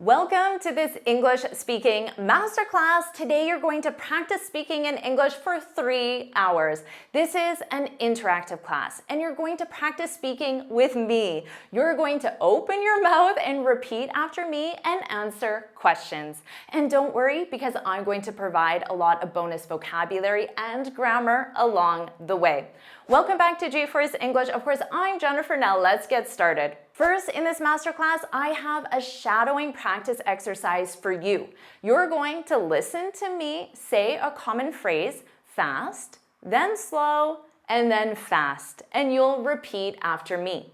Welcome to this English speaking masterclass. Today you're going to practice speaking in English for 3 hours. This is an interactive class and you're going to practice speaking with me. You're going to open your mouth and repeat after me and answer questions. And don't worry, because I'm going to provide a lot of bonus vocabulary and grammar along the way. Welcome back to JForrest English. Of course, I'm Jennifer. Now let's get started. First, in this masterclass, I have a shadowing practice exercise for you. You're going to listen to me say a common phrase fast, then slow, and then fast, and you'll repeat after me.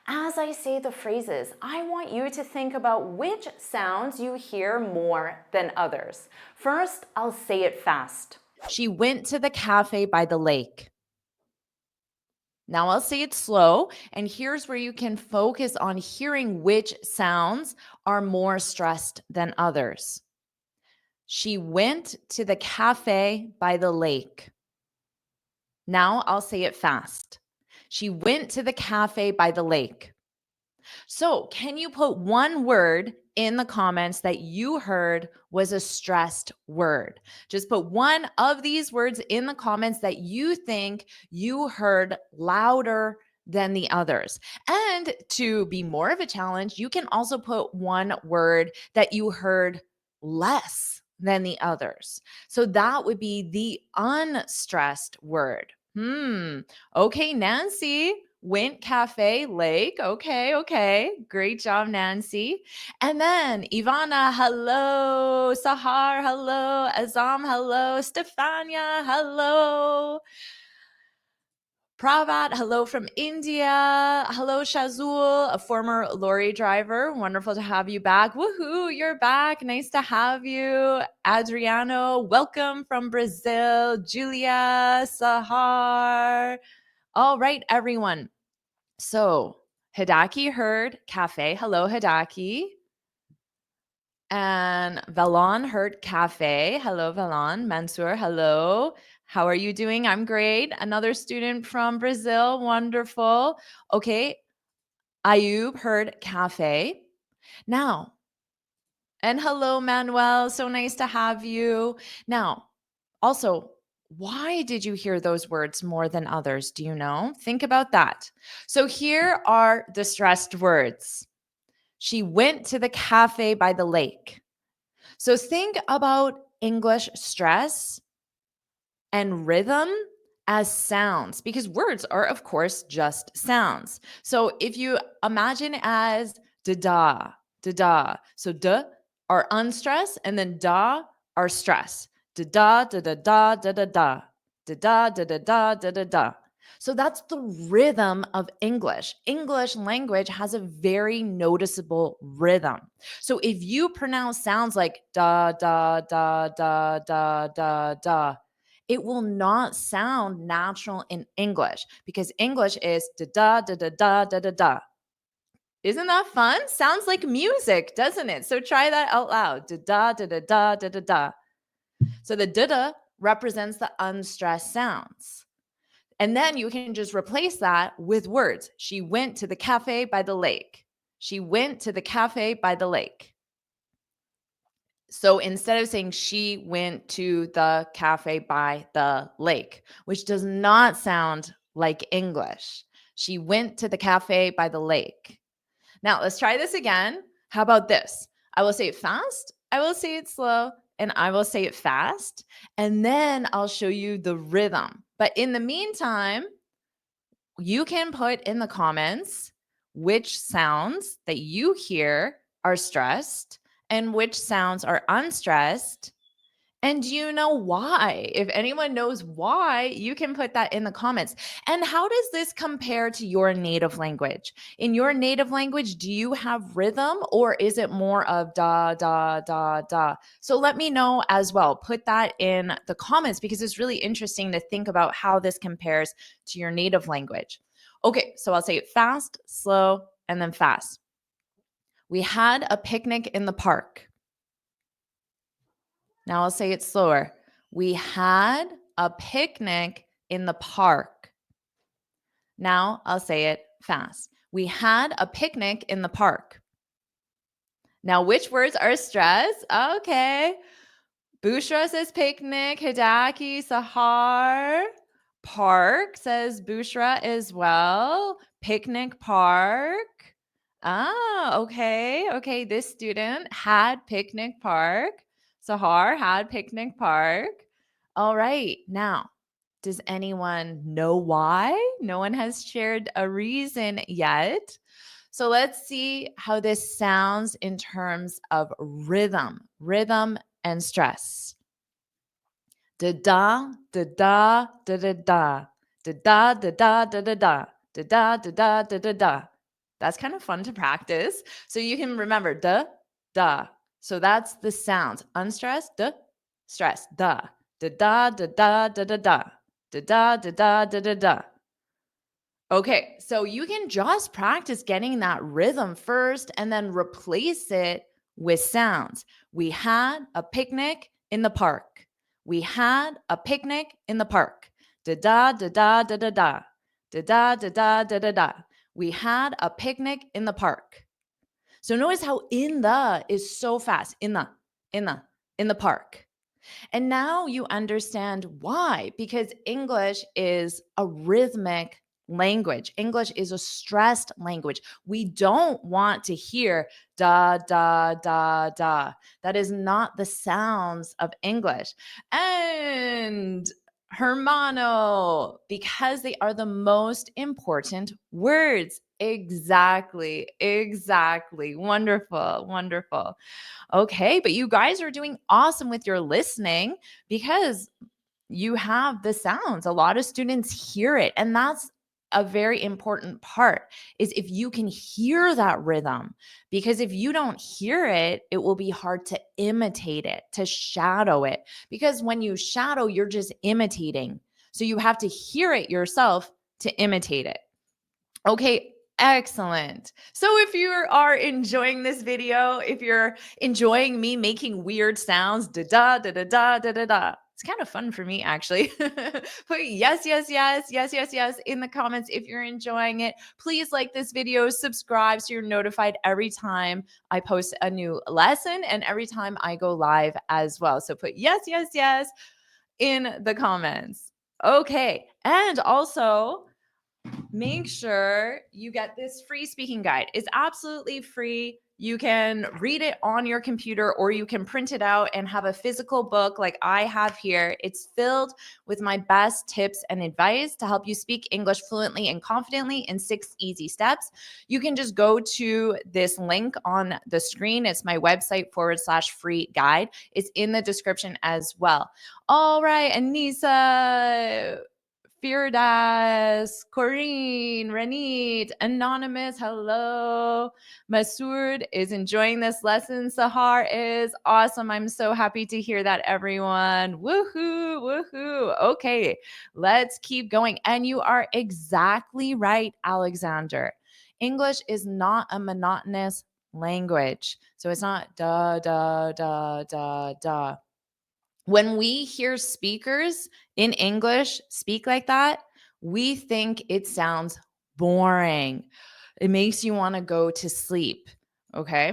As I say the phrases, I want you to think about which sounds you hear more than others. First, I'll say it fast. She went to the cafe by the lake. Now I'll say it slow, and here's where you can focus on hearing which sounds are more stressed than others. She went to the cafe by the lake. Now I'll say it fast. She went to the cafe by the lake. So, can you put one word in the comments that you heard was a stressed word? Just put one of these words in the comments that you think you heard louder than the others. And to be more of a challenge, you can also put one word that you heard less than the others. So that would be the unstressed word. Okay, Nancy. Went cafe lake. Okay. Great job, Nancy. And then Ivana, hello. Sahar, hello. Azam, hello. Stefania, hello. Pravat, hello from India. Hello, Shazul, a former lorry driver. Wonderful to have you back. Woohoo, you're back. Nice to have you. Adriano, welcome from Brazil. Julia, Sahar. All right, everyone. So Hidaki heard cafe. Hello, Hidaki. And Valon heard cafe. Hello, Valon. Mansour, hello. How are you doing? I'm great. Another student from Brazil. Wonderful. Okay. Ayub heard cafe. Now, and hello, Manuel. So nice to have you. Now, also, why did you hear those words more than others? Do you know? Think about that. So here are the stressed words. She went to the cafe by the lake. So think about English stress and rhythm as sounds, because words are, of course, just sounds. So if you imagine as da, da, da. So da are unstressed, and then da are stress. Da, da, da, da, da, da, da, da. Da, da, da, da, da, da, da, da. So that's the rhythm of English. English language has a very noticeable rhythm. So if you pronounce sounds like da, da, da, da, da, da, da, it will not sound natural in English, because English is da, da, da, da, da, da, da. Isn't that fun? Sounds like music, doesn't it? So try that out loud. Da, da, da, da, da, da, da. So the da represents the unstressed sounds. And then you can just replace that with words. She went to the cafe by the lake. She went to the cafe by the lake. So instead of saying she went to the cafe by the lake, which does not sound like English, she went to the cafe by the lake. Now let's try this again. How about this? I will say it fast, I will say it slow, and I will say it fast. And then I'll show you the rhythm. But in the meantime, you can put in the comments which sounds that you hear are stressed and which sounds are unstressed. And do you know why? If anyone knows why, you can put that in the comments. And how does this compare to your native language? In your native language, do you have rhythm, or is it more of da, da, da, da? So let me know as well. Put that in the comments, because it's really interesting to think about how this compares to your native language. Okay, so I'll say it fast, slow, and then fast. We had a picnic in the park. Now I'll say it slower. We had a picnic in the park. Now I'll say it fast. We had a picnic in the park. Now, which words are stressed? Okay. Bushra says picnic. Hidaki, Sahar. Park says Bushra as well. Picnic park. Ah, okay. Okay, this student had picnic park. Sahar had picnic park. All right. Now, does anyone know why? No one has shared a reason yet. So let's see how this sounds in terms of rhythm and stress. Da da da da da da da da da da da da da da da da da da da da. That's kind of fun to practice. So you can remember da. So that's the sounds. Unstressed, stress, da da da da da da da da da da da da. Okay, so you can just practice getting that rhythm first and then replace it with sounds. We had a picnic in the park. We had a picnic in the park. Da da da da da da da. Da da da da da da da. We had a picnic in the park. So notice how in the is so fast. In the park. And now you understand why, because English is a rhythmic language. English is a stressed language. We don't want to hear da, da, da, da. That is not the sounds of English. And Hermano, because they are the most important words. Exactly. Wonderful. Okay, but you guys are doing awesome with your listening because you have the sounds. A lot of students hear it, and that's a very important part is if you can hear that rhythm, because if you don't hear it, it will be hard to imitate it, to shadow it, because when you shadow, you're just imitating. So you have to hear it yourself to imitate it. Okay, excellent. So if you are enjoying this video, if you're enjoying me making weird sounds, da da da da da da da da, it's kind of fun for me actually. Put yes in the comments if you're enjoying it. Please like this video, subscribe so you're notified every time I post a new lesson and every time I go live as well. So put yes in the comments. Okay, and also make sure you get this free speaking guide. It's absolutely free. You can read it on your computer or you can print it out and have a physical book like I have here. It's filled with my best tips and advice to help you speak English fluently and confidently in 6 easy steps. You can just go to this link on the screen. It's my website /free guide. It's in the description as well. All right, Anissa, Firdas, Corinne, Ranit, Anonymous, hello. Masood is enjoying this lesson. Sahar is awesome. I'm so happy to hear that, everyone. Woohoo. Okay, let's keep going. And you are exactly right, Alexander. English is not a monotonous language. So it's not da, da, da, da, da. When we hear speakers in English speak like that, we think it sounds boring. It makes you want to go to sleep. Okay.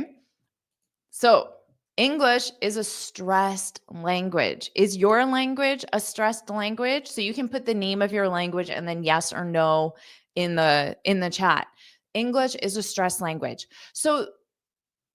So, English is a stressed language. Is your language a stressed language? So you can put the name of your language and then yes or no in the chat. English is a stressed language. So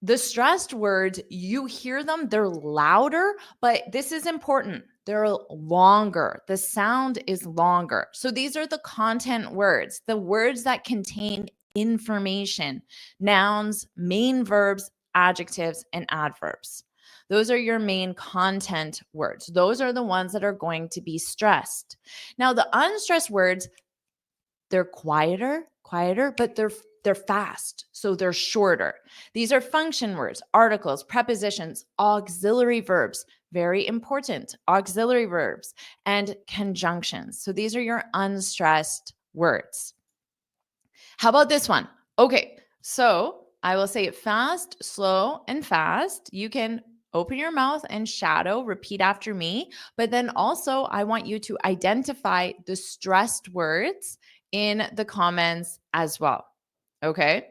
the stressed words, you hear them, they're louder, but this is important. They're longer. The sound is longer. So these are the content words, the words that contain information, nouns, main verbs, adjectives, and adverbs. Those are your main content words. Those are the ones that are going to be stressed. Now, the unstressed words, they're quieter, but they're fast, so they're shorter. These are function words, articles, prepositions, auxiliary verbs, very important, auxiliary verbs, and conjunctions. So these are your unstressed words. How about this one? Okay, so I will say it fast, slow, and fast. You can open your mouth and shadow, repeat after me. But then also, I want you to identify the stressed words in the comments as well. Okay,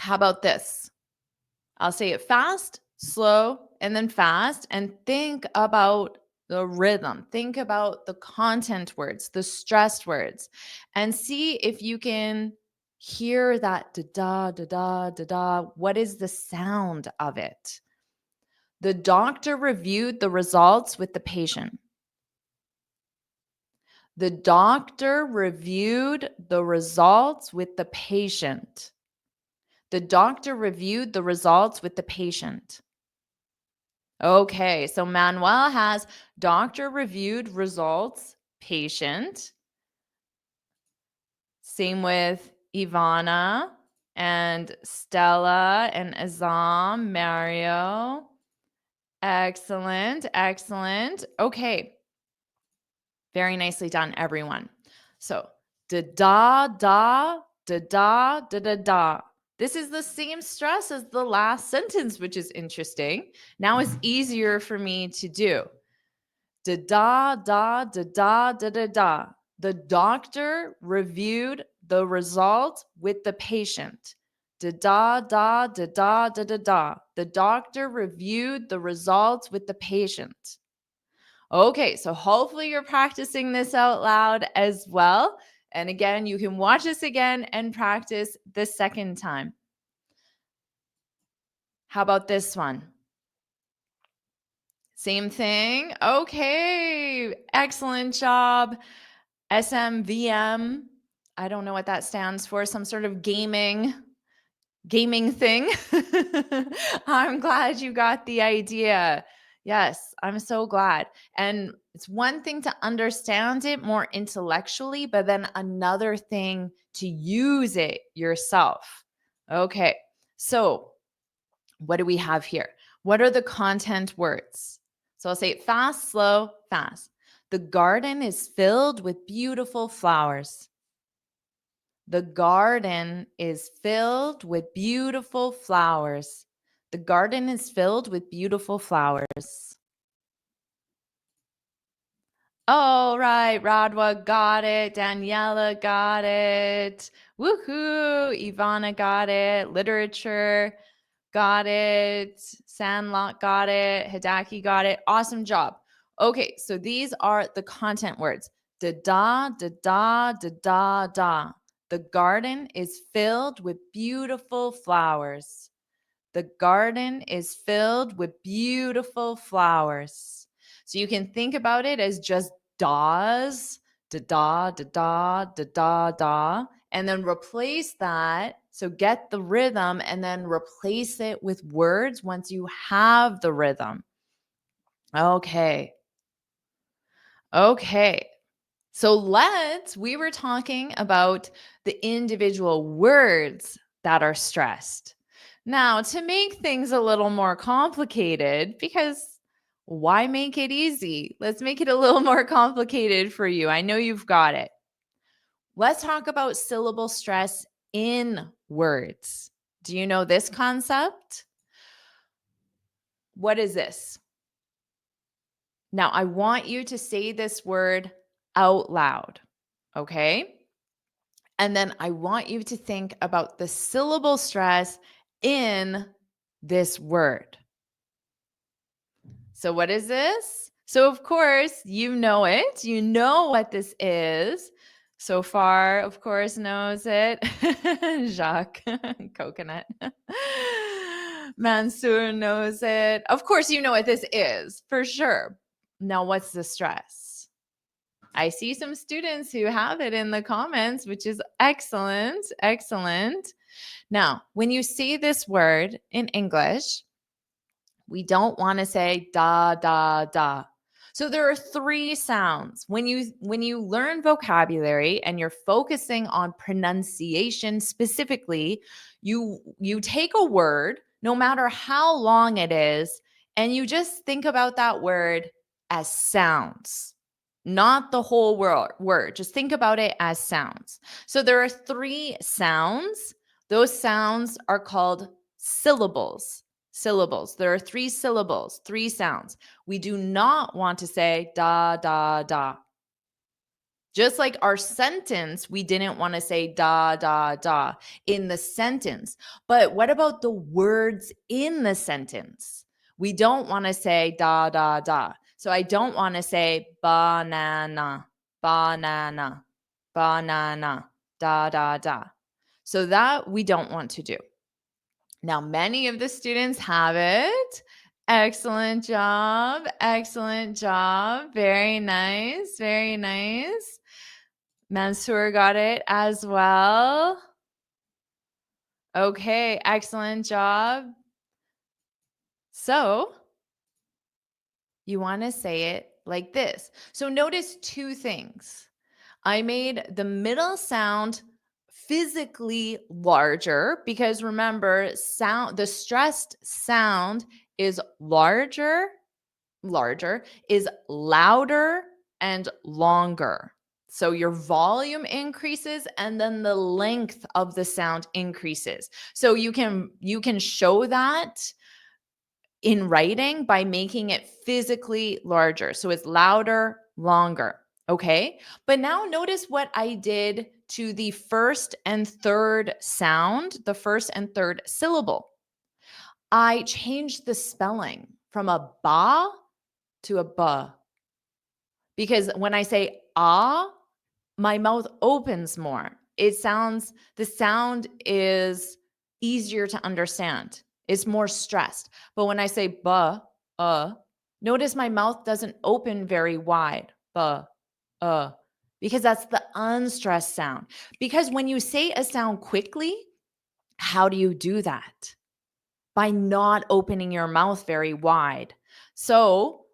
How about this? I'll say it fast, slow, and then fast, and think about the rhythm. Think about the content words, the stressed words, and see if you can hear that da da da da da da. What is the sound of it? The doctor reviewed the results with the patient. The doctor reviewed the results with the patient. The doctor reviewed the results with the patient. Okay, so Manuel has doctor reviewed results, patient. Same with Ivana and Stella and Azam, Mario. Excellent, excellent. Okay, very nicely done, everyone. So, da da da da da da da da. This is the same stress as the last sentence, which is interesting. Now it's easier for me to do. Da da da da da da da da. The doctor reviewed the result with the patient. Da da da da da da da da. The doctor reviewed the results with the patient. Okay, so hopefully you're practicing this out loud as well. And again, you can watch this again and practice the second time. How about this one? Same thing. Okay, excellent job. SMVM. I don't know what that stands for, some sort of gaming thing. I'm glad you got the idea. Yes, I'm so glad. And it's one thing to understand it more intellectually, but then another thing to use it yourself. Okay, so what do we have here? What are the content words? So I'll say it fast, slow, fast. The garden is filled with beautiful flowers. The garden is filled with beautiful flowers. The garden is filled with beautiful flowers. All right, Radwa got it. Daniela got it. Woohoo! Ivana got it. Literature got it. Sandlot got it. Hidaki got it. Awesome job. Okay, so these are the content words. Da da da da da da da. The garden is filled with beautiful flowers. The garden is filled with beautiful flowers. So you can think about it as just da's, da da da da da da da, and then replace that. So get the rhythm and then replace it with words once you have the rhythm. Okay. Okay. So we were talking about the individual words that are stressed. Now, to make things a little more complicated, because why make it easy? Let's make it a little more complicated for you. I know you've got it. Let's talk about syllable stress in words. Do you know this concept? What is this? Now, I want you to say this word out loud, okay? And then I want you to think about the syllable stress in this word. So, what is this? So, of course, you know it. You know what this is. So far, of course, knows it. Jacques, coconut. Mansour knows it. Of course, you know what this is for sure. Now, what's the stress? I see some students who have it in the comments, which is excellent. Excellent. Now, when you say this word in English, we don't want to say da da da. So there are three sounds. When you learn vocabulary and you're focusing on pronunciation specifically, you take a word, no matter how long it is, and you just think about that word as sounds. Not the whole word. Just think about it as sounds. So there are three sounds. Those sounds are called syllables. Syllables. There are three syllables, three sounds. We do not want to say da, da, da. Just like our sentence, we didn't want to say da, da, da in the sentence. But what about the words in the sentence? We don't want to say da, da, da. So I don't want to say banana, banana, banana, da, da, da. So that we don't want to do. Now, many of the students have it. Excellent job. Excellent job. Very nice. Very nice. Mansoor got it as well. Okay, excellent job. So you want to say it like this. So notice two things. I made the middle sound physically larger because remember, the stressed sound is larger, is louder and longer. So your volume increases and then the length of the sound increases. So you can show that in writing by making it physically larger. So it's louder, longer. Okay. But now notice what I did to the first and third sound, the first and third syllable. I changed the spelling from a ba to a ba. Because when I say ah, my mouth opens more. The sound is easier to understand. It's more stressed. But when I say ba, notice my mouth doesn't open very wide. Ba, because that's the unstressed sound. Because when you say a sound quickly, how do you do that? By not opening your mouth very wide. So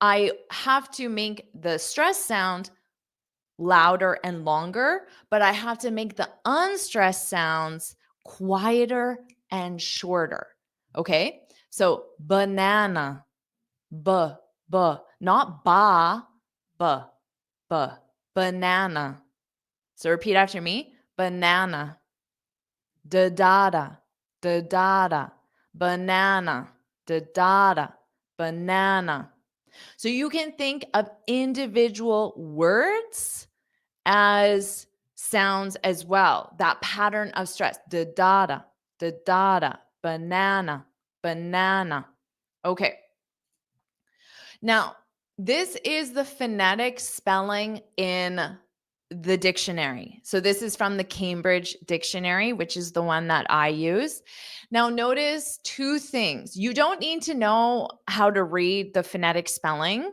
I have to make the stress sound louder and longer, but I have to make the unstressed sounds quieter and shorter. Okay. So banana, b, not ba, b, b, banana. So repeat after me banana, da da, banana, da, banana. So you can think of individual words as sounds as well. That pattern of stress. Da, banana, banana. Okay. Now, this is the phonetic spelling in the dictionary. So this is from the Cambridge Dictionary, which is the one that I use. Now notice two things. You don't need to know how to read the phonetic spelling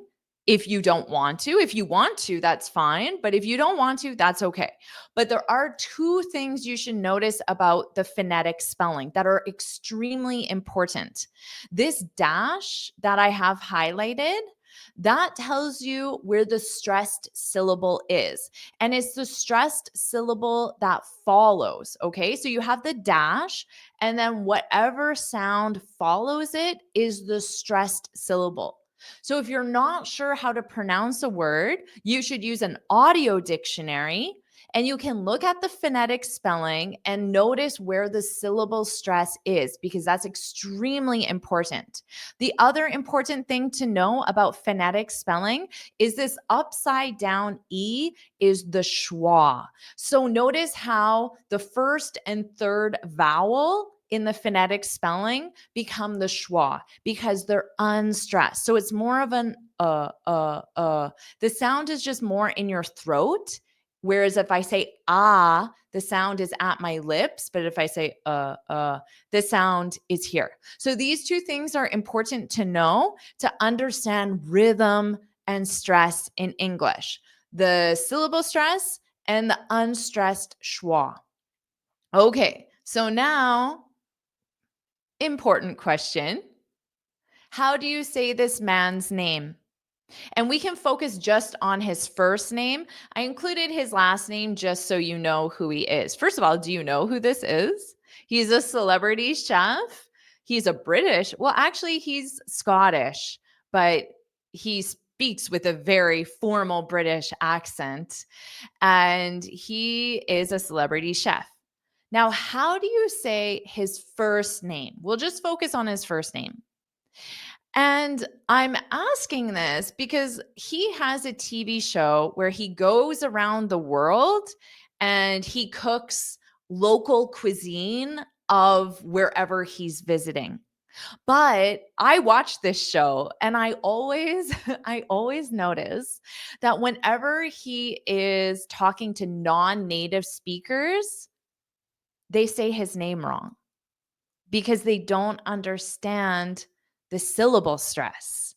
if you don't want to. If you want to, that's fine. But if you don't want to, that's okay. But there are two things you should notice about the phonetic spelling that are extremely important. This dash that I have highlighted, that tells you where the stressed syllable is. And it's the stressed syllable that follows. Okay. So you have the dash, and then whatever sound follows it is the stressed syllable. So if you're not sure how to pronounce a word, you should use an audio dictionary and you can look at the phonetic spelling and notice where the syllable stress is because that's extremely important. The other important thing to know about phonetic spelling is this upside down E is the schwa. So notice how the first and third vowel in the phonetic spelling become the schwa because they're unstressed. So it's more of an The sound is just more in your throat. Whereas if I say ah, the sound is at my lips, but if I say the sound is here. So these two things are important to know to understand rhythm and stress in English. The syllable stress and the unstressed schwa. Okay, so now important question. How do you say this man's name? And we can focus just on his first name. I included his last name just so you know who he is. First of all, do you know who this is? He's a celebrity chef. He's a British. Well, actually, he's Scottish, but he speaks with a very formal British accent. And he is a celebrity chef. Now, how do you say his first name? We'll just focus on his first name. And And I'm asking this because he has a TV show where he goes around the world and he cooks local cuisine of wherever he's visiting. But I watch this show and I always I always notice that whenever he is talking to non-native speakers, they say his name wrong because they don't understand the syllable stress.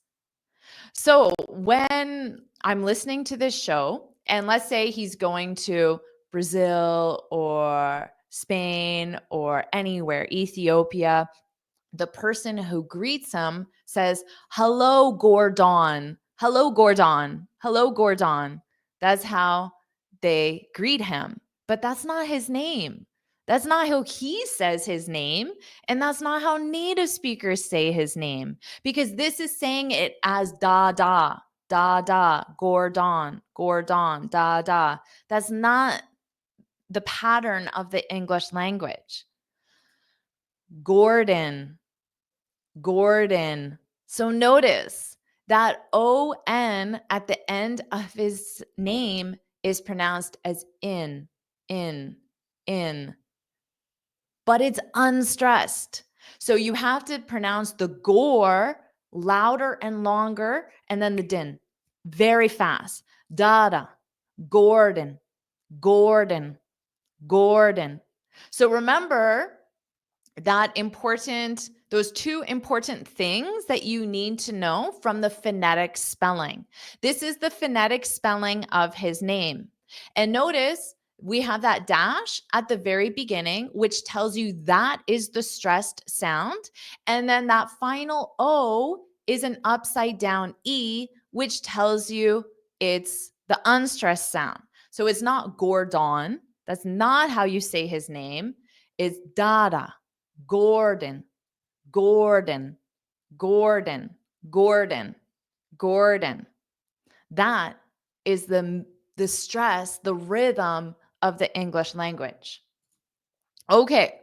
So when I'm listening to this show, and let's say he's going to Brazil or Spain or anywhere, Ethiopia, the person who greets him says, "Hello, Gordon. Hello, Gordon. Hello, Gordon." That's how they greet him. But that's not his name. That's not how he says his name. And that's not how native speakers say his name, because this is saying it as da da, da da, Gordon, Gordon, da da. That's not the pattern of the English language. Gordon, Gordon. So notice that ON at the end of his name is pronounced as in, but it's unstressed. So you have to pronounce the gore louder and longer, and then the din very fast. Dada, Gordon, Gordon, Gordon. So remember those two important things that you need to know from the phonetic spelling. This is the phonetic spelling of his name. And notice we have that dash at the very beginning, which tells you that is the stressed sound. And then that final O is an upside down E, which tells you it's the unstressed sound. So it's not Gordon. That's not how you say his name. It's Dada. Gordon, Gordon, Gordon, Gordon, Gordon. That is the stress, the rhythm of the English language. Okay.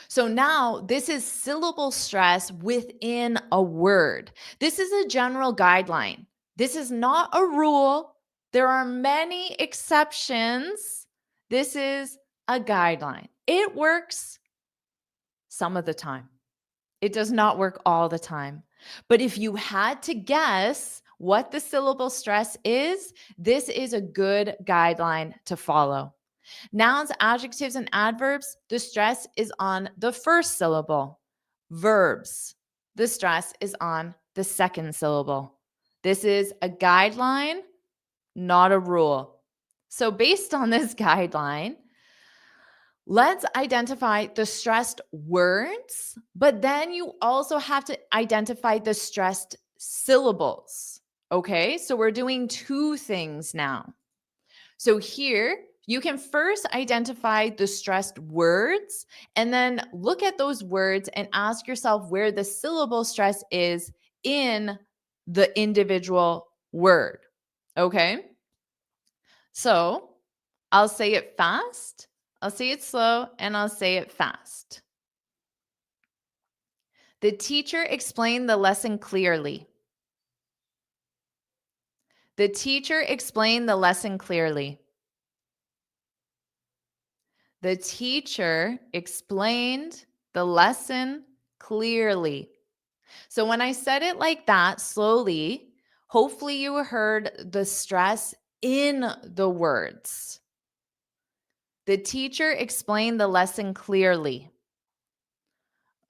So now this is syllable stress within a word. This is a general guideline. This is not a rule. There are many exceptions. This is a guideline. It works some of the time. It does not work all the time. But if you had to guess what the syllable stress is, this is a good guideline to follow. Nouns, adjectives, and adverbs, the stress is on the first syllable. Verbs, the stress is on the second syllable. This is a guideline, not a rule. So based on this guideline, let's identify the stressed words, but then you also have to identify the stressed syllables. Okay, so we're doing two things now. So here, you can first identify the stressed words and then look at those words and ask yourself where the syllable stress is in the individual word. Okay, so I'll say it fast, I'll say it slow, and I'll say it fast. The teacher explained the lesson clearly. The teacher explained the lesson clearly. The teacher explained the lesson clearly. So when I said it like that, slowly, hopefully you heard the stress in the words. The teacher explained the lesson clearly.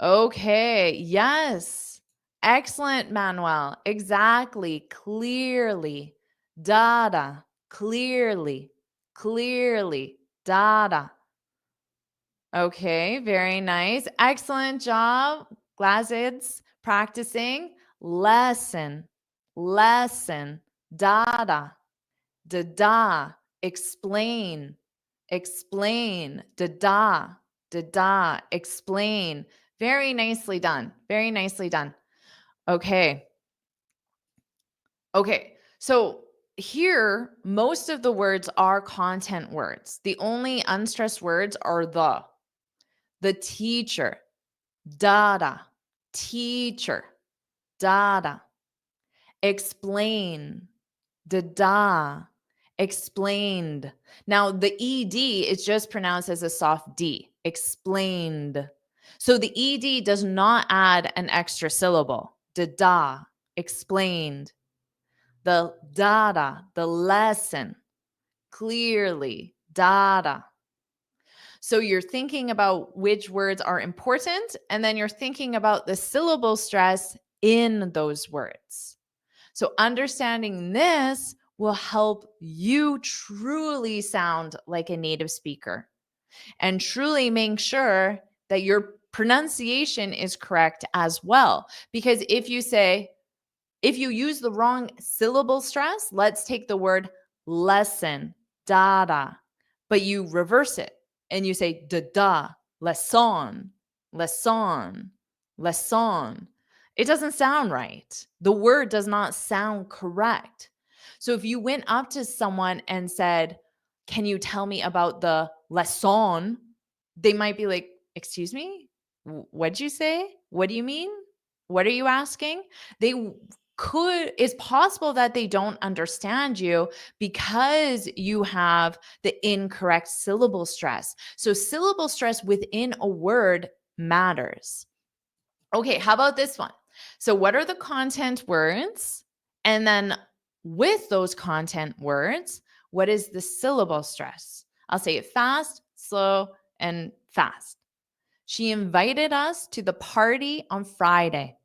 Okay, yes. Excellent, Manuel. Exactly. Clearly. Dada. Clearly. Clearly. Dada. Okay, very nice. Excellent job, Glazids. Practicing. Lesson. Lesson. Dada. Da-da. Explain. Explain. Da-da. Da-da. Explain. Very nicely done. Very nicely done. Okay. Okay. So here, most of the words are content words. The only unstressed words are the teacher, dada, teacher, dada. explain, da, explained. Now, the ED is just pronounced as a soft D, explained. So the ED does not add an extra syllable, da, explained. The data, the lesson, clearly, data. So you're thinking about which words are important, and then you're thinking about the syllable stress in those words. So understanding this will help you truly sound like a native speaker and truly make sure that your pronunciation is correct as well. Because if you use the wrong syllable stress, let's take the word lesson, data, but you reverse it and you say da, lesson, lesson, lesson. It doesn't sound right. The word does not sound correct. So if you went up to someone and said, "Can you tell me about the lesson?" They might be like, "Excuse me? What'd you say? What do you mean? What are you asking?" They it's possible that they don't understand you because you have the incorrect syllable stress. So syllable stress within a word matters. Okay, how about this one? So what are the content words? And then with those content words, what is the syllable stress? I'll say it fast, slow, and fast. She invited us to the party on Friday.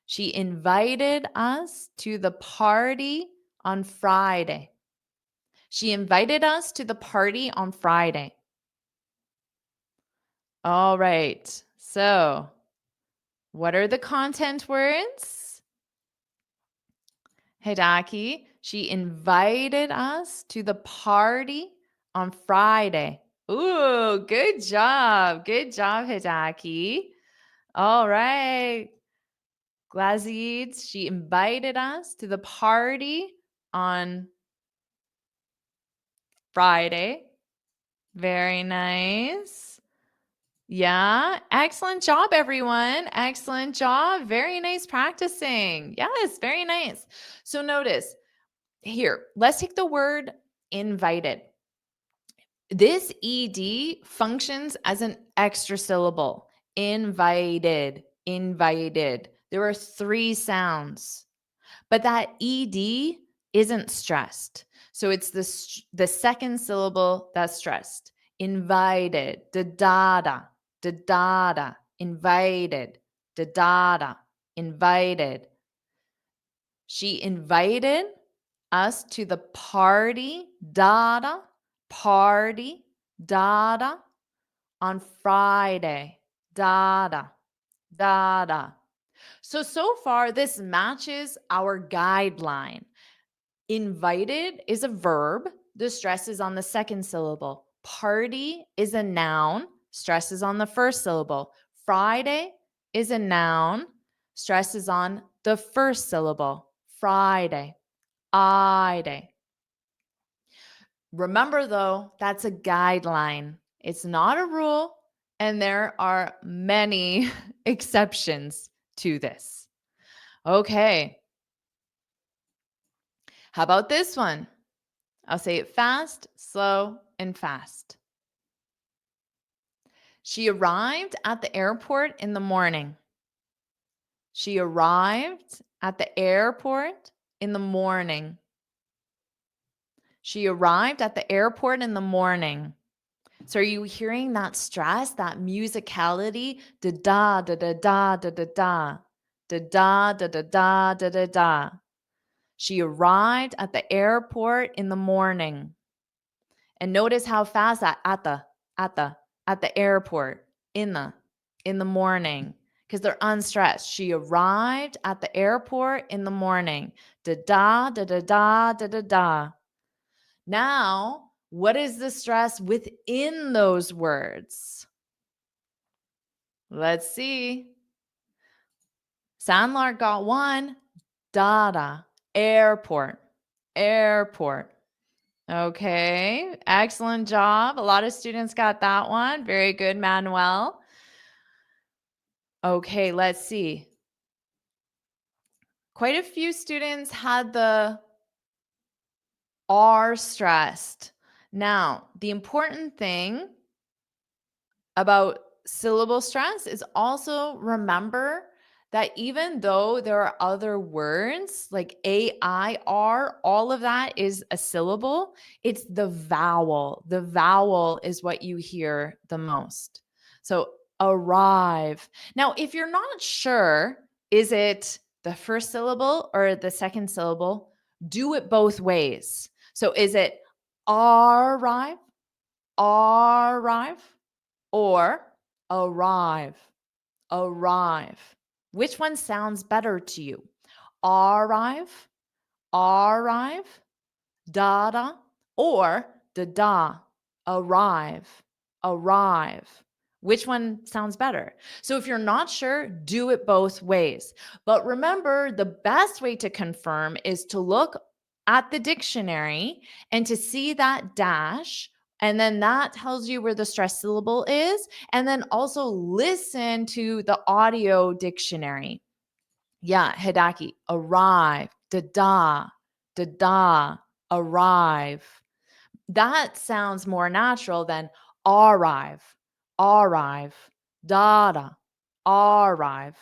She invited us to the party on Friday. She invited us to the party on Friday. All right. So, what are the content words? Hidaki, she invited us to the party on Friday. Ooh, good job. Good job, Hidaki. All right. Glazid, she invited us to the party on Friday. Very nice. Yeah. Excellent job, everyone. Excellent job. Very nice practicing. Yes, very nice. So notice here, let's take the word invited. This ED functions as an extra syllable. Invited, invited. There are 3 sounds. But that ED isn't stressed. So it's the second syllable that's stressed. Invited, da-da, da-da, invited, da-da, invited. She invited us to the party, da-da, party, da-da, on Friday, da-da, da-da. So far, this matches our guideline. Invited is a verb. The stress is on the second syllable. Party is a noun. Stress is on the first syllable. Friday is a noun. Stress is on the first syllable. Friday. I-day. Remember, though, that's a guideline. It's not a rule, and there are many exceptions to this. Okay. How about this one? I'll say it fast, slow, and fast. She arrived at the airport in the morning. She arrived at the airport in the morning. She arrived at the airport in the morning. So are you hearing that stress, that musicality? Da da da da da da da da. Da da da da da da da da. She arrived at the airport in the morning. And notice how fast that at the airport in the morning, because they're unstressed. She arrived at the airport in the morning. Da da da da da da da da. Now, what is the stress within those words? Let's see. Sandlar got one. Dada. Airport. Airport. Okay, excellent job. A lot of students got that one. Very good, Manuel. Okay, let's see. Quite a few students had the R stressed. Now, the important thing about syllable stress is also remember that even though there are other words like A, I, R, all of that is a syllable, it's the vowel. The vowel is what you hear the most. So arrive. Now, if you're not sure, is it the first syllable or the second syllable? Do it both ways. So is it arrive, arrive, or arrive, arrive? Which one sounds better to you? Arrive, arrive, da, or da, arrive, arrive. Which one sounds better? So if you're not sure, do it both ways. But remember, the best way to confirm is to look at the dictionary and to see that dash. And then that tells you where the stress syllable is. And then also listen to the audio dictionary. Yeah, Hidaki, arrive, da, arrive. That sounds more natural than arrive, arrive, da, arrive.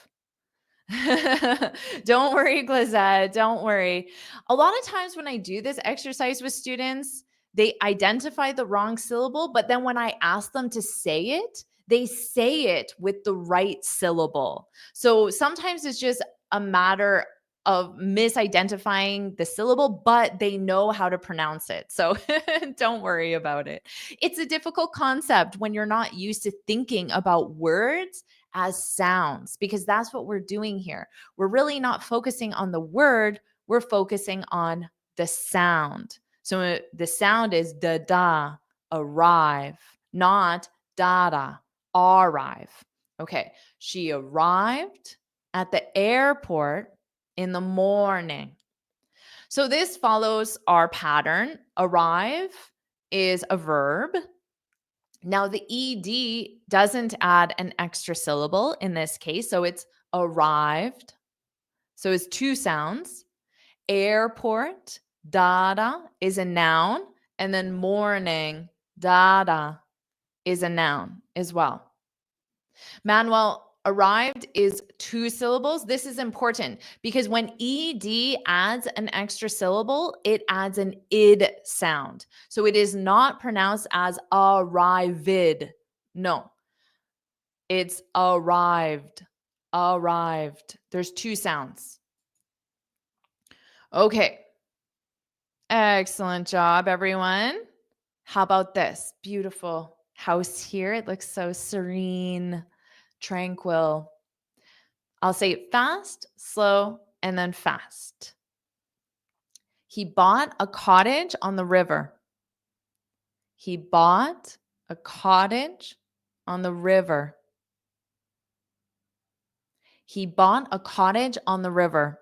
Don't worry, Glazette. Don't worry. A lot of times when I do this exercise with students, they identify the wrong syllable, but then when I ask them to say it, they say it with the right syllable. So sometimes it's just a matter of misidentifying the syllable, but they know how to pronounce it. So don't worry about it. It's a difficult concept when you're not used to thinking about words as sounds, because that's what we're doing here. We're really not focusing on the word, we're focusing on the sound. So the sound is da, arrive, not da, arrive. Okay, she arrived at the airport in the morning. So this follows our pattern. Arrive is a verb. Now, the ED doesn't add an extra syllable in this case. So it's arrived. So it's two sounds. Airport, dada, is a noun. And then morning, dada, is a noun as well. Manuel, arrived is two syllables. This is important because when ED adds an extra syllable, it adds an id sound. So it is not pronounced as arrived. No, it's arrived, arrived. There's two sounds. Okay. Excellent job, everyone. How about this beautiful house here? It looks so serene, tranquil. I'll say fast, slow, and then fast. He bought a cottage on the river. He bought a cottage on the river. He bought a cottage on the river.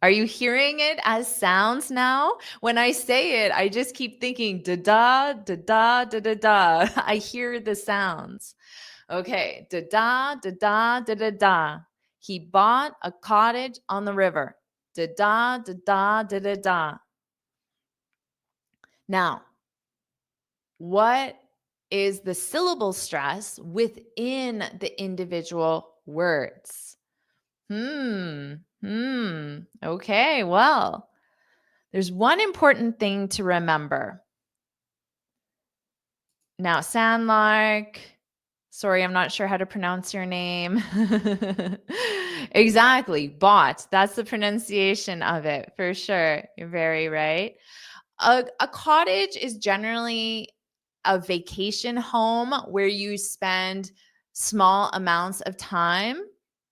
Are you hearing it as sounds now? When I say it, I just keep thinking da da da da da da da. I hear the sounds. Okay, da da da da da da da. He bought a cottage on the river. Da da da da da da da. Now, what is the syllable stress within the individual words? Okay, well, there's one important thing to remember. Now, Sandlark, sorry, I'm not sure how to pronounce your name. Exactly, bought. That's the pronunciation of it for sure. You're very right. A cottage is generally a vacation home where you spend small amounts of time,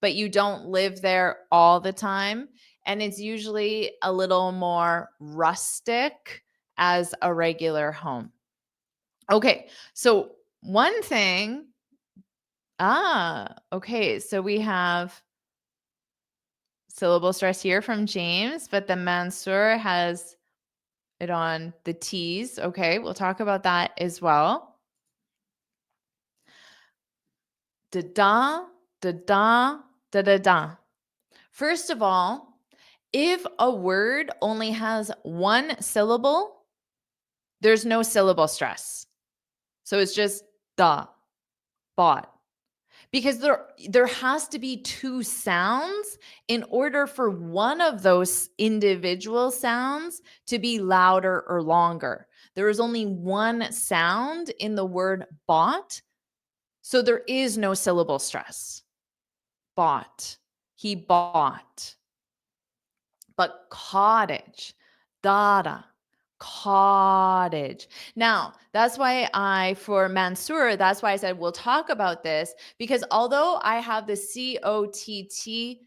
but you don't live there all the time. And it's usually a little more rustic as a regular home. Okay, so one thing. Okay, so we have syllable stress here from James, but the Mansour has it on the T's. Okay, we'll talk about that as well. Da da, da da, da da da. First of all, If a word only has one syllable, there's no syllable stress. So it's just da, bought. Because there has to be two sounds in order for one of those individual sounds to be louder or longer. There is only one sound in the word bought, so there is no syllable stress. Bought. He bought. But cottage, dada, cottage. Now, that's why for Mansoor, that's why I said we'll talk about this, because although I have the COTT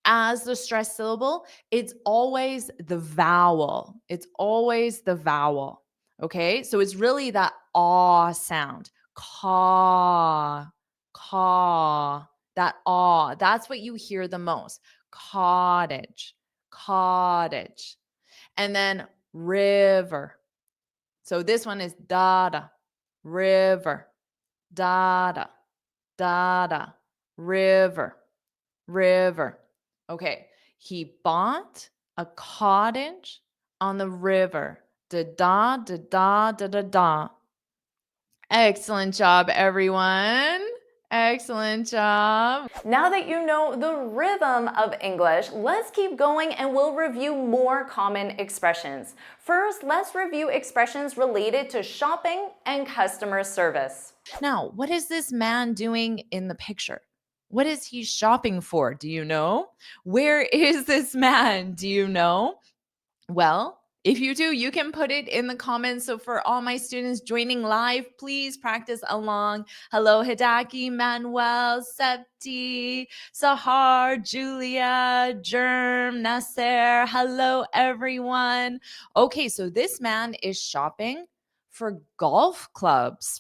as the stressed syllable, it's always the vowel. It's always the vowel. Okay. So it's really that ah sound. Caw, caw, that ah. That's what you hear the most. Cottage, cottage. And then river. So this one is dada, river, dada, dada, river, river. Okay. He bought a cottage on the river. Da da da da da da da. Excellent job, everyone. Excellent job. Now that you know the rhythm of English, let's keep going and we'll review more common expressions. First, let's review expressions related to shopping and customer service. Now, what is this man doing in the picture? What is he shopping for? Do you know? Where is this man? Do you know? Well, if you do, you can put it in the comments. So for all my students joining live, please practice along. Hello, Hidaki, Manuel, Septi, Sahar, Julia, Germ, Nasser. Hello, everyone. Okay, so this man is shopping for golf clubs,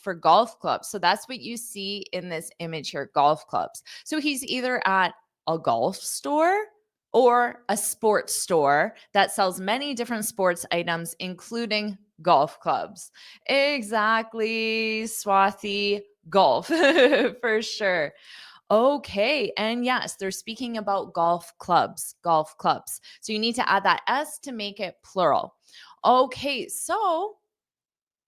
So that's what you see in this image here, golf clubs. So he's either at a golf store or a sports store that sells many different sports items, including golf clubs. Exactly, Swathi, golf for sure. Okay, and yes, they're speaking about golf clubs, golf clubs. So you need to add that S to make it plural. Okay, so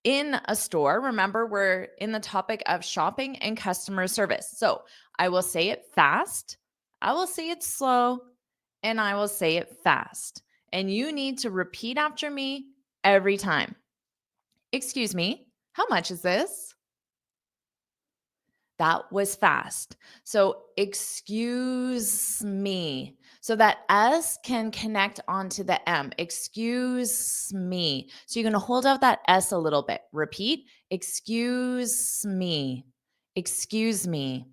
in a store, remember we're in the topic of shopping and customer service. So I will say it fast, I will say it slow, and I will say it fast. And you need to repeat after me every time. Excuse me, how much is this? That was fast. So, excuse me. So that S can connect onto the M. Excuse me. So you're going to hold out that S a little bit. Repeat. Excuse me. Excuse me.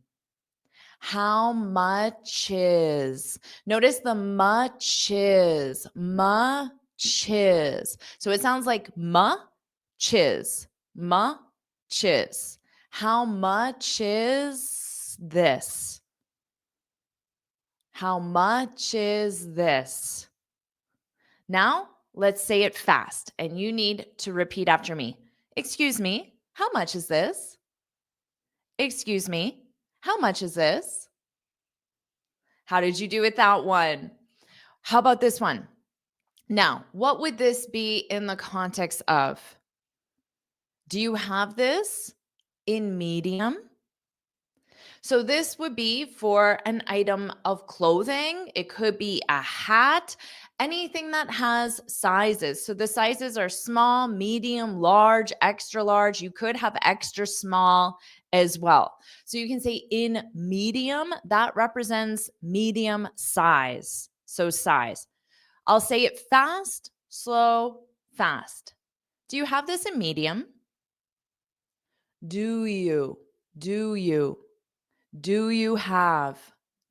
How much is? Notice the much is. Much is. So it sounds like chiz. Chiz. How much is this? How much is this? Now, let's say it fast, and you need to repeat after me. Excuse me, how much is this? Excuse me, how much is this? How did you do with that one? How about this one? Now, what would this be in the context of? Do you have this in medium? So this would be for an item of clothing. It could be a hat, anything that has sizes. So the sizes are small, medium, large, extra large. You could have extra small as well. So you can say in medium, that represents medium size. So size. I'll say it fast, slow, fast. Do you have this in medium? Do you? Do you? Do you have?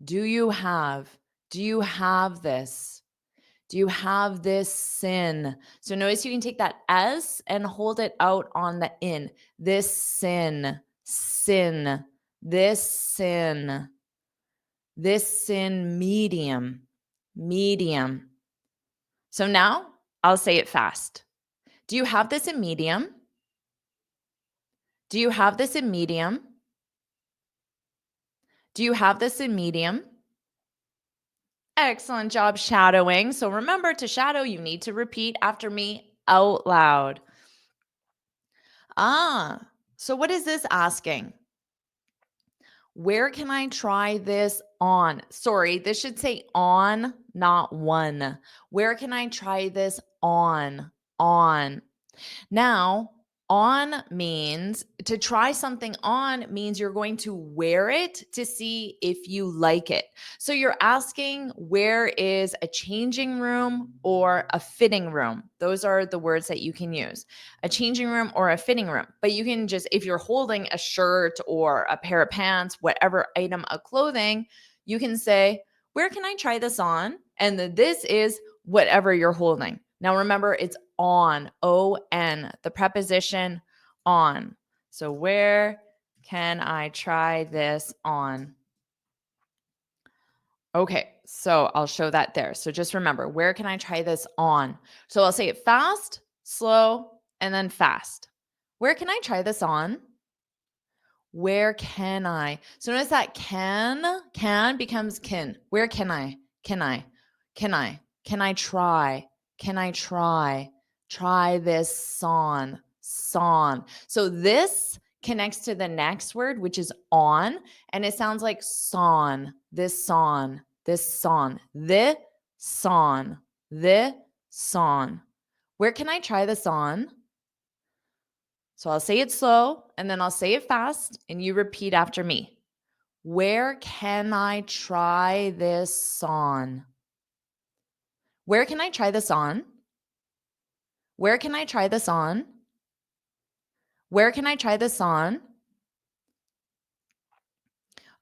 Do you have? Do you have this? Do you have this sin? So notice you can take that S and hold it out on the in. This sin, sin, this sin, this sin, medium, medium. So now I'll say it fast. Do you have this in medium? Do you have this in medium? Do you have this in medium? Excellent job shadowing. So remember, to shadow, you need to repeat after me out loud. So what is this asking? Where can I try this on? Sorry, this should say on, not one. Where can I try this on? On. Now, on means to try something on means you're going to wear it to see if you like it. So you're asking where is a changing room or a fitting room? Those are the words that you can use. A changing room or a fitting room. But you can just, if you're holding a shirt or a pair of pants, whatever item of clothing, you can say, where can I try this on? And this is whatever you're holding. Now remember, it's on, O-N, the preposition on. So where can I try this on? Okay, so I'll show that there. So just remember, where can I try this on? So I'll say it fast, slow, and then fast. Where can I try this on? Where can I? So notice that can becomes can. Where can I? Can I? Can I? Can I try? Can I try? Try this on. Son. So this connects to the next word, which is on, and it sounds like son. This son. This son. The son. The son. Where can I try this on? So I'll say it slow and then I'll say it fast and you repeat after me. Where can I try this on? Where can I try this on? Where can I try this on? Where can I try this on?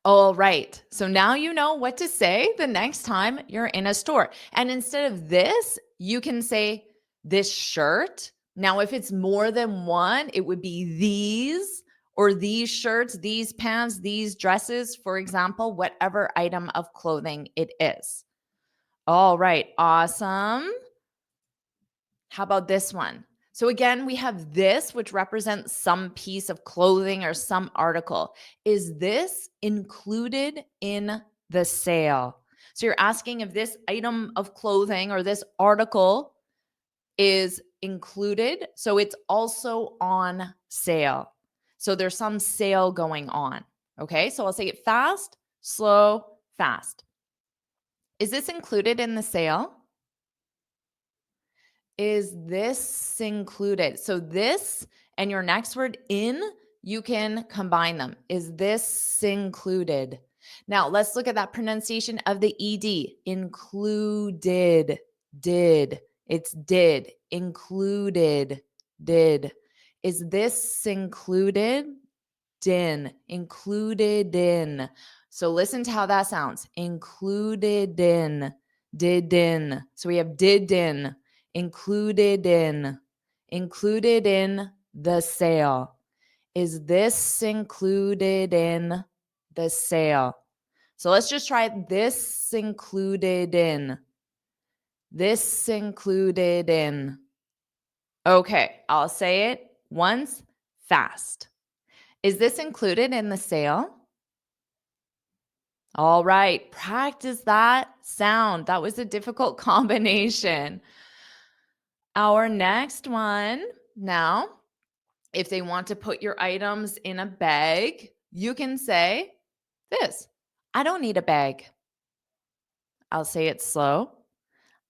All right. So now you know what to say the next time you're in a store. And instead of this, you can say this shirt. Now, if it's more than one, it would be these or these shirts, these pants, these dresses, for example, whatever item of clothing it is. All right. Awesome. How about this one? So again, we have this, which represents some piece of clothing or some article. Is this included in the sale? So you're asking if this item of clothing or this article is included. So it's also on sale. So there's some sale going on. Okay, so I'll say it fast, slow, fast. Is this included in the sale? Is this included? So this and your next word in, you can combine them. Is this included? Now let's look at that pronunciation of the ED. Included, did. It's did. Included, did. Is this included? In. Included in. So listen to how that sounds. Included in. Did in. So we have did in. Included in the sale. Is this included in the sale? So let's just try this included in. This included in. Okay, I'll say it once fast. Is this included in the sale? All right, practice that sound. That was a difficult combination. Our next one now, if they want to put your items in a bag, you can say this. I don't need a bag. I'll say it slow.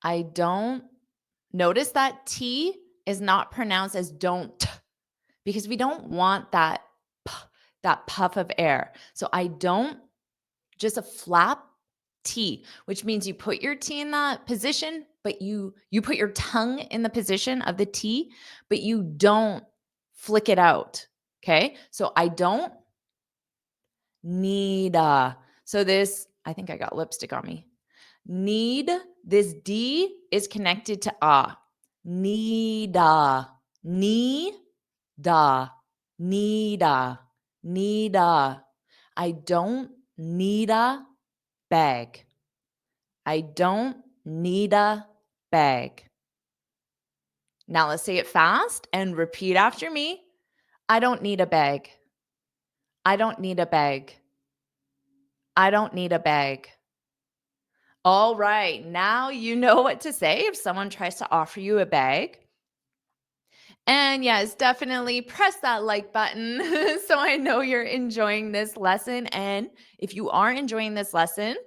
I don't. Notice that T is not pronounced as don't because we don't want that puff of air. So I don't, just a flap T, which means you put your T in that position, but you put your tongue in the position of the T, but you don't flick it out. Okay? So I don't need a. So this, I think I got lipstick on me. Need, this D is connected to a. Need a. Need a. Need a. Need a. I don't need a bag. I don't need a bag. Now let's say it fast and repeat after me. I don't need a bag. I don't need a bag. I don't need a bag. All right. Now you know what to say if someone tries to offer you a bag. And yes, definitely press that like button so I know you're enjoying this lesson. And if you are enjoying this lesson,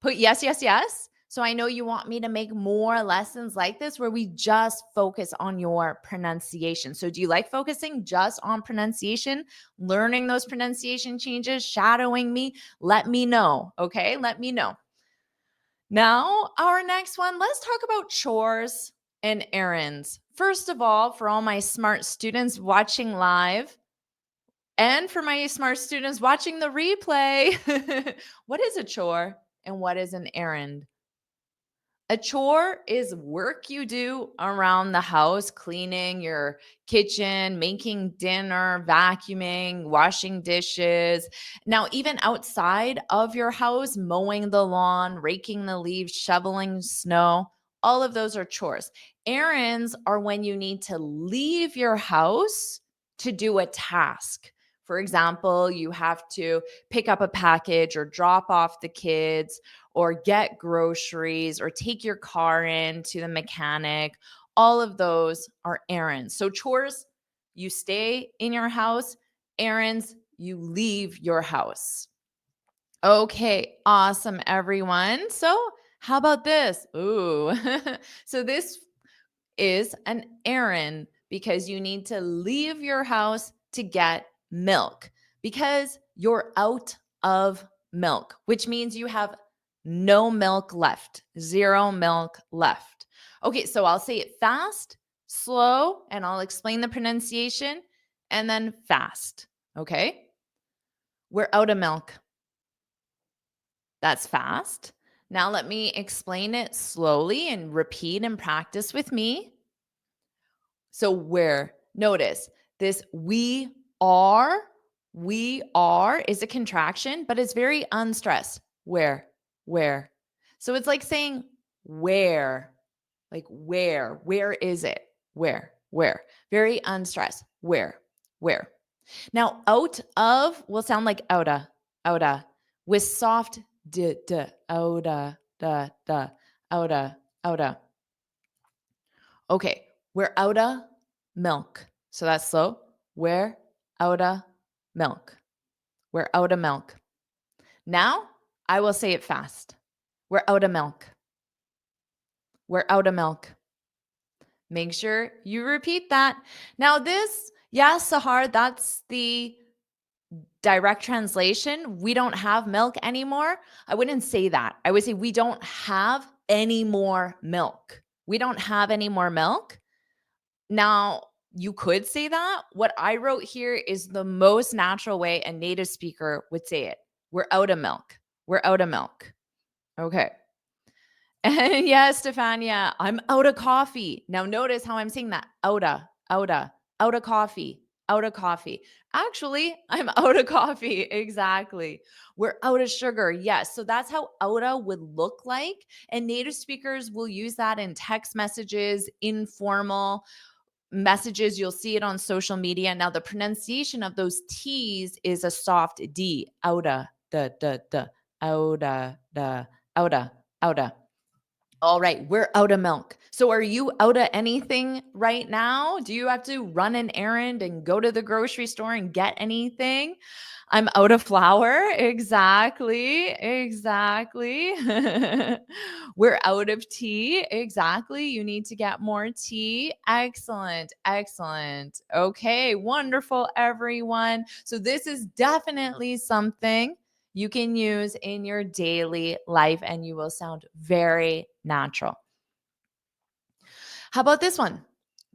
put yes, yes, yes. So I know you want me to make more lessons like this where we just focus on your pronunciation. So do you like focusing just on pronunciation, learning those pronunciation changes, shadowing me? Let me know. Okay. Let me know. Now, our next one, let's talk about chores and errands. First of all, for all my smart students watching live and for my smart students watching the replay, what is a chore and what is an errand? A chore is work you do around the house, cleaning your kitchen, making dinner, vacuuming, washing dishes. Now, even outside of your house, mowing the lawn, raking the leaves, shoveling snow, all of those are chores. Errands are when you need to leave your house to do a task. For example, you have to pick up a package or drop off the kids or get groceries or take your car in to the mechanic. All of those are errands. So chores, you stay in your house. Errands, you leave your house. Okay, awesome, everyone. So how about this? Ooh, so this is an errand because you need to leave your house to get milk because you're out of milk, which means you have no milk left, zero milk left. Okay, so I'll say it fast, slow, and I'll explain the pronunciation and then fast. Okay, we're out of milk. That's fast. Now let me explain it slowly and repeat and practice with me. So where, notice this we are is a contraction, but it's very unstressed. Where. So it's like saying where, like where is it? Where. Very unstressed. Where. Now out of will sound like outa, with soft outa, outa. Okay, we're outta milk. So that's slow. We're outta milk. We're outta milk. Now I will say it fast. We're outta milk. We're outta milk. Make sure you repeat that. Now, this, yes, Sahar, that's the direct translation. We don't have milk anymore. I wouldn't say that. I would say we don't have any more milk. We don't have any more milk. Now, you could say that. What I wrote here is the most natural way a native speaker would say it. We're out of milk. We're out of milk. Okay. And yes, Stefania, I'm out of coffee. Now notice how I'm saying that. Out of coffee, out of coffee. Actually, I'm out of coffee. Exactly. We're out of sugar. Yes. So that's how outa would look like. And native speakers will use that in text messages, informal messages. You'll see it on social media. Now, the pronunciation of those T's is a soft D. Outa, outa, outa, outa. All right, we're out of milk. So are you out of anything right now? Do you have to run an errand and go to the grocery store and get anything? I'm out of flour. Exactly. Exactly. We're out of tea. Exactly. You need to get more tea. Excellent. Excellent. Okay. Wonderful, everyone. So, this is definitely something you can use in your daily life and you will sound very natural. How about this one?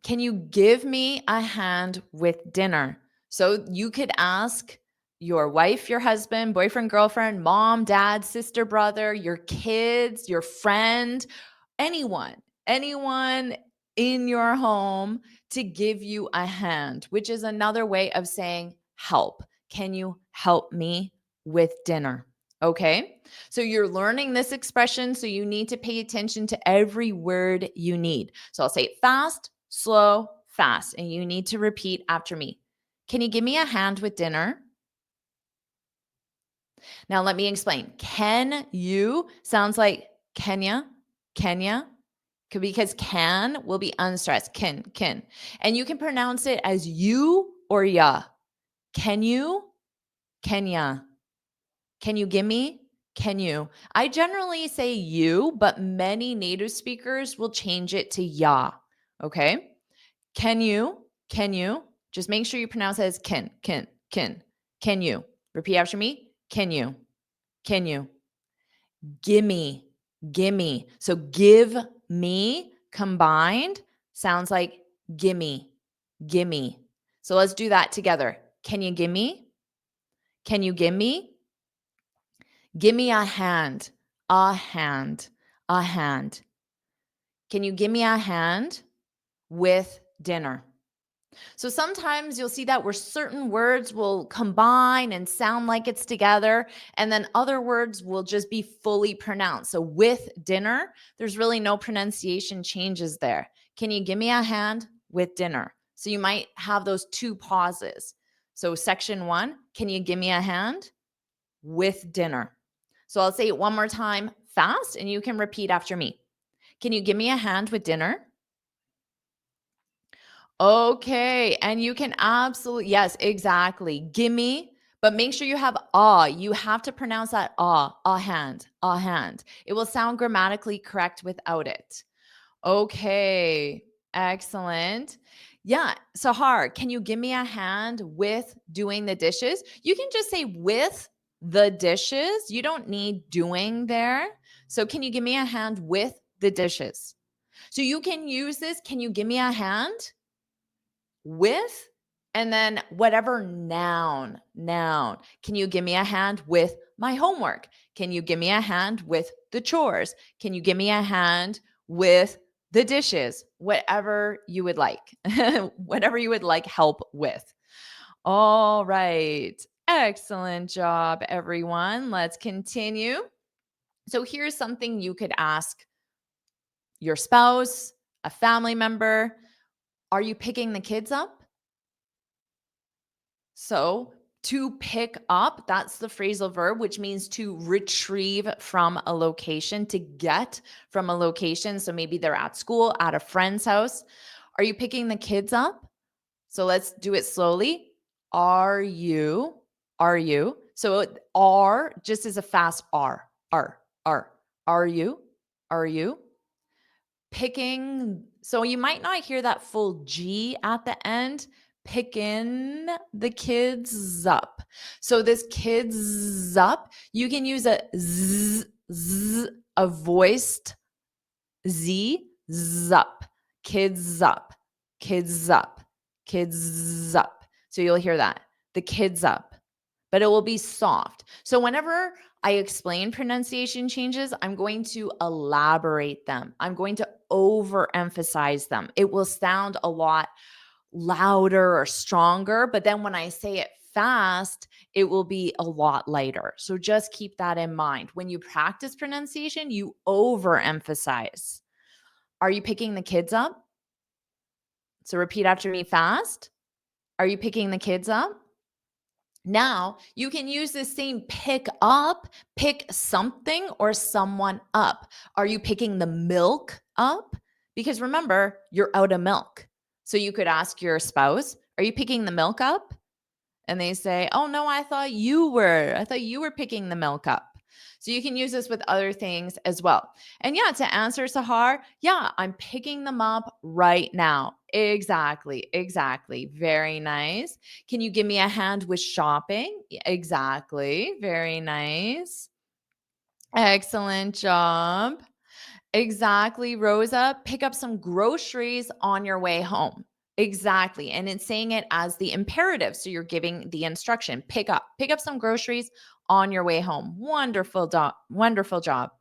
Can you give me a hand with dinner? So you could ask your wife, your husband, boyfriend, girlfriend, mom, dad, sister, brother, your kids, your friend, anyone in your home to give you a hand, which is another way of saying help. Can you help me with dinner? Okay. So you're learning this expression. So you need to pay attention to every word you need. So I'll say fast, slow, fast. And you need to repeat after me. Can you give me a hand with dinner? Now let me explain. Can you sounds like Kenya, Kenya, because can will be unstressed. Can. And you can pronounce it as you or ya. Can you? Kenya. Can you give me? Can you? I generally say you, but many native speakers will change it to ya. Okay. Can you? Can you? Just make sure you pronounce it as can. Can you? Repeat after me. Can you? Can you? Gimme, gimme. So give me combined sounds like gimme, gimme. So let's do that together. Can you give me? Can you give me? Give me a hand, a hand, a hand. Can you give me a hand with dinner? So sometimes you'll see that where certain words will combine and sound like it's together, and then other words will just be fully pronounced. So with dinner, there's really no pronunciation changes there. Can you give me a hand with dinner? So you might have those two pauses. So section 1, can you give me a hand with dinner? So I'll say it one more time fast and you can repeat after me. Can you give me a hand with dinner? Okay, and you can absolutely, yes, exactly. Gimme, but make sure you have ah. You have to pronounce that ah, a hand, a hand. It will sound grammatically correct without it. Okay, excellent. Yeah, Sahar, can you give me a hand with doing the dishes? You can just say with the dishes. You don't need doing there. So, can you give me a hand with the dishes? So, you can use this. Can you give me a hand? With and then whatever noun. Can you give me a hand with my homework? Can you give me a hand with the chores? Can you give me a hand with the dishes? Whatever you would like. Whatever you would like help with. All right. Excellent job, everyone. Let's continue. So here's something you could ask your spouse, a family member. Are you picking the kids up? So, to pick up, that's the phrasal verb, which means to retrieve from a location, to get from a location. So, maybe they're at school, at a friend's house. Are you picking the kids up? So, let's do it slowly. Are you? Are you? So, are just as a fast R. Are. Are you? Are you? Picking, so you might not hear that full G at the end. Picking the kids up. So this kids up, you can use a z, a voiced Z, zup, kids up, kids up, kids up. So you'll hear that, the kids up, but it will be soft. So whenever I explain pronunciation changes, I'm going to elaborate them. I'm going to overemphasize them. It will sound a lot louder or stronger, but then when I say it fast, it will be a lot lighter. So just keep that in mind. When you practice pronunciation, you overemphasize. Are you picking the kids up? So repeat after me fast. Are you picking the kids up? Now, you can use the same pick up, pick something or someone up. Are you picking the milk up? Because remember, you're out of milk. So you could ask your spouse, are you picking the milk up? And they say, oh no, I thought you were. I thought you were picking the milk up. So you can use this with other things as well. And yeah, to answer Sahar, yeah, I'm picking them up right now. Exactly. Exactly. Very nice. Can you give me a hand with shopping? Exactly. Very nice. Excellent job. Exactly, Rosa. Pick up some groceries on your way home. Exactly. And it's saying it as the imperative. So you're giving the instruction, pick up some groceries on your way home. Wonderful job. Wonderful job.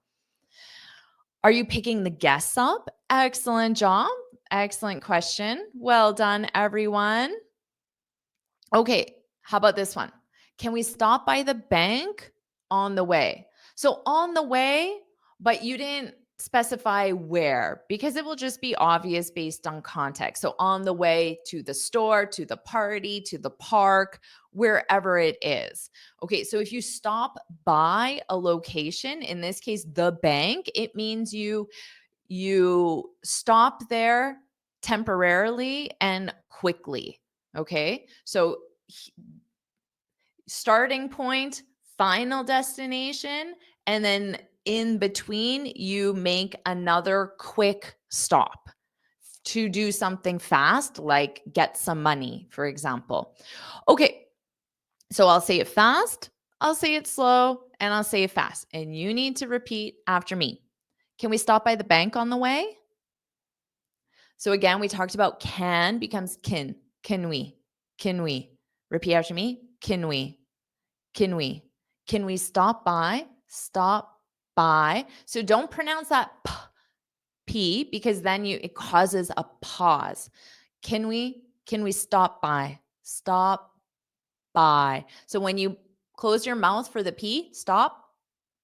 Are you picking the guests up? Excellent job. Excellent question. Well done, everyone. Okay, how about this one? Can we stop by the bank on the way? So on the way, but you didn't specify where because it will just be obvious based on context. So on the way to the store, to the party, to the park, wherever it is. Okay, so if you stop by a location, in this case the bank, it means you stop there temporarily and quickly. Okay? So starting point, final destination, and then in between, you make another quick stop to do something fast, like get some money, for example. Okay, so I'll say it fast, I'll say it slow, and I'll say it fast. And you need to repeat after me. Can we stop by the bank on the way? So again, we talked about can becomes can. Can we? Can we? Repeat after me. Can we? Can we? Can we stop by? Stop by. So don't pronounce that p because then it causes a pause. Can we? Can we stop by? Stop by. So when you close your mouth for the p, stop.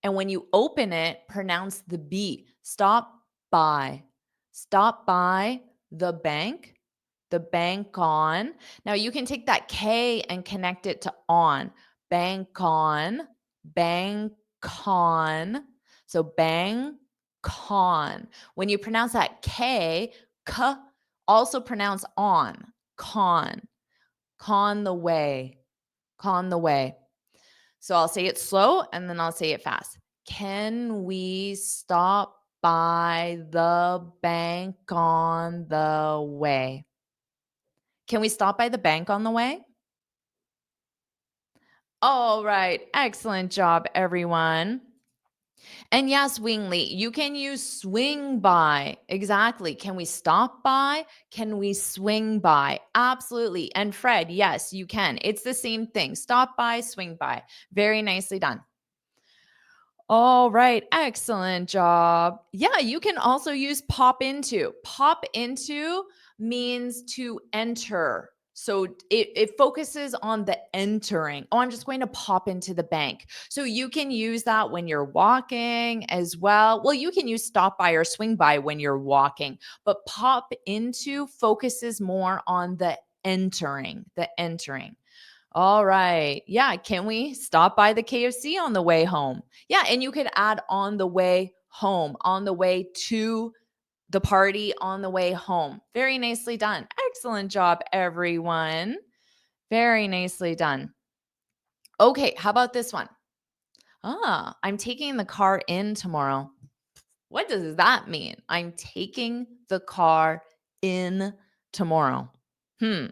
And when you open it, pronounce the b. Stop by. Stop by the bank. The bank on. Now you can take that K and connect it to on. Bank on. Bank on. So bang con. When you pronounce that K, also pronounce on. Con. Con the way. Con the way. So I'll say it slow and then I'll say it fast. Can we stop by the bank on the way? Can we stop by the bank on the way? All right. Excellent job, everyone. And yes, Wingly, you can use swing by. Exactly. Can we stop by? Can we swing by? Absolutely. And Fred, yes, you can. It's the same thing. Stop by, swing by. Very nicely done. All right, excellent job. Yeah, you can also use pop into. Pop into means to enter. So it focuses on the entering. Oh, I'm just going to pop into the bank. So you can use that when you're walking as well. Well, you can use stop by or swing by when you're walking, but pop into focuses more on the entering, the entering. All right. Yeah. Can we stop by the KFC on the way home? Yeah. And you could add on the way home, on the way to the party, on the way home. Very nicely done. Excellent job, everyone. Very nicely done. Okay. How about this one? I'm taking the car in tomorrow. What does that mean? I'm taking the car in tomorrow. Hmm.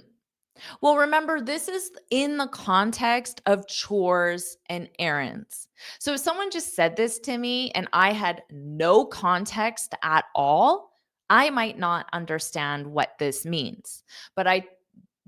Well, remember, this is in the context of chores and errands. So if someone just said this to me and I had no context at all, I might not understand what this means. But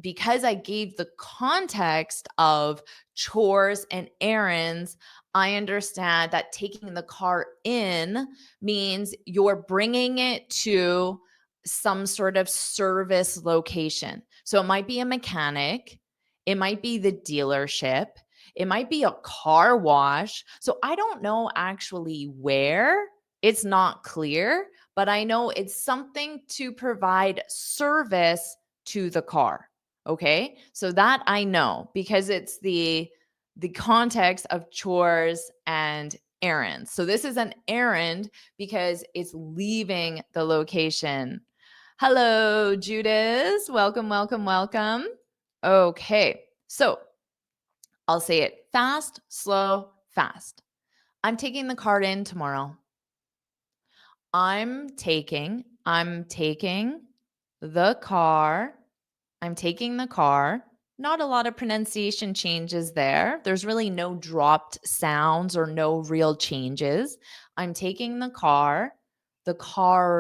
because I gave the context of chores and errands, I understand that taking the car in means you're bringing it to some sort of service location. So it might be a mechanic, it might be the dealership, it might be a car wash. So I don't know actually where. It's not clear, but I know it's something to provide service to the car. Okay? So that I know because it's the context of chores and errands. So this is an errand because it's leaving the location. Hello, Judith. Welcome, welcome, welcome. Okay. So I'll say it fast, slow, fast. I'm taking the card in tomorrow. I'm taking the car. I'm taking the car. Not a lot of pronunciation changes there. There's really no dropped sounds or no real changes. I'm taking the car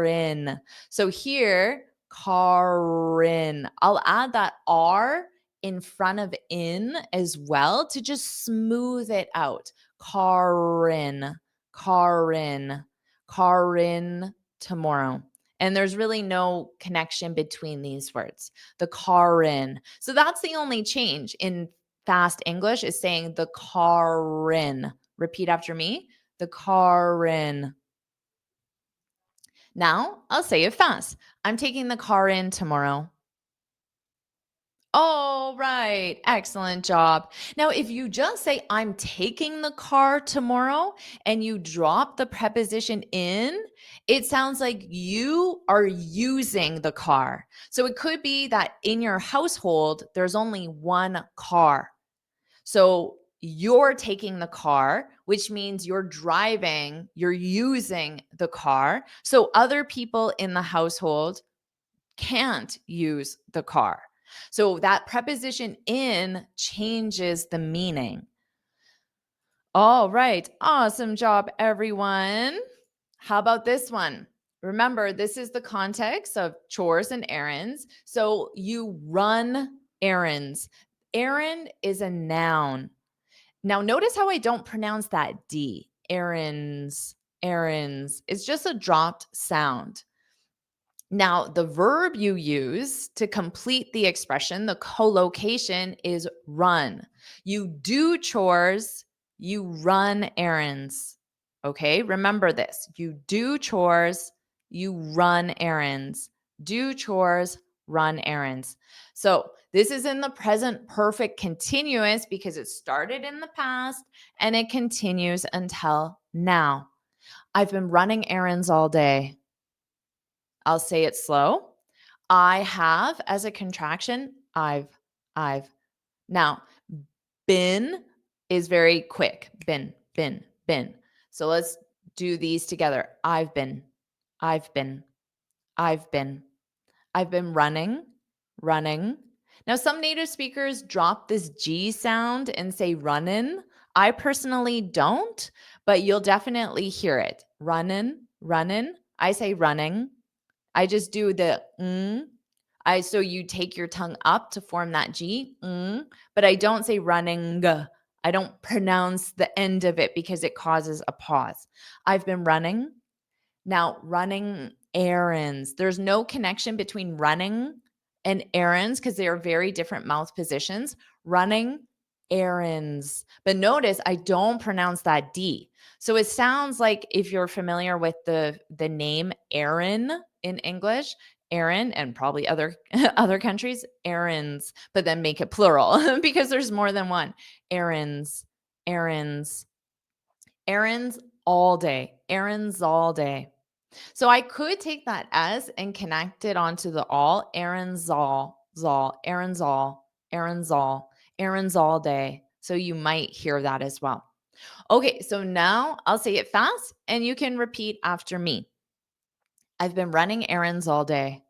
in. So here, car in. I'll add that R in front of in as well to just smooth it out. Car in, car in, car in tomorrow. And there's really no connection between these words. The car in. So that's the only change in fast English is saying the car in. Repeat after me. The car in. Now I'll say it fast. I'm taking the car in tomorrow. Oh, right. Excellent job. Now, if you just say, I'm taking the car tomorrow, and you drop the preposition in, it sounds like you are using the car. So it could be that in your household, there's only one car. So you're taking the car, which means you're driving, you're using the car. So other people in the household can't use the car. So that preposition in changes the meaning. All right. Awesome job, everyone. How about this one? Remember, this is the context of chores and errands. So you run errands. Errand is a noun. Now, notice how I don't pronounce that D. Errands, errands. It's just a dropped sound. Now, the verb you use to complete the expression, the collocation, is run. You do chores, you run errands. Okay, remember this. You do chores, you run errands. Do chores, run errands. So, this is in the present perfect continuous because it started in the past and it continues until now. I've been running errands all day. I'll say it slow. I have as a contraction, I've. Now, been is very quick. Been. So let's do these together. I've been, I've been. I've been running. Now, some native speakers drop this G sound and say runnin'. I personally don't, but you'll definitely hear it. Runnin'. I say running. I just do the so you take your tongue up to form that G, but I don't say running. I don't pronounce the end of it because it causes a pause. I've been running. Now, running errands. There's no connection between running and errands because they are very different mouth positions. Running errands. But notice I don't pronounce that D. So it sounds like if you're familiar with the name Aaron in English, Aaron and probably other other countries, errands, but then make it plural because there's more than one. Errands, errands, errands all day, errands all day. So I could take that S and connect it onto the all. Aaron's all, Aaron's all, Aaron's all day. So you might hear that as well. Okay, so now I'll say it fast and you can repeat after me. I've been running errands all day.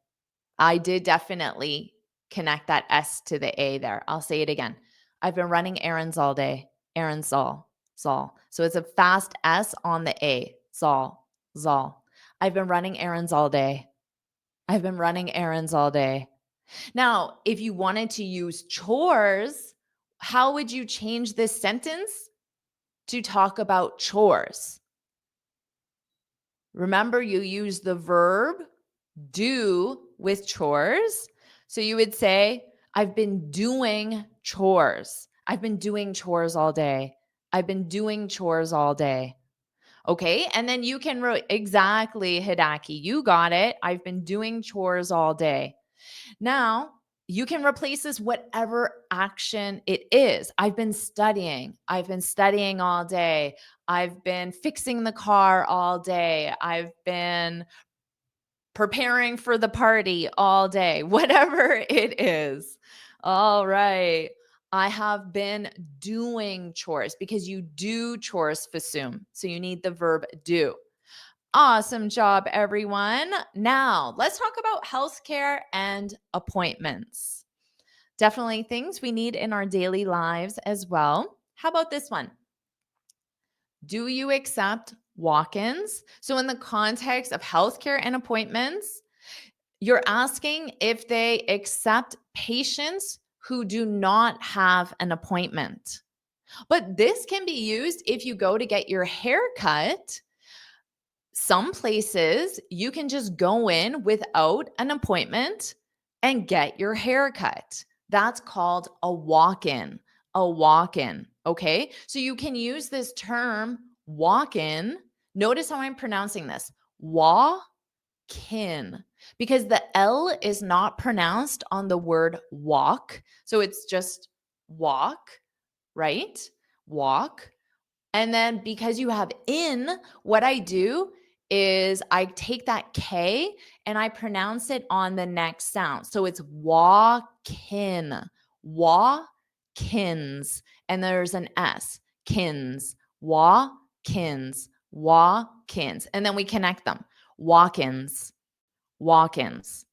I did definitely connect that S to the A there. I'll say it again. I've been running errands all day. Errands all, Zol. So it's a fast S on the A. Zol, Zol. I've been running errands all day. I've been running errands all day. Now, if you wanted to use chores, how would you change this sentence to talk about chores? Remember, you use the verb do with chores. So you would say, I've been doing chores. I've been doing chores all day. I've been doing chores all day. Okay. And then you can write exactly, Hidaki. You got it. I've been doing chores all day. Now, you can replace this whatever action it is. I've been studying. I've been studying all day. I've been fixing the car all day. I've been preparing for the party all day, whatever it is. All right. I have been doing chores because you do chores fasum. So you need the verb do. Awesome job, everyone. Now, let's talk about healthcare and appointments. Definitely things we need in our daily lives as well. How about this one? Do you accept walk ins? So, in the context of healthcare and appointments, you're asking if they accept patients who do not have an appointment. But this can be used if you go to get your hair cut. Some places you can just go in without an appointment and get your hair cut. That's called a walk in. A walk in. Okay. So you can use this term walk in. Notice how I'm pronouncing this. Walk because the L is not pronounced on the word walk. So it's just walk, right? Walk. And then because you have in, what I do is I take that K and I pronounce it on the next sound. So it's walkin, walkins, and there's an S, kins, walkins, walkins. And then we connect them. Walk-ins, walk-ins.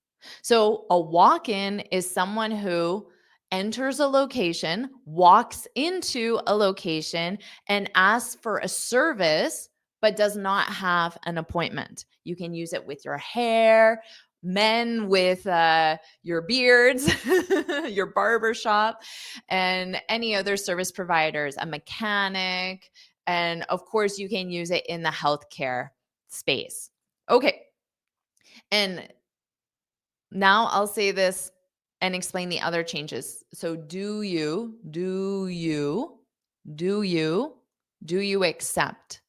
So a walk-in is someone who enters a location, walks into a location, and asks for a service, but does not have an appointment. You can use it with your hair, men with your beards, your barber shop, and any other service providers, a mechanic. And of course, you can use it in the healthcare space. Okay. And now I'll say this and explain the other changes. So do you accept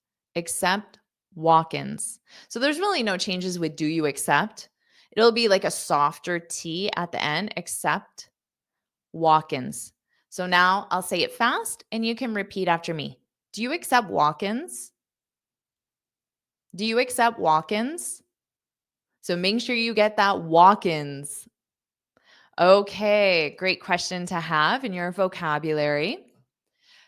walk-ins? So there's really no changes with do you accept. It'll be like a softer T at the end, accept walk-ins. So now I'll say it fast and you can repeat after me. Do you accept walk-ins? Do you accept walk-ins? So make sure you get that walk-ins. Okay, great question to have in your vocabulary.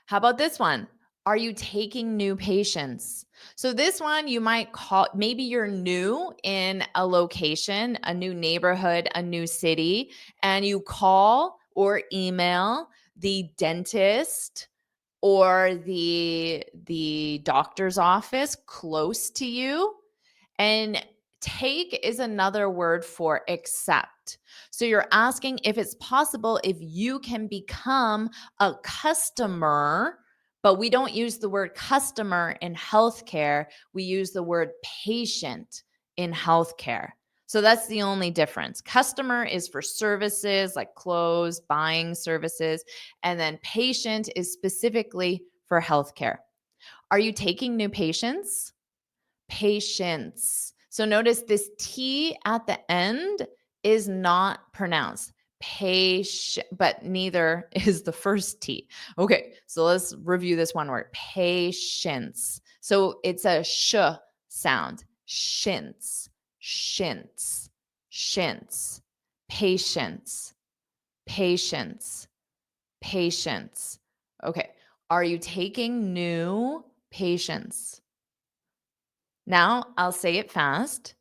How about this one? Are you taking new patients? So this one you might call, maybe you're new in a location, a new neighborhood, a new city, and you call or email the dentist or the doctor's office close to you. And take is another word for accept. So you're asking if it's possible if you can become a customer, but we don't use the word customer in healthcare. We use the word patient in healthcare. So that's the only difference. Customer is for services like clothes, buying services, and then patient is specifically for healthcare. Are you taking new patients? Patience. So notice this T at the end is not pronounced. Patient, but neither is the first T. Okay, so let's review this one word. Patience. So it's a sh sound. Shints, shints, shints. Patience, patience, patience. Okay, are you taking new patients? Now I'll say it fast.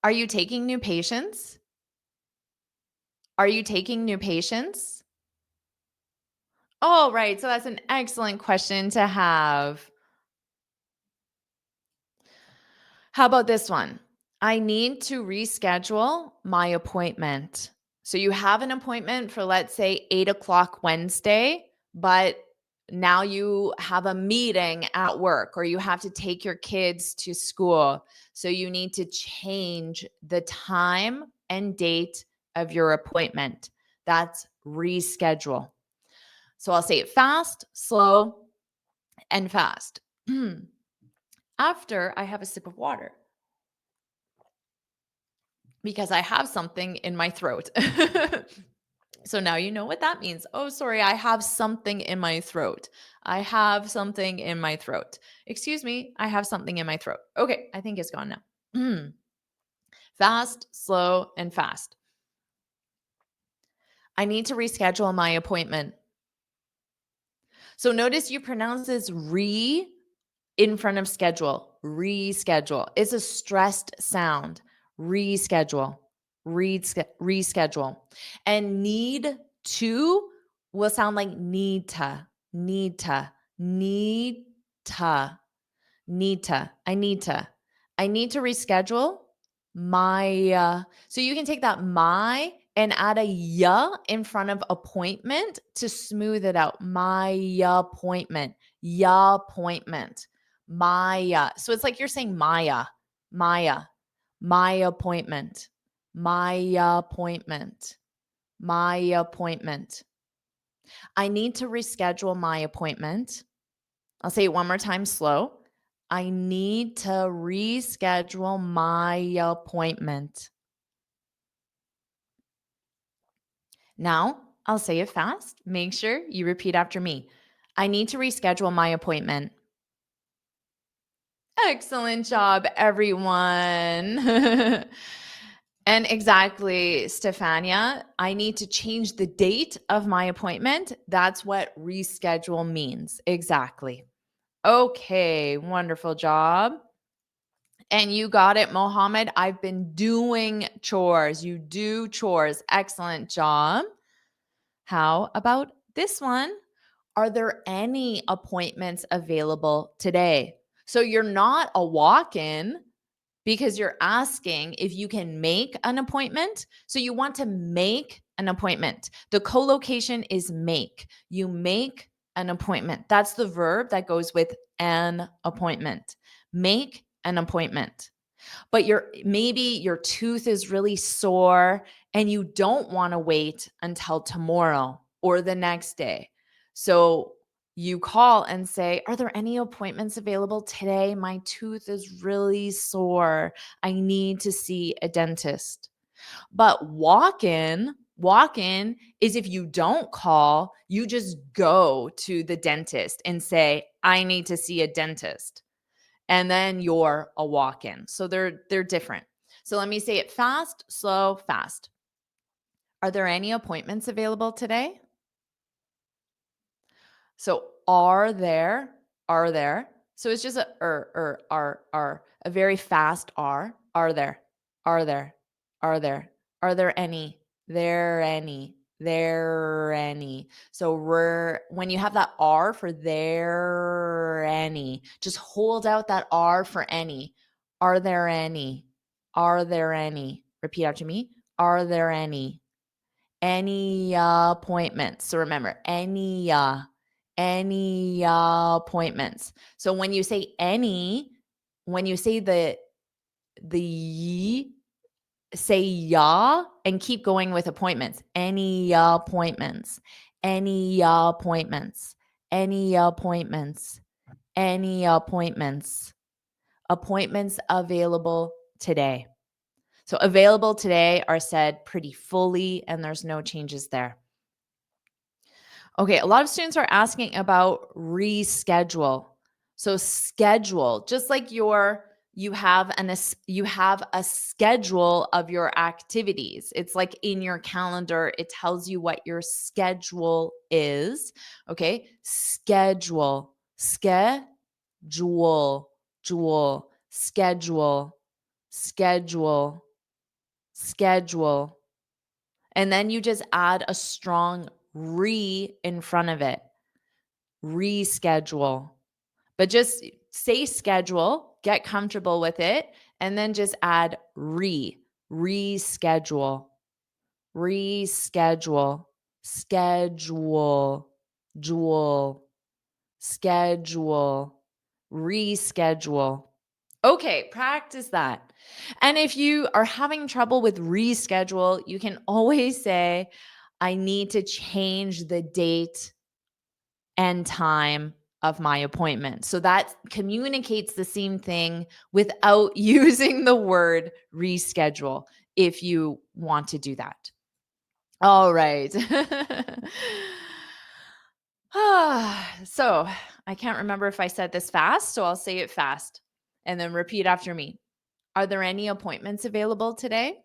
Are you taking new patients? Are you taking new patients? All right, so that's an excellent question to have. How about this one? I need to reschedule my appointment. So you have an appointment for, let's say, 8 o'clock Wednesday, but now you have a meeting at work or you have to take your kids to school. So you need to change the time and date of your appointment. That's reschedule. So I'll say it fast, slow, and fast. After I have a sip of water, because I have something in my throat. So now you know what that means. Oh, sorry, I have something in my throat. I have something in my throat. Excuse me, I have something in my throat. Okay, I think it's gone now. Fast, slow, and fast. I need to reschedule my appointment. So notice you pronounce this re in front of schedule. Reschedule. It's a stressed sound. Reschedule. Reschedule. And need to will sound like need to, need to, need to, need to. I need to. I need to reschedule my. So you can take that my and add a ya in front of appointment to smooth it out. My appointment. Ya appointment. Maya. So it's like you're saying Maya, Maya, my appointment, my appointment, my appointment. I need to reschedule my appointment. I'll say it one more time slow. I need to reschedule my appointment. Now, I'll say it fast. Make sure you repeat after me. I need to reschedule my appointment. Excellent job, everyone. And exactly, Stefania, I need to change the date of my appointment. That's what reschedule means. Exactly. Okay, wonderful job. And you got it, Mohammed. I've been doing chores. You do chores. Excellent job. How about this one? Are there any appointments available today? So you're not a walk in because you're asking if you can make an appointment. So you want to make an appointment. The co-location is make. You make an appointment. That's the verb that goes with an appointment. Make an appointment. But maybe your tooth is really sore and you don't want to wait until tomorrow or the next day. So you call and say, "Are there any appointments available today? My tooth is really sore. I need to see a dentist." But walk in is if you don't call, you just go to the dentist and say, "I need to see a dentist." And then you're a walk-in. So they're different. So let me say it fast, slow, fast. Are there any appointments available today? So are there. So it's just a are, a very fast R. Are there? Are there? Are there? Are there any? There any? There any? So when you have that R for there any, just hold out that R for any. Are there any? Are there any? Repeat after me. Are there any appointments? So remember, any appointments. So when you say any, when you say the ye, say ya and keep going with appointments. Any appointments. Any appointments. Any appointments. Any appointments. Appointments available today. So available today are said pretty fully and there's no changes there. Okay, a lot of students are asking about reschedule. So schedule, just like you have a schedule of your activities. It's like in your calendar, it tells you what your schedule is. Okay? Schedule, schedule, jewel, schedule, schedule, schedule. And then you just add a strong in front of it. Reschedule. But just say schedule, get comfortable with it, and then just add reschedule, reschedule, schedule, jewel, schedule, reschedule. Okay, practice that. And if you are having trouble with reschedule, you can always say, I need to change the date and time of my appointment. So that communicates the same thing without using the word reschedule if you want to do that. All right. So I can't remember if I said this fast, so I'll say it fast and then repeat after me. Are there any appointments available today?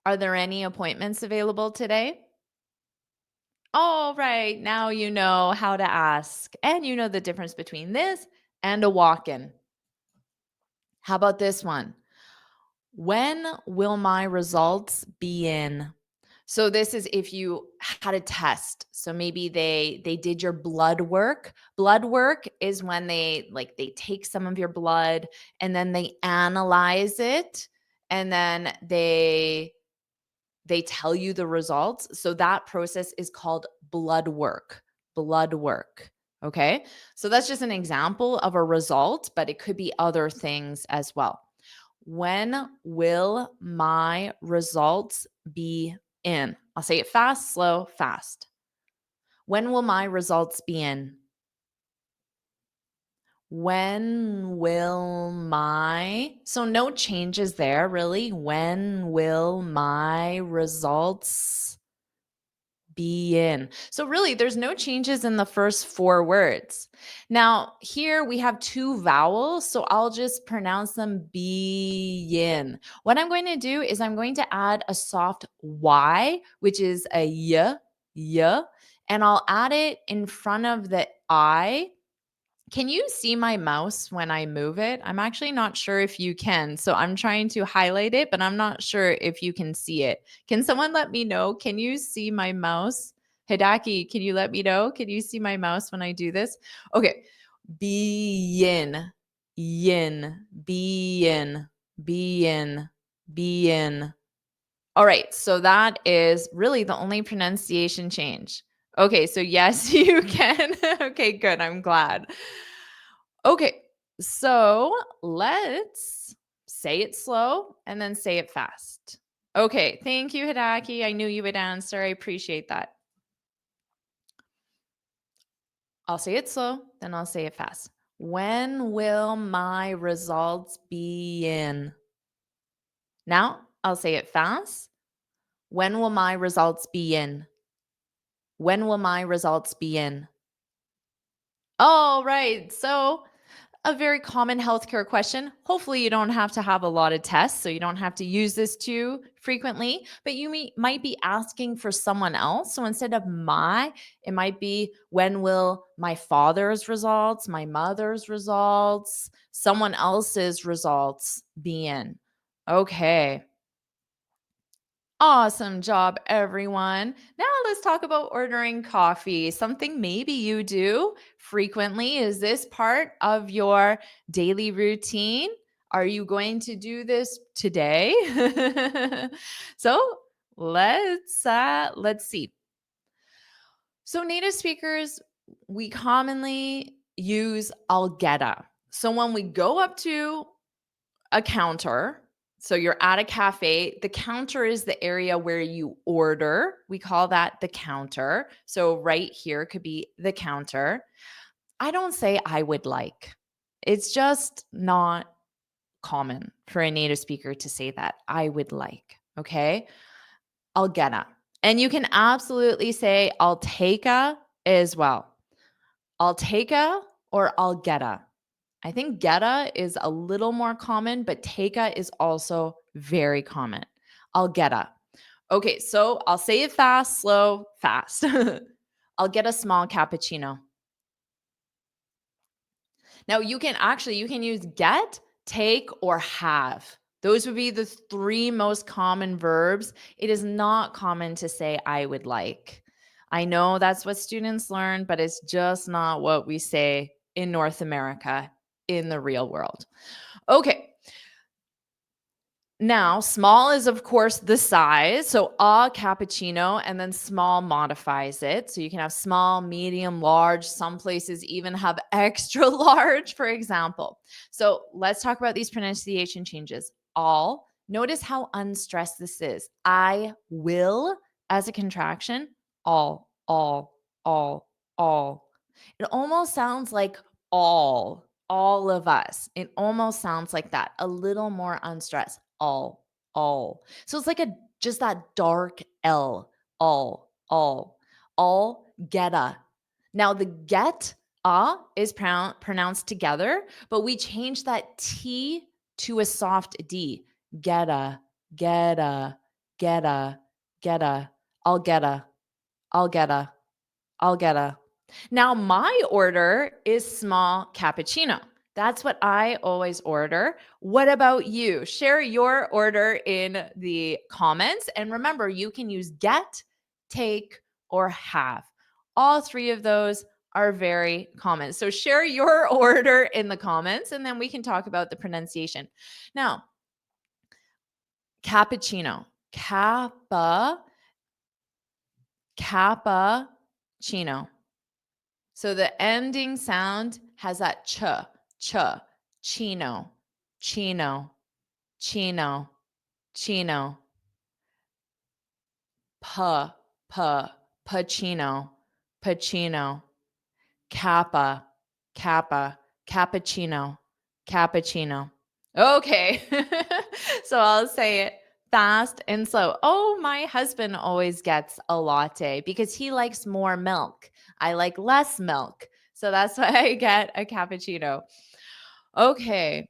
Are there any appointments available today? All right, now you know how to ask, and you know the difference between this and a walk in. How about this one? When will my results be in? So this is if you had a test. So maybe they did your blood work. Blood work is when they take some of your blood and then they analyze it and then they tell you the results. So that process is called blood work. Blood work. Okay. So that's just an example of a result, but it could be other things as well. When will my results be in? I'll say it fast, slow, fast. When will my results be in? When will so no changes there really. When will my results be in? So really, there's no changes in the first 4 words. Now, here we have 2 vowels, so I'll just pronounce them be in. What I'm going to do is I'm going to add a soft Y, which is a y, and I'll add it in front of the I. Can you see my mouse when I move it? I'm actually not sure if you can. So I'm trying to highlight it, but I'm not sure if you can see it. Can someone let me know? Can you see my mouse? Hidaki, can you let me know? Can you see my mouse when I do this? Okay. Be in, yin, be in, be in, be in. All right. So that is really the only pronunciation change. Okay. So yes, you can. Okay, good. I'm glad. Okay, so let's say it slow and then say it fast. Okay, thank you, Hidaki. I knew you would answer. I appreciate that. I'll say it slow, then I'll say it fast. When will my results be in? Now I'll say it fast. When will my results be in? When will my results be in? All right, so a very common healthcare question. Hopefully, you don't have to have a lot of tests, so you don't have to use this too frequently, but you might be asking for someone else. So instead of my, it might be when will my father's results, my mother's results, someone else's results be in? Okay. Awesome job, everyone. Now let's talk about ordering coffee. Something maybe you do frequently. Is this part of your daily routine? Are you going to do this today? So let's see. So native speakers, we commonly use I'll getta. So when we go up to a counter. So you're at a cafe. The counter is the area where you order. We call that the counter. So right here could be the counter. I don't say I would like. It's just not common for a native speaker to say that. I would like. Okay. I'll get a. And you can absolutely say I'll take a as well. I'll take a or I'll get a. I think geta is a little more common, but take-a is also very common. I'll get a. Okay, so I'll say it fast, slow, fast. I'll get a small cappuccino. Now you can use get, take, or have. Those would be the 3 most common verbs. It is not common to say I would like. I know that's what students learn, but it's just not what we say in North America in the real world. Okay. Now, small is, of course, the size. So, a cappuccino, and then small modifies it. So, you can have small, medium, large. Some places even have extra large, for example. So, let's talk about these pronunciation changes. All, notice how unstressed this is. I will, as a contraction, all. It almost sounds like all of us. It almost sounds like that, a little more unstressed. All. So it's like just that dark L. All, getta. Now the get is pronounced together, but we change that T to a soft D. Getta, getta, getta, getta. I'll getta, I'll getta, I'll getta. Now, my order is small cappuccino. That's what I always order. What about you? Share your order in the comments. And remember, you can use get, take, or have. All 3 of those are very common. So share your order in the comments and then we can talk about the pronunciation. Now, cappuccino. Cappuccino. So the ending sound has that chino, chino, chino, chino, pa, pacino, pacino, kappa, kappa, Cappuccino. Cappuccino. Okay. So I'll say it fast and slow. Oh, my husband always gets a latte because he likes more milk. I like less milk. So that's why I get a cappuccino. Okay.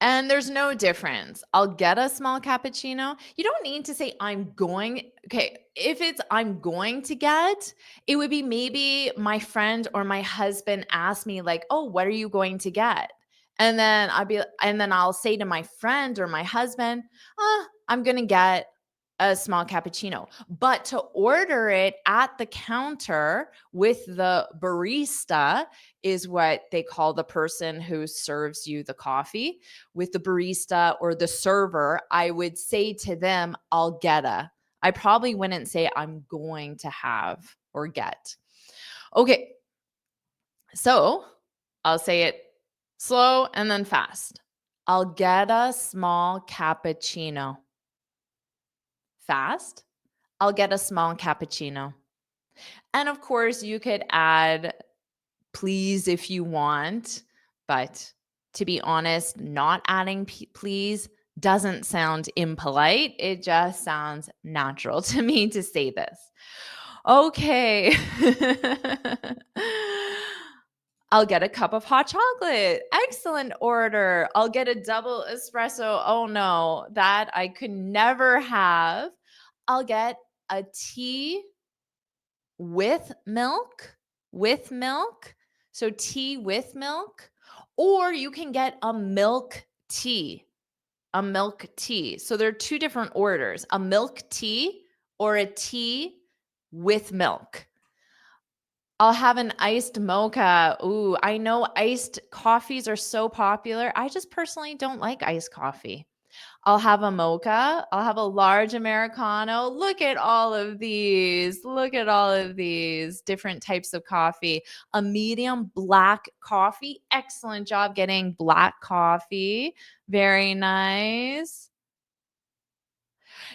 And there's no difference. I'll get a small cappuccino. You don't need to say I'm going. Okay, if it's I'm going to get, it would be maybe my friend or my husband ask me like, "Oh, what are you going to get?" And then I'll say to my friend or my husband, I'm going to get a small cappuccino." But to order it at the counter with the barista is what they call the person who serves you the coffee. With the barista or the server, I would say to them, I'll get a. I probably wouldn't say I'm going to have or get. Okay, so I'll say it slow and then fast. I'll get a small cappuccino. Fast. I'll get a small cappuccino. And of course, you could add please if you want, but to be honest, not adding please doesn't sound impolite. It just sounds natural to me to say this. Okay. I'll get a cup of hot chocolate. Excellent order. I'll get a double espresso. Oh no, that I could never have. I'll get a tea with milk, with milk. So tea with milk, or you can get a milk tea, a milk tea. So there are two different orders, a milk tea or a tea with milk. I'll have an iced mocha. Ooh, I know iced coffees are so popular. I just personally don't like iced coffee. I'll have a mocha. I'll have a large Americano. Look at all of these. Look at all of these different types of coffee. A medium black coffee. Excellent job getting black coffee. Very nice.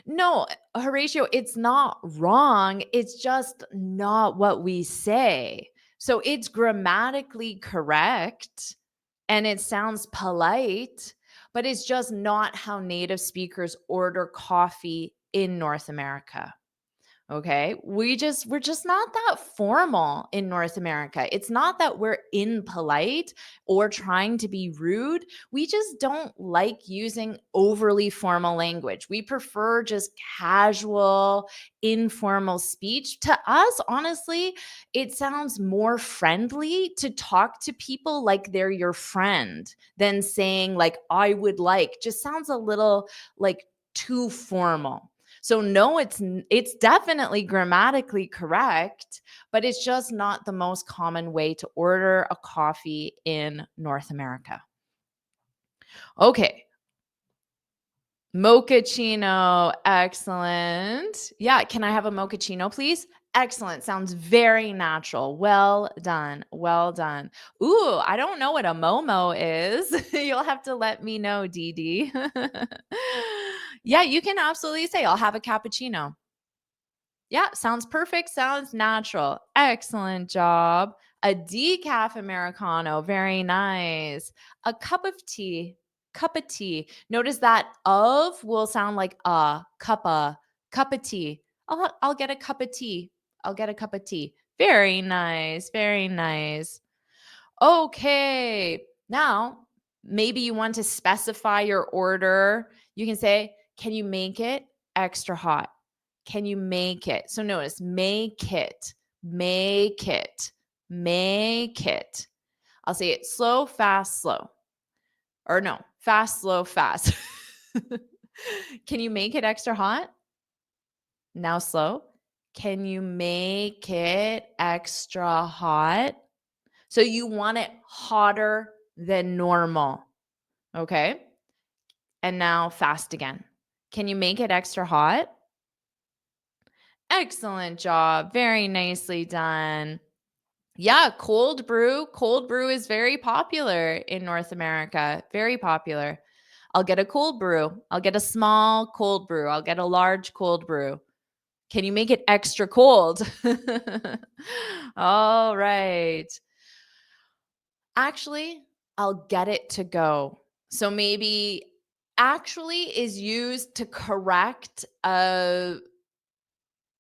No, Horatio, it's not wrong. It's just not what we say. So it's grammatically correct and it sounds polite, but it's just not how native speakers order coffee in North America. Okay. We're just not that formal in North America. It's not that we're impolite or trying to be rude. We just don't like using overly formal language. We prefer just casual, informal speech. To us, honestly, it sounds more friendly to talk to people like they're your friend than saying like I would like. Just sounds a little like too formal. So no, it's definitely grammatically correct, but it's just not the most common way to order a coffee in North America. Okay. Mochaccino, excellent. Yeah, can I have a mochaccino, please? Excellent. Sounds very natural. Well done. Well done. Ooh, I don't know what a Momo is. You'll have to let me know, Dee Dee. Yeah, you can absolutely say, I'll have a cappuccino. Yeah, sounds perfect. Sounds natural. Excellent job. A decaf Americano. Very nice. A cup of tea. Cup of tea. Notice that of will sound like a cup of tea. I'll get a cup of tea. I'll get a cup of tea. Very nice. Very nice. Okay. Now, maybe you want to specify your order. You can say, can you make it extra hot? Can you make it? So notice, make it, make it, make it. I'll say it slow, fast, slow. Or no, fast, slow, fast. Can you make it extra hot? Now slow. Can you make it extra hot? So you want it hotter than normal. Okay. And now fast again. Can you make it extra hot? Excellent job. Very nicely done. Yeah, cold brew. Cold brew is very popular in North America. Very popular. I'll get a cold brew. I'll get a small cold brew. I'll get a large cold brew. Can you make it extra cold? All right. Actually, I'll get it to go. So maybe actually is used to correct an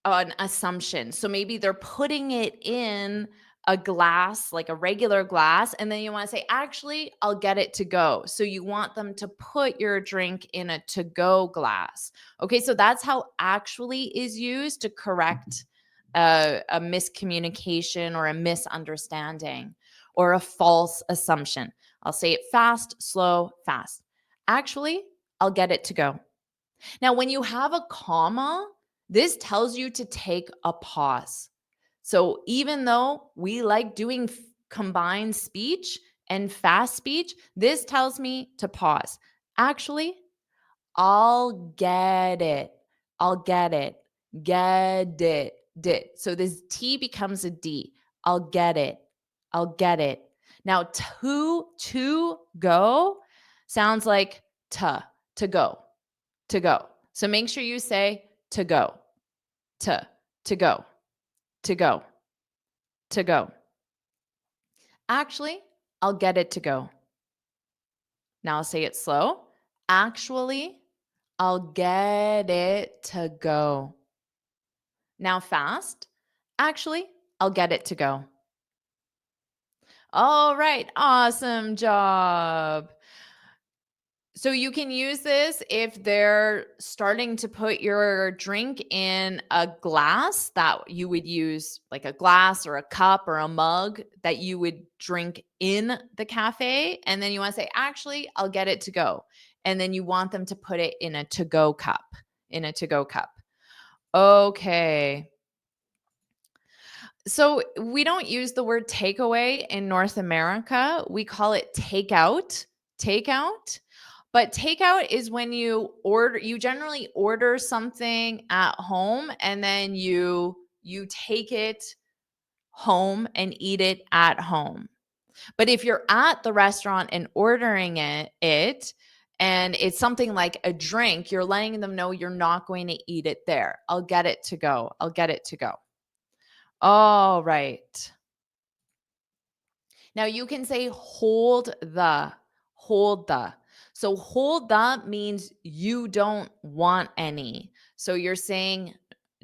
assumption. So maybe they're putting it in a glass, like a regular glass, and then you want to say, actually, I'll get it to go. So you want them to put your drink in a to go glass. Okay, so that's how actually is used to correct a miscommunication or a misunderstanding or a false assumption. I'll say it fast, slow, fast. Actually, I'll get it to go. Now, when you have a comma, this tells you to take a pause. So, even though we like doing combined speech and fast speech, this tells me to pause. Actually, I'll get it. I'll get it. Get it. Dit. So, this T becomes a D. I'll get it. I'll get it. Now, to go sounds like to go to go. So make sure you say to go, to go, to go, to go. Actually, I'll get it to go. Now I'll say it slow. Actually, I'll get it to go. Now fast. Actually, I'll get it to go. All right, awesome job. So you can use this if they're starting to put your drink in a glass that you would use, like a glass or a cup or a mug that you would drink in the cafe. And then you want to say, actually, I'll get it to go. And then you want them to put it in a to go cup, in a to go cup. Okay. So we don't use the word takeaway in North America. We call it takeout. Takeout. But takeout is when you generally order something at home and then you take it home and eat it at home. But if you're at the restaurant and ordering it and it's something like a drink, you're letting them know you're not going to eat it there. I'll get it to go. I'll get it to go. All right. Now you can say hold the, hold the. So hold the means you don't want any. So you're saying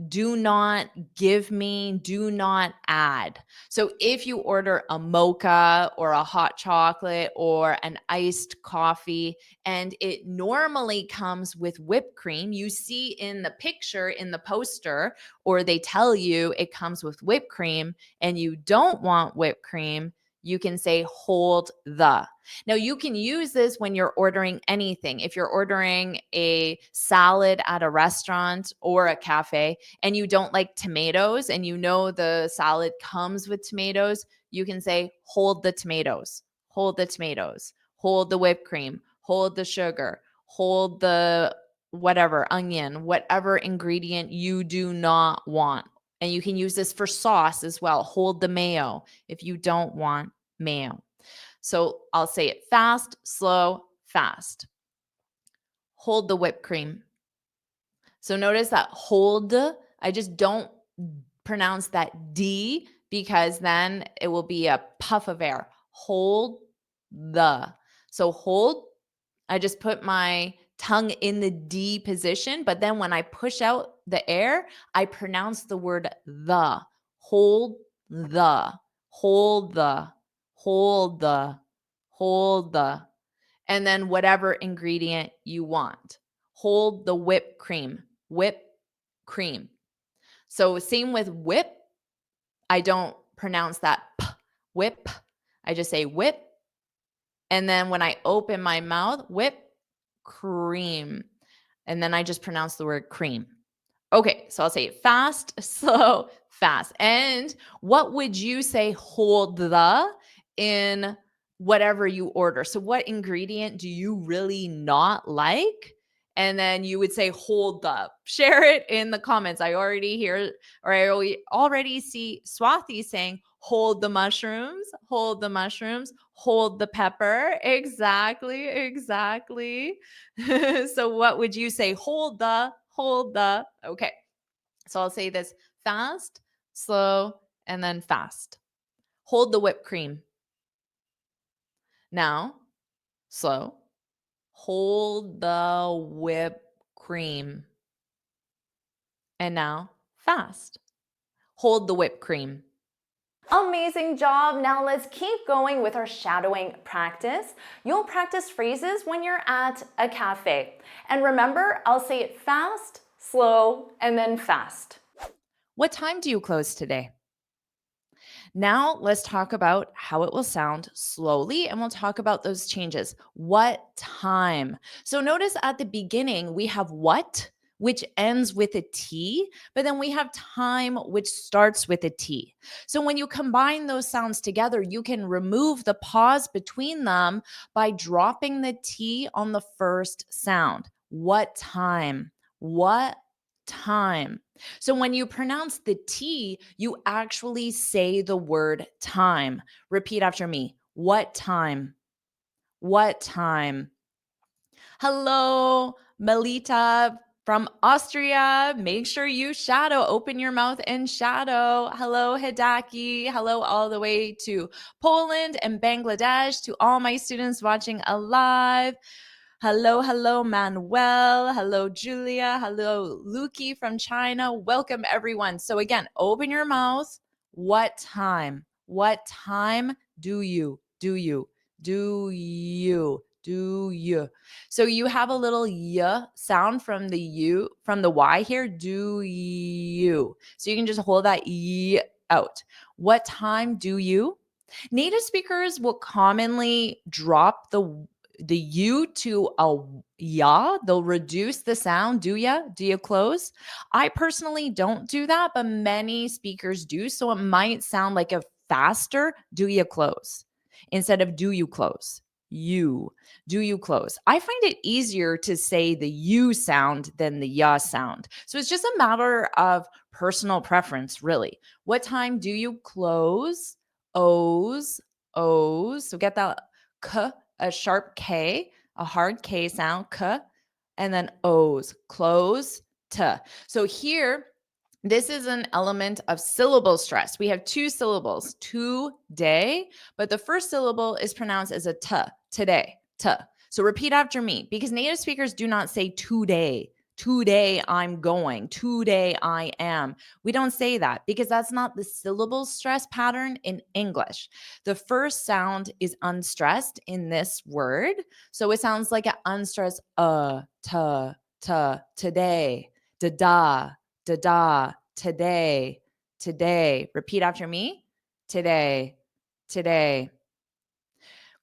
do not give me, do not add. So if you order a mocha or a hot chocolate or an iced coffee and it normally comes with whipped cream, you see in the picture in the poster, or they tell you it comes with whipped cream and you don't want whipped cream, you can say hold the. Now, you can use this when you're ordering anything. If you're ordering a salad at a restaurant or a cafe and you don't like tomatoes and you know the salad comes with tomatoes, you can say hold the tomatoes, hold the tomatoes, hold the whipped cream, hold the sugar, hold the whatever, onion, whatever ingredient you do not want. And you can use this for sauce as well. Hold the mayo if you don't want mayo. So I'll say it fast, slow, fast. Hold the whipped cream. So notice that hold, I just don't pronounce that D because then it will be a puff of air. Hold the. So hold, I just put my tongue in the D position, but then when I push out the air, I pronounce the word the. Hold the, hold the, hold the, hold the, and then whatever ingredient you want. Hold the whipped cream, whip cream. So same with whip, I don't pronounce that p, whip. I just say whip. And then when I open my mouth, whip cream. And then I just pronounce the word cream. Okay, so I'll say fast, slow, fast. And what would you say hold the in whatever you order? So, what ingredient do you really not like? And then you would say hold the. Share it in the comments. I already hear, or already see Swathi saying hold the mushrooms, hold the mushrooms, hold the pepper. Exactly, exactly. So, what would you say? Hold the, hold the. Okay. So I'll say this fast, slow, and then fast. Hold the whipped cream. Now, slow. Hold the whipped cream. And now, fast. Hold the whipped cream. Amazing job. Now let's keep going with our shadowing practice. You'll practice phrases when you're at a cafe. And remember, I'll say it fast, slow, and then fast. What time do you close today? Now, let's talk about how it will sound slowly, and we'll talk about those changes. What time? So, notice at the beginning, we have what, which ends with a T, but then we have time, which starts with a T. So, when you combine those sounds together, you can remove the pause between them by dropping the T on the first sound. What time? What time? So when you pronounce the T, you actually say the word time. Repeat after me. What time? What time? Hello, Melita from Austria. Make sure you shadow. Open your mouth and shadow. Hello, Hidaki. Hello, all the way to Poland and Bangladesh, to all my students watching alive. Hello, Manuel. Hello, Julia. Hello, Luki from China. Welcome, everyone. So, again, open your mouth. What time? What time do you? Do you? Do you? Do you? So, you have a little y sound from the U, from the Y here. Do you? So, you can just hold that y out. What time do you? Native speakers will commonly drop the U to a ya. They'll reduce the sound. Do ya? Do you close? I personally don't do that, but many speakers do. So it might sound like a faster do you close instead of do you close. You. Do you close? I find it easier to say the you sound than the ya sound. So it's just a matter of personal preference, really. What time do you close? O's, O's. So get that k, a sharp K, a hard K sound, k, and then O's, close, t. So here, this is an element of syllable stress. We have two syllables, today, but the first syllable is pronounced as a t, today, t. So repeat after me, because native speakers do not say today. Today I'm going. Today I am. We don't say that because that's not the syllable stress pattern in English. The first sound is unstressed in this word. So it sounds like an unstressed today, da, da, today, today. Repeat after me. Today, today.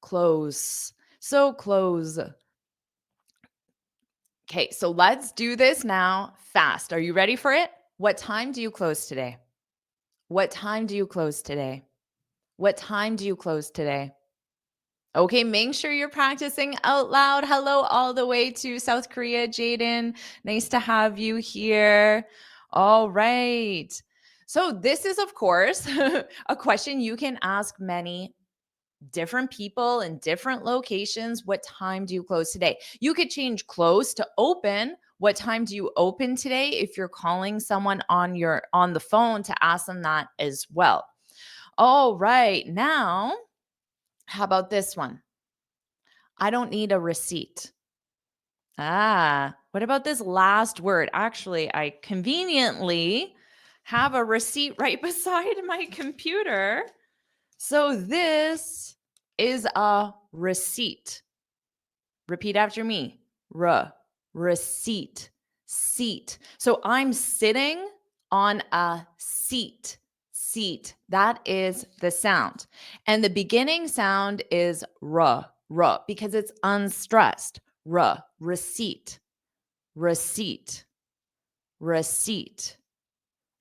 Close. So close. Okay, so let's do this now fast. Are you ready for it? What time do you close today? What time do you close today? What time do you close today? Okay, make sure you're practicing out loud. Hello, all the way to South Korea, Jaden. Nice to have you here. All right. So, this is, of course, a question you can ask many different people in different locations. What time do you close today? You could change close to open. What time do you open today if you're calling someone on the phone to ask them that as well. All right. Now, how about this one? I don't need a receipt. What about this last word? Actually, I conveniently have a receipt right beside my computer. So this is a receipt. Repeat after me. Receipt. Seat. So I'm sitting on a seat. Seat. That is the sound. And the beginning sound is because it's unstressed. Receipt. Receipt. Receipt.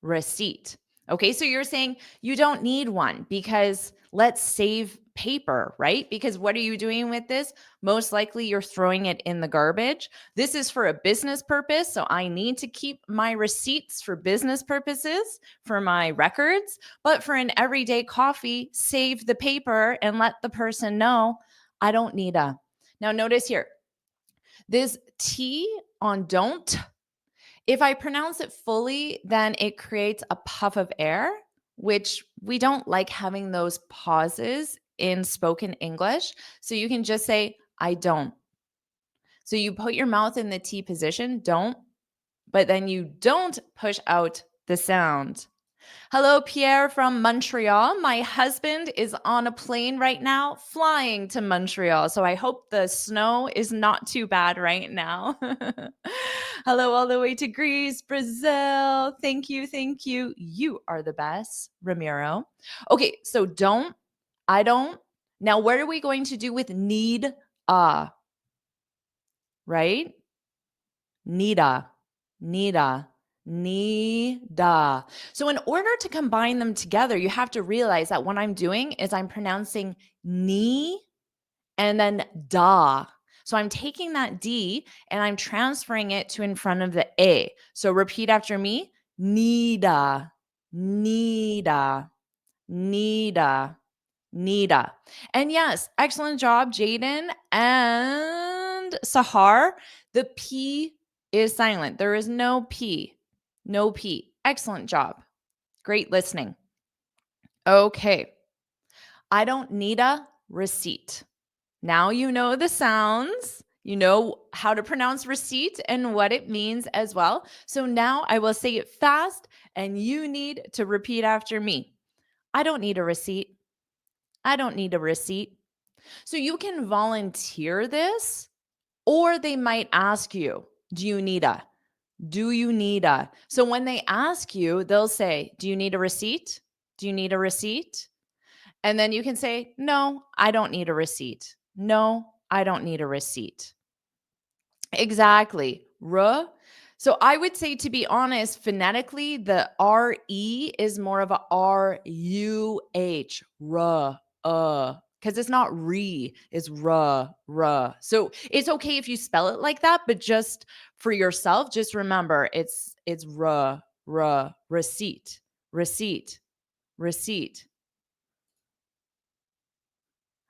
Receipt. Okay, so you're saying you don't need one because let's save paper, right? Because what are you doing with this? Most likely you're throwing it in the garbage. This is for a business purpose, so I need to keep my receipts for business purposes, for my records. But for an everyday coffee, save the paper and let the person know I don't need a. Now, notice here, this T on don't, if I pronounce it fully, then it creates a puff of air, which we don't like having those pauses in spoken English. So you can just say, I don't. So you put your mouth in the T position, don't, but then you don't push out the sound. Hello, Pierre from Montreal. My husband is on a plane right now flying to Montreal. So I hope the snow is not too bad right now. Hello, all the way to Greece, Brazil. Thank you. Thank you. You are the best, Ramiro. Okay, so don't, I don't. Now, what are we going to do with need? Right? Nida, nida, nida. So in order to combine them together, you have to realize that what I'm doing is I'm pronouncing ni and then da. So I'm taking that D and I'm transferring it to in front of the A. So repeat after me, nida, nida, nida. Nida. And yes, excellent job, Jaden and Sahar. The P is silent. There is no P. No P. Excellent job. Great listening. Okay. I don't need a receipt. Now you know the sounds. You know how to pronounce receipt and what it means as well. So now I will say it fast and you need to repeat after me. I don't need a receipt. I don't need a receipt. So you can volunteer this, or they might ask you, do you need a? Do you need a? So when they ask you, they'll say, do you need a receipt? Do you need a receipt? And then you can say, no, I don't need a receipt. No, I don't need a receipt. Exactly. R. So I would say, to be honest, phonetically, the RE is more of a RUH. Because it's not re, it's ruh. So it's okay if you spell it like that, but just for yourself, just remember it's ruh, receipt, receipt, receipt.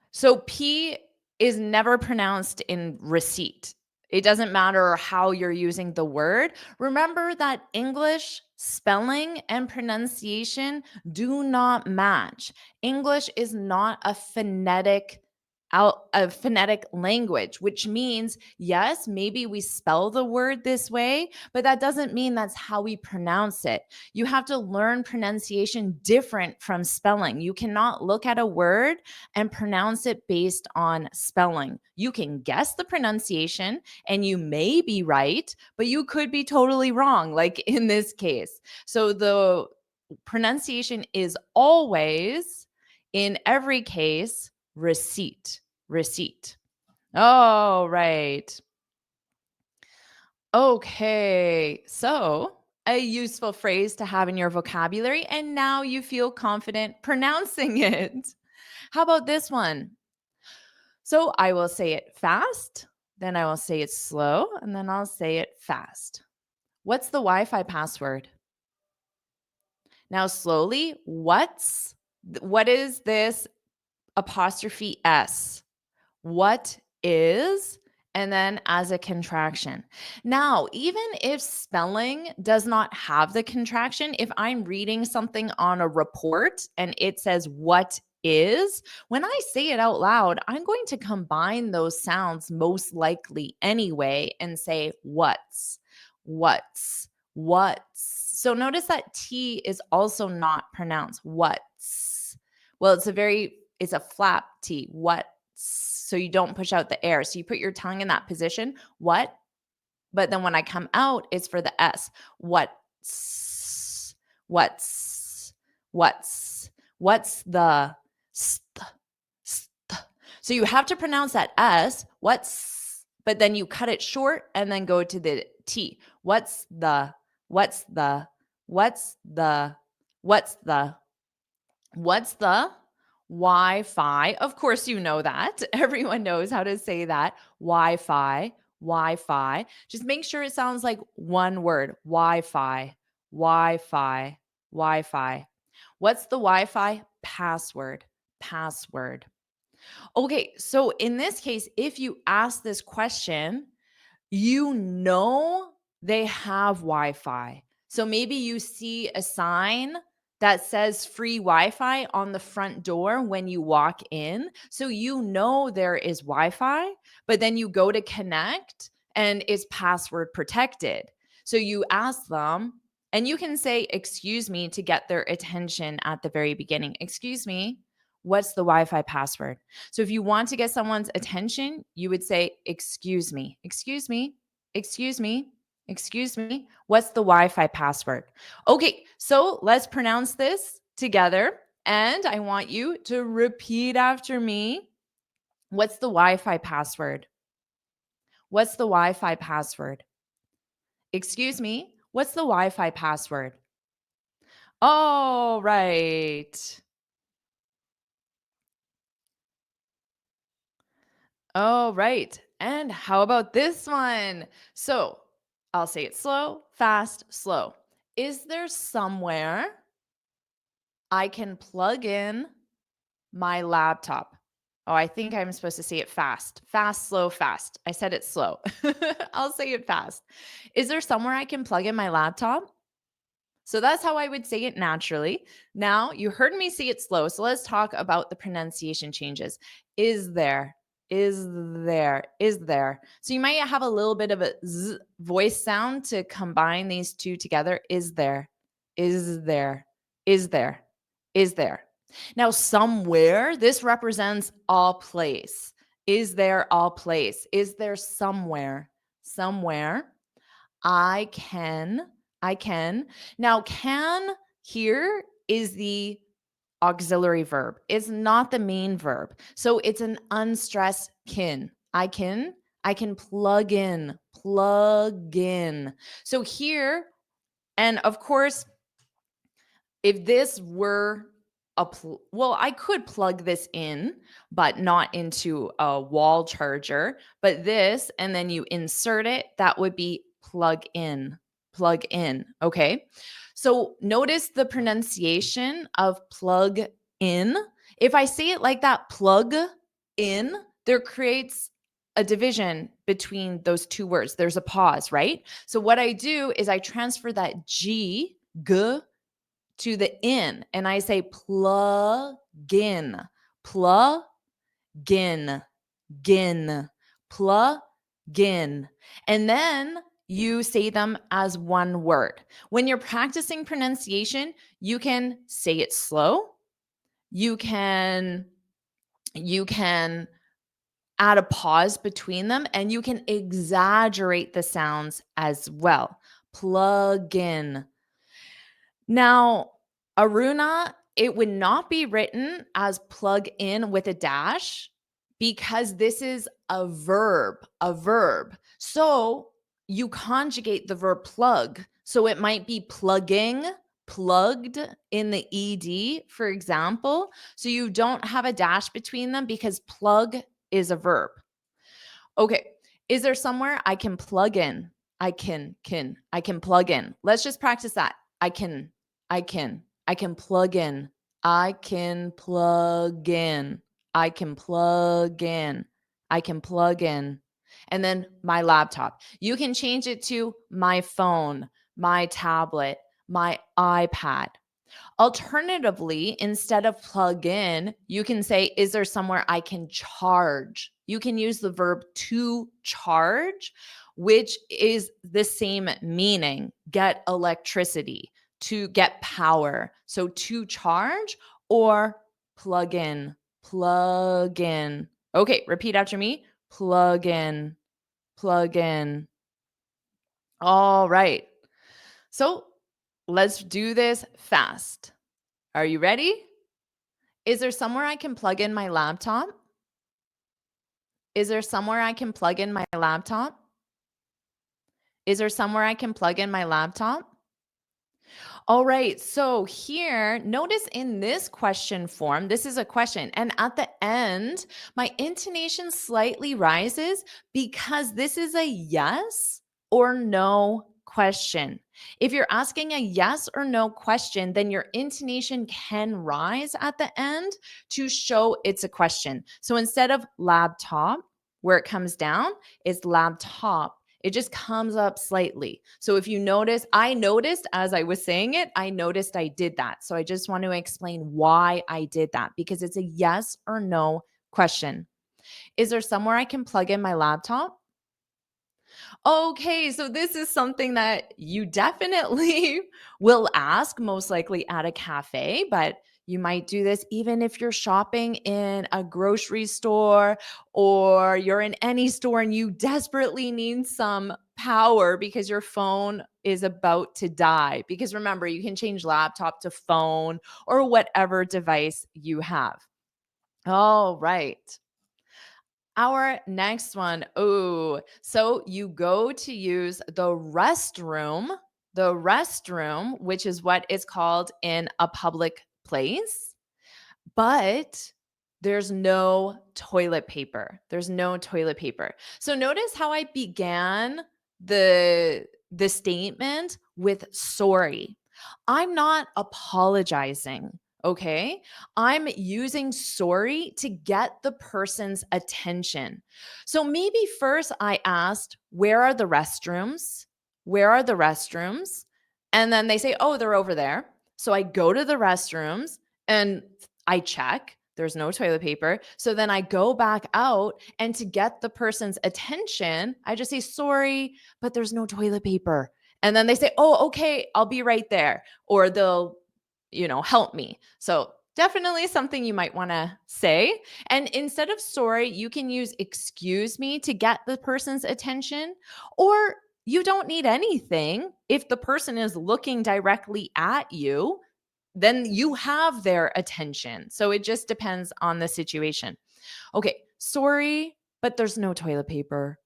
So P is never pronounced in receipt. It doesn't matter how you're using the word. Remember that English spelling and pronunciation do not match. English is not a phonetic language, which means, yes, maybe we spell the word this way, but that doesn't mean that's how we pronounce it. You have to learn pronunciation different from spelling. You cannot look at a word and pronounce it based on spelling. You can guess the pronunciation and you may be right, but you could be totally wrong, like in this case. So the pronunciation is always, in every case, receipt. Receipt. Oh, right. Okay. So, a useful phrase to have in your vocabulary, and now you feel confident pronouncing it. How about this one? So, I will say it fast, then I will say it slow, and then I'll say it fast. What's the Wi Fi password? Now, slowly, what is this apostrophe S? What is, and then as a contraction. Now, even if spelling does not have the contraction, if I'm reading something on a report and it says what is, when I say it out loud, I'm going to combine those sounds most likely anyway and say what's. So notice that T is also not pronounced what's. Well, it's a flap T, what. So you don't push out the air. So you put your tongue in that position, what? But then when I come out, it's for the S. What's the st. So you have to pronounce that S, what's, but then you cut it short and then go to the T. What's the Wi-Fi? Of course, you know that. Everyone knows how to say that. Wi-Fi. Just make sure it sounds like one word. Wi-Fi. What's the Wi-Fi password? Okay, so in this case, if you ask this question, you know they have Wi-Fi. So maybe you see a sign that says free Wi-Fi on the front door when you walk in. So you know there is Wi-Fi, but then you go to connect and it's password protected. So you ask them, and you can say, excuse me, to get their attention at the very beginning. Excuse me, what's the Wi-Fi password? So if you want to get someone's attention, you would say, excuse me, excuse me, excuse me, excuse me, what's the Wi-Fi password? Okay, so let's pronounce this together. And I want you to repeat after me. What's the Wi-Fi password? What's the Wi-Fi password? Excuse me, what's the Wi-Fi password? All right. All right. And how about this one? So I'll say it slow, fast, slow. Is there somewhere I can plug in my laptop? Oh, I think I'm supposed to say it fast. Fast, slow, fast. I said it slow. I'll say it fast. Is there somewhere I can plug in my laptop? So that's how I would say it naturally. Now, you heard me say it slow. So let's talk about the pronunciation changes. Is there, is there, is there. So you might have a little bit of a z voice sound to combine these two together. Is there, is there, is there, is there. Now, somewhere, this represents all place. Is there all place? Is there somewhere? Somewhere. I can. I can. Now, can here is the auxiliary verb. It's not the main verb. So it's an unstressed kin. I can plug in, plug in. So here, and of course, if this were well, I could plug this in, but not into a wall charger. But this, and then you insert it, that would be plug in, plug in. Okay. So notice the pronunciation of plug in. If I say it like that, plug in, there creates a division between those two words. There's a pause, right? So what I do is I transfer that G, G, to the in, and I say plug in, plug in, gin, plug in. And then you say them as one word. When you're practicing pronunciation, you can say it slow. You can add a pause between them, and you can exaggerate the sounds as well. Plug in. Now, Aruna, it would not be written as plug in with a dash because this is a verb, a verb. So you conjugate the verb plug. So it might be plugging, plugged in the ED, for example. So you don't have a dash between them because plug is a verb. Okay. Is there somewhere I can plug in? I can plug in. Let's just practice that. I can plug in. I can plug in. I can plug in. I can plug in. And then my laptop. You can change it to my phone, my tablet, my iPad. Alternatively, instead of plug in, you can say, is there somewhere I can charge? You can use the verb to charge, which is the same meaning, get electricity, to get power. So to charge or plug in, plug in. Okay, repeat after me. Plug in, plug in. All right. So let's do this fast. Are you ready? Is there somewhere I can plug in my laptop? Is there somewhere I can plug in my laptop? Is there somewhere I can plug in my laptop? All right. So here, notice in this question form, this is a question. And at the end, my intonation slightly rises because this is a yes or no question. If you're asking a yes or no question, then your intonation can rise at the end to show it's a question. So instead of laptop, where it comes down, is laptop. It just comes up slightly. So if you notice, I noticed as I was saying it, I noticed I did that. So I just want to explain why I did that because it's a yes or no question. Is there somewhere I can plug in my laptop? Okay, so this is something that you definitely will ask, most likely at a cafe, but you might do this even if you're shopping in a grocery store or you're in any store and you desperately need some power because your phone is about to die. Because remember, you can change laptop to phone or whatever device you have. All right. Our next one. Oh, so you go to use the restroom, which is what is called in a public place, but there's no toilet paper. There's no toilet paper. So notice how I began the statement with sorry. I'm not apologizing, okay? I'm using sorry to get the person's attention. So maybe first I asked, "Where are the restrooms? Where are the restrooms?" And then they say, "Oh, they're over there." So I go to the restrooms and I check. There's no toilet paper. So then I go back out, and to get the person's attention, I just say, "Sorry, but there's no toilet paper." And then they say, "Oh, okay, I'll be right there." Or they'll, help me. So definitely something you might want to say. And instead of sorry, you can use excuse me to get the person's attention. Or you don't need anything. If the person is looking directly at you, then you have their attention. So it just depends on the situation. Okay, sorry, but there's no toilet paper.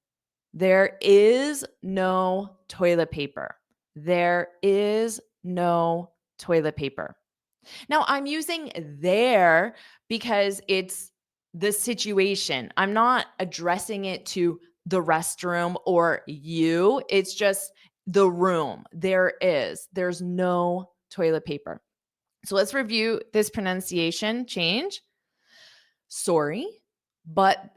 There is no toilet paper. There is no toilet paper. Now, I'm using there because it's the situation. I'm not addressing it to the restroom or you. It's just the room. There's no toilet paper. So let's review this pronunciation change. Sorry, but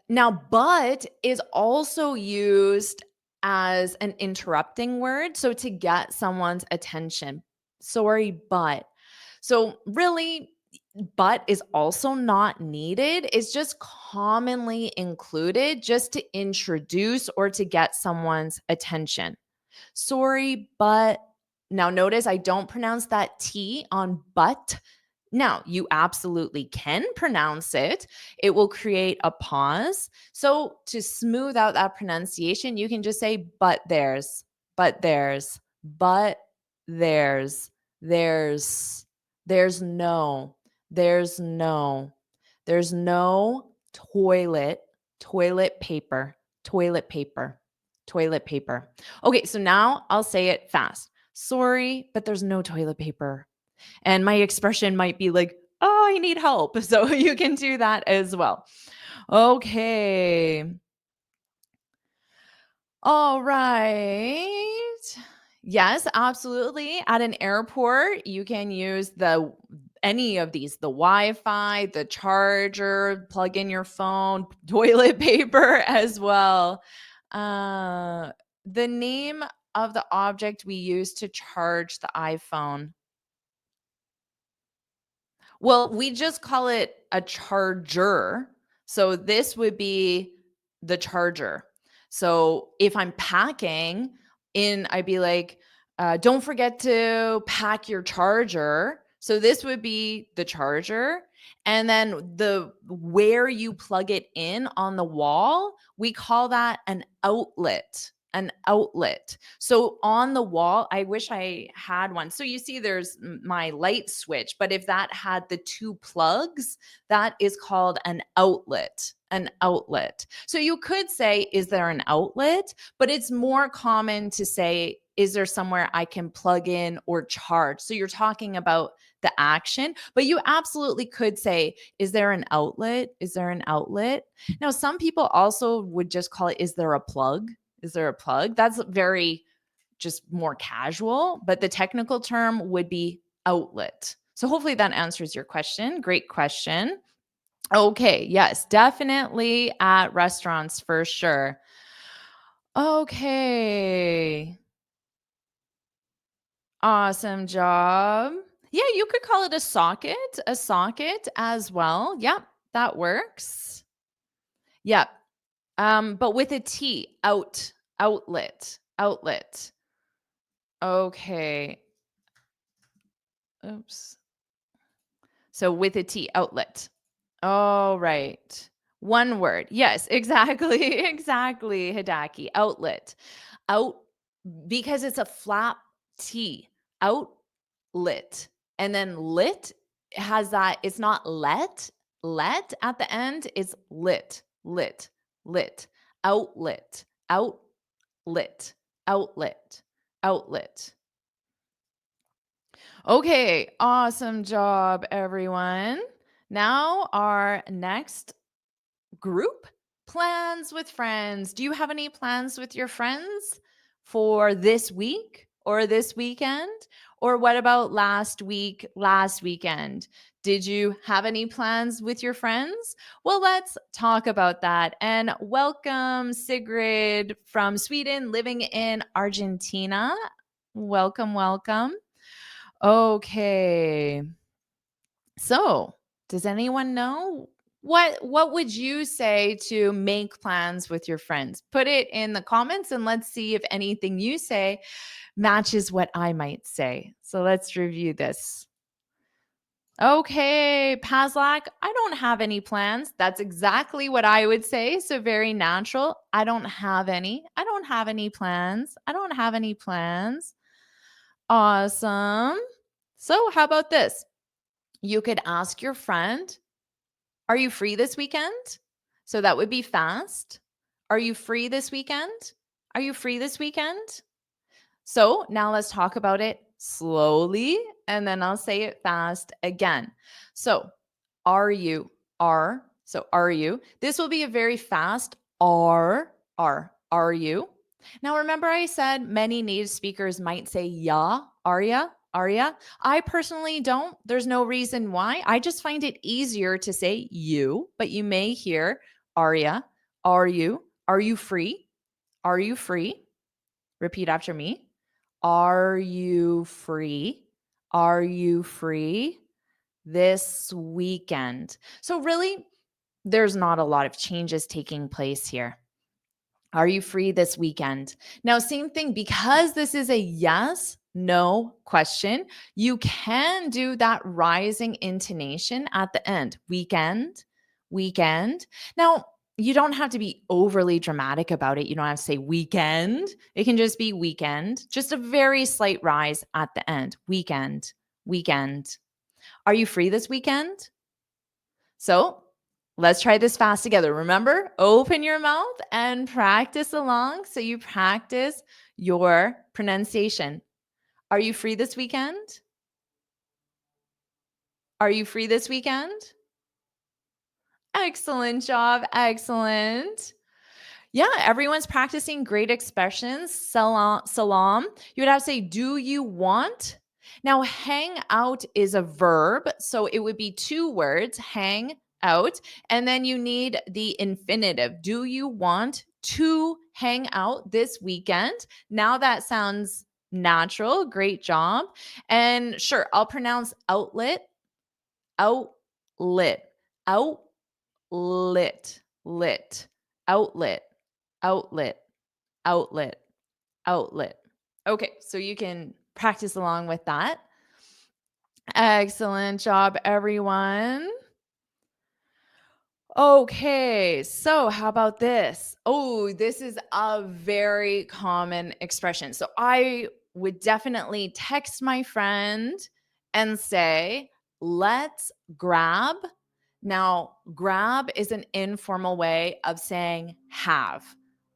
is also used as an interrupting word. So to get someone's attention. Sorry, but. So really, but is also not needed. It's just commonly included just to introduce or to get someone's attention. Sorry, but now notice I don't pronounce that T on but. Now, you absolutely can pronounce it. It will create a pause. So, to smooth out that pronunciation, you can just say, but there's, but there's, but there's, there's, there's no, there's no, there's no toilet paper, toilet paper, toilet paper. Okay, so now I'll say it fast. Sorry, but there's no toilet paper. And my expression might be like, "Oh, I need help." So you can do that as well. Okay. All right. Yes, absolutely. At an airport, you can use any of these, the Wi-Fi, the charger, plug in your phone, toilet paper as well. Uh, the name of the object we use to charge the iPhone. Well, we just call it a charger. So this would be the charger. So if I'm packing I'd be like, don't forget to pack your charger. So this would be the charger. And then where you plug it in on the wall, we call that an outlet. An outlet. So on the wall, I wish I had one. So you see there's my light switch, but if that had the two plugs, that is called an outlet. An outlet. So you could say, is there an outlet? But it's more common to say, is there somewhere I can plug in or charge? So you're talking about the action, but you absolutely could say, is there an outlet? Is there an outlet? Now, some people also would just call it, is there a plug? Is there a plug? That's very just more casual, but the technical term would be outlet. So hopefully that answers your question. Great question. Okay, yes, definitely at restaurants for sure. Okay. Awesome job. Yeah, you could call it a socket as well. Yep, that works. Yep. But with a T, outlet, outlet. Okay. Oops. So with a T, outlet. Oh, right. One word. Yes, exactly. Exactly, Hidaki. Outlet. Out because it's a flap T. Outlet. And then lit has that, it's not let at the end, it's lit. Outlet. Outlet. Outlet. Outlet. Okay, awesome job, everyone. Now, our next group, plans with friends. Do you have any plans with your friends for this week or this weekend? Or what about last week, last weekend? Did you have any plans with your friends? Well, let's talk about that. And welcome, Sigrid from Sweden, living in Argentina. Welcome, welcome. Okay. So, does anyone know what would you say to make plans with your friends? Put it in the comments and let's see if anything you say matches what I might say. So, let's review this. Okay, Paslak, I don't have any plans. That's exactly what I would say. So, very natural. I don't have any. I don't have any plans. I don't have any plans. Awesome. So, how about this? You could ask your friend, are you free this weekend? So that would be fast. Are you free this weekend? Are you free this weekend? So now let's talk about it slowly and then I'll say it fast again. So, are you? Are. So, are you? This will be a very fast are you? Now, remember, I said many native speakers might say ya, are ya, are ya? I personally don't. There's no reason why. I just find it easier to say you, but you may hear are ya, are you? Are you free? Are you free? Repeat after me. Are you free? Are you free this weekend? So, really, there's not a lot of changes taking place here. Are you free this weekend? Now, same thing, because this is a yes, no question, you can do that rising intonation at the end. Weekend, weekend. Now, you don't have to be overly dramatic about it. You don't have to say weekend. It can just be weekend, just a very slight rise at the end. Weekend, weekend. Are you free this weekend? So let's try this fast together. Remember, open your mouth and practice along so you practice your pronunciation. Are you free this weekend? Are you free this weekend? Excellent job. Excellent. Yeah, everyone's practicing great expressions. Salam, salam. You would have to say, do you want? Now, hang out is a verb. So it would be two words, hang out. And then you need the infinitive. Do you want to hang out this weekend? Now that sounds natural. Great job. And sure, I'll pronounce outlet, outlet, outlet, lit, outlet, outlet, outlet, outlet. Okay, so you can practice along with that. Excellent job, everyone. Okay, so how about this? Oh, this is a very common expression. So I would definitely text my friend and say, let's grab. Now, grab is an informal way of saying have.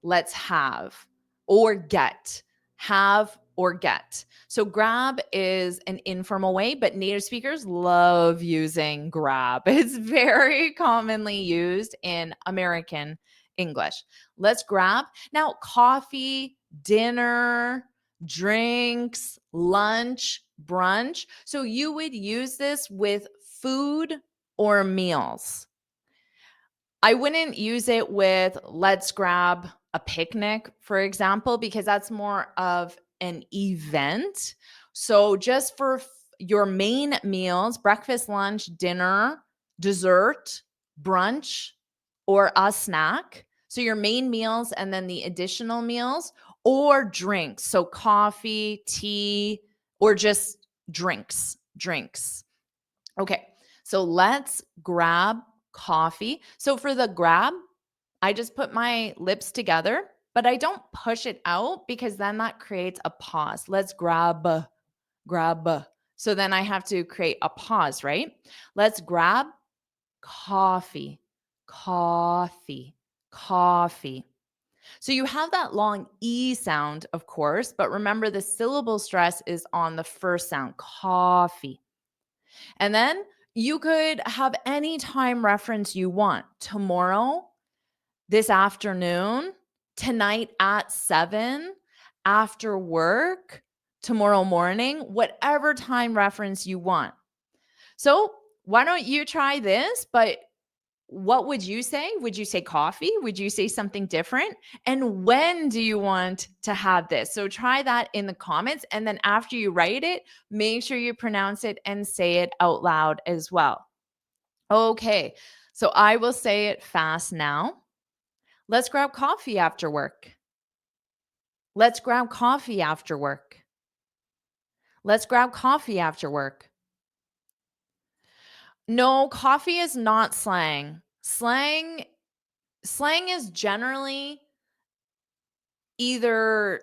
Let's have or get. Have or get. So grab is an informal way, but native speakers love using grab. It's very commonly used in American English. Let's grab. Now, coffee, dinner, drinks, lunch, brunch. So you would use this with food or meals. I wouldn't use it with let's grab a picnic, for example, because that's more of an event. So just for your main meals, breakfast, lunch, dinner, dessert, brunch, or a snack. So your main meals and then the additional meals, or drinks. So coffee, tea, or just drinks. Okay. So let's grab coffee. So for the grab, I just put my lips together, but I don't push it out because then that creates a pause. Let's grab. So then I have to create a pause, right? Let's grab coffee, coffee, coffee. So you have that long E sound, of course, but remember the syllable stress is on the first sound, coffee. And then you could have any time reference you want. Tomorrow, this afternoon, tonight at 7, after work, tomorrow morning, whatever time reference you want. So, why don't you try this? But what would you say? Would you say coffee? Would you say something different? And when do you want to have this? So try that in the comments. And then after you write it, make sure you pronounce it and say it out loud as well. Okay. So I will say it fast now. Let's grab coffee after work. Let's grab coffee after work. Let's grab coffee after work. No, coffee is not slang. Slang is generally either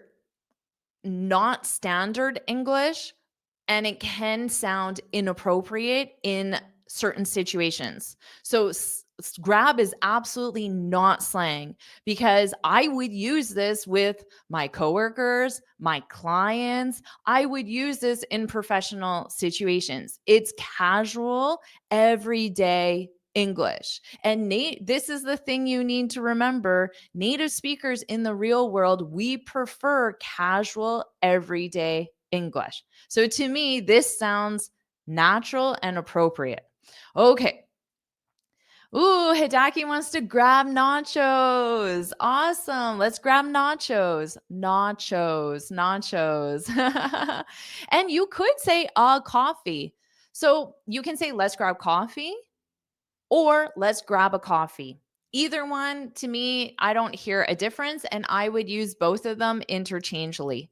not standard English and it can sound inappropriate in certain situations. So grab is absolutely not slang because I would use this with my coworkers, my clients. I would use this in professional situations. It's casual, everyday English. And this is the thing you need to remember. Native speakers in the real world, we prefer casual, everyday English. So to me, this sounds natural and appropriate. Okay. Ooh, Hidaki wants to grab nachos. Awesome. Let's grab nachos. Nachos. And you could say coffee. So you can say, let's grab coffee or let's grab a coffee. Either one, to me, I don't hear a difference, and I would use both of them interchangeably.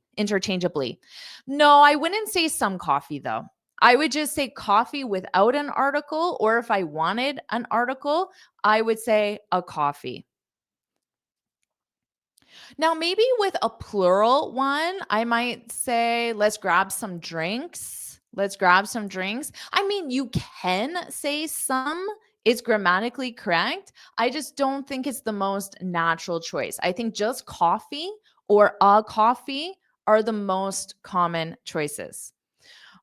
No, I wouldn't say some coffee though. I would just say coffee without an article, or if I wanted an article, I would say a coffee. Now, maybe with a plural one, I might say, let's grab some drinks. Let's grab some drinks. I mean, you can say some. It's grammatically correct. I just don't think it's the most natural choice. I think just coffee or a coffee are the most common choices.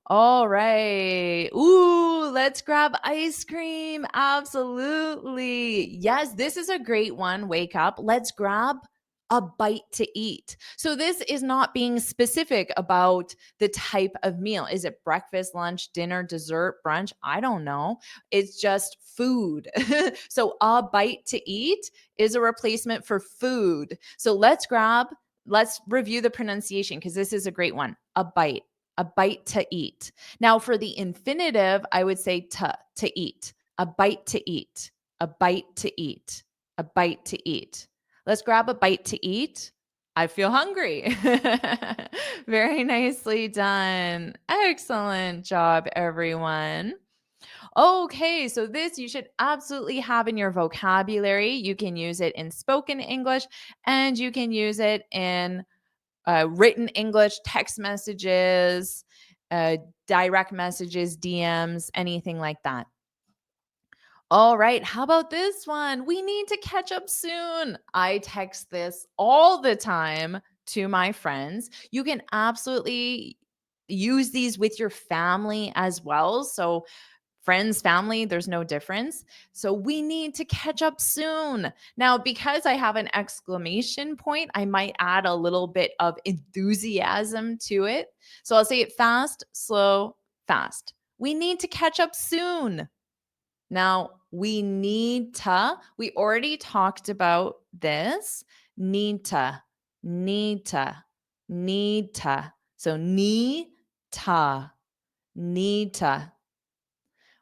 All right. Ooh, let's grab ice cream. Absolutely. Yes, this is a great one. Wake up. Let's grab a bite to eat. So this is not being specific about the type of meal. Is it breakfast, lunch, dinner, dessert, brunch? I don't know. It's just food. So a bite to eat is a replacement for food. So let's review the pronunciation because this is a great one. A bite to eat. Now, for the infinitive, I would say to eat, a bite to eat, a bite to eat, a bite to eat. Let's grab a bite to eat. I feel hungry. Very nicely done. Excellent job, everyone. Okay, so this you should absolutely have in your vocabulary. You can use it in spoken English and you can use it in written English, text messages, uh, direct messages, DMs, anything like that. All right, how about this one? We need to catch up soon. I text this all the time to my friends. You can absolutely use these with your family as well. So friends, family, there's no difference. So we need to catch up soon. Now, because I have an exclamation point, I might add a little bit of enthusiasm to it. So I'll say it fast, slow, fast. We need to catch up soon. Now, we already talked about this. need to, need to, need to. So need to, need to.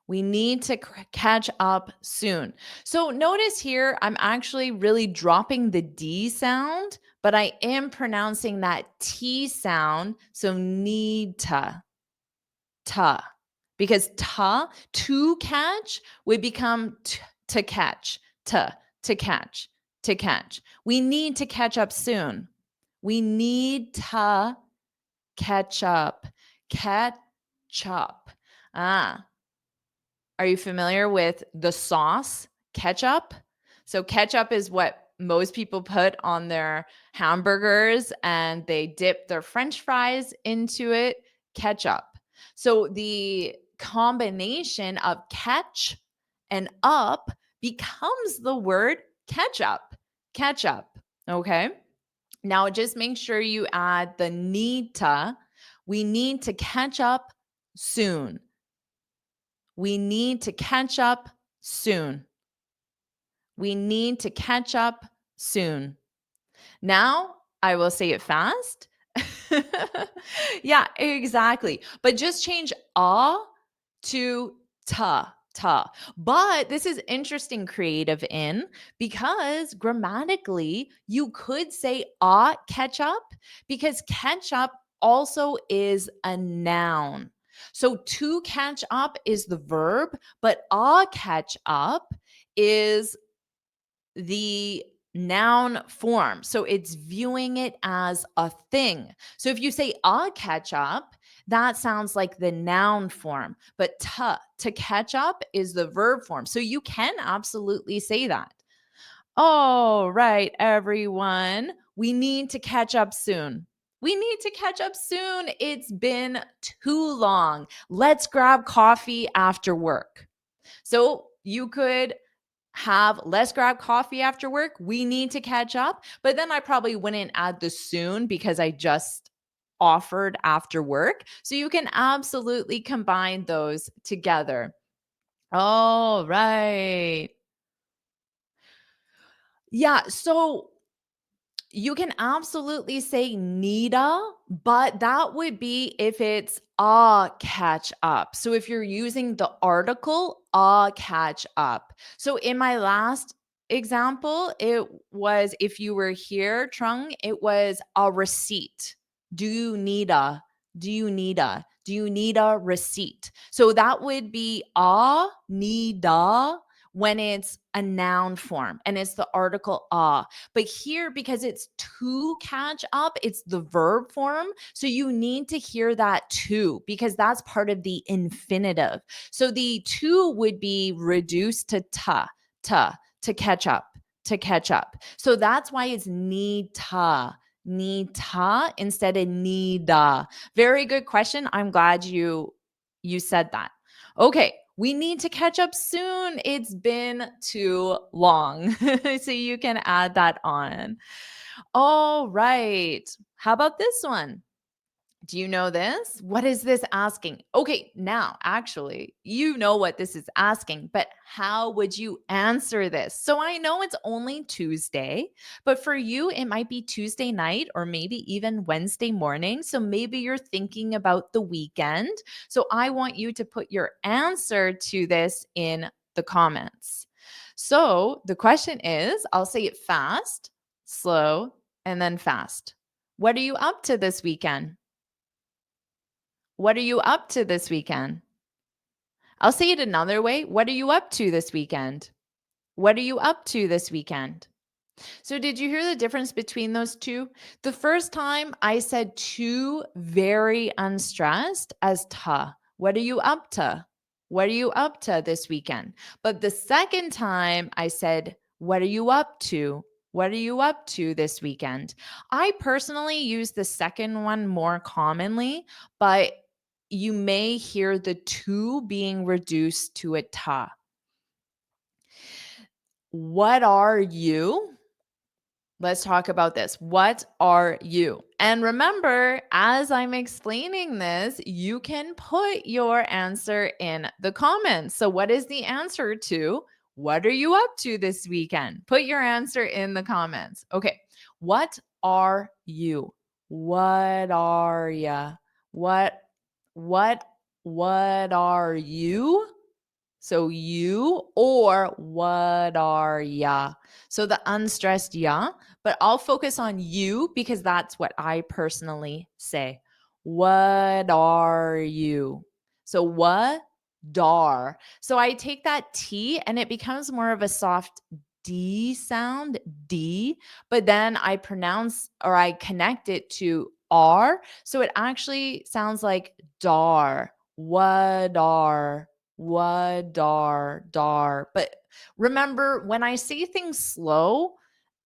We need to catch up soon. So notice here, I'm actually really dropping the D sound, but I am pronouncing that T sound. So need to, because to catch would become to catch, to catch, to catch. We need to catch up soon. We need to catch up, catch up. Ah, are you familiar with the sauce ketchup? So, ketchup is what most people put on their hamburgers and they dip their french fries into it. Ketchup. So, the combination of catch and up becomes the word ketchup. Ketchup. Okay. Now, just make sure you add the need to. We need to catch up soon. We need to catch up soon. We need to catch up soon. Now I will say it fast. Yeah, exactly. But just change to ta. But this is interesting creative in because grammatically you could say ketchup because ketchup also is a noun. So to catch up is the verb, but catch up is the noun form. So it's viewing it as a thing. So if you say catch up, that sounds like the noun form, but to catch up is the verb form. So you can absolutely say that. All right, everyone, we need to catch up soon. We need to catch up soon. It's been too long. Let's grab coffee after work. So you could have let's grab coffee after work. We need to catch up. But then I probably wouldn't add the soon because I just offered after work. So you can absolutely combine those together. All right. Yeah. So you can absolutely say needa, but that would be if it's catch up. So if you're using the article catch up. So in my last example, it was if you were here, Trung, it was a receipt. Do you need a? Do you need a? Do you need a receipt? So that would be need a when it's a noun form and it's the article but here, because it's to catch up, it's the verb form. So you need to hear that too, because that's part of the infinitive. So the to would be reduced to to catch up, to catch up. So that's why it's need ta instead of needa. Very good question. I'm glad you said that. Okay, we need to catch up soon. It's been too long. So you can add that on. All right. How about this one? Do you know this? What is this asking? Okay, now actually, you know what this is asking, but how would you answer this? So I know it's only Tuesday, but for you, it might be Tuesday night or maybe even Wednesday morning. So maybe you're thinking about the weekend. So I want you to put your answer to this in the comments. So the question is I'll say it fast, slow, and then fast. What are you up to this weekend? What are you up to this weekend? I'll say it another way. What are you up to this weekend? What are you up to this weekend? So, did you hear the difference between those two? The first time I said to very unstressed as ta. What are you up to? What are you up to this weekend? But the second time I said, what are you up to? What are you up to this weekend? I personally use the second one more commonly, but you may hear the to being reduced to a ta. What are you? Let's talk about this. What are you? And remember, as I'm explaining this, you can put your answer in the comments. So, what is the answer to what are you up to this weekend? Put your answer in the comments. Okay. What are you? What are ya? What what what are you? So you or what are ya? So the unstressed ya, but I'll focus on you because that's what I personally say. What are you? So what dar. So I take that T and it becomes more of a soft D sound, D, but then I pronounce or I connect it to R. So it actually sounds like dar. Wadar, dar. But remember, when I say things slow,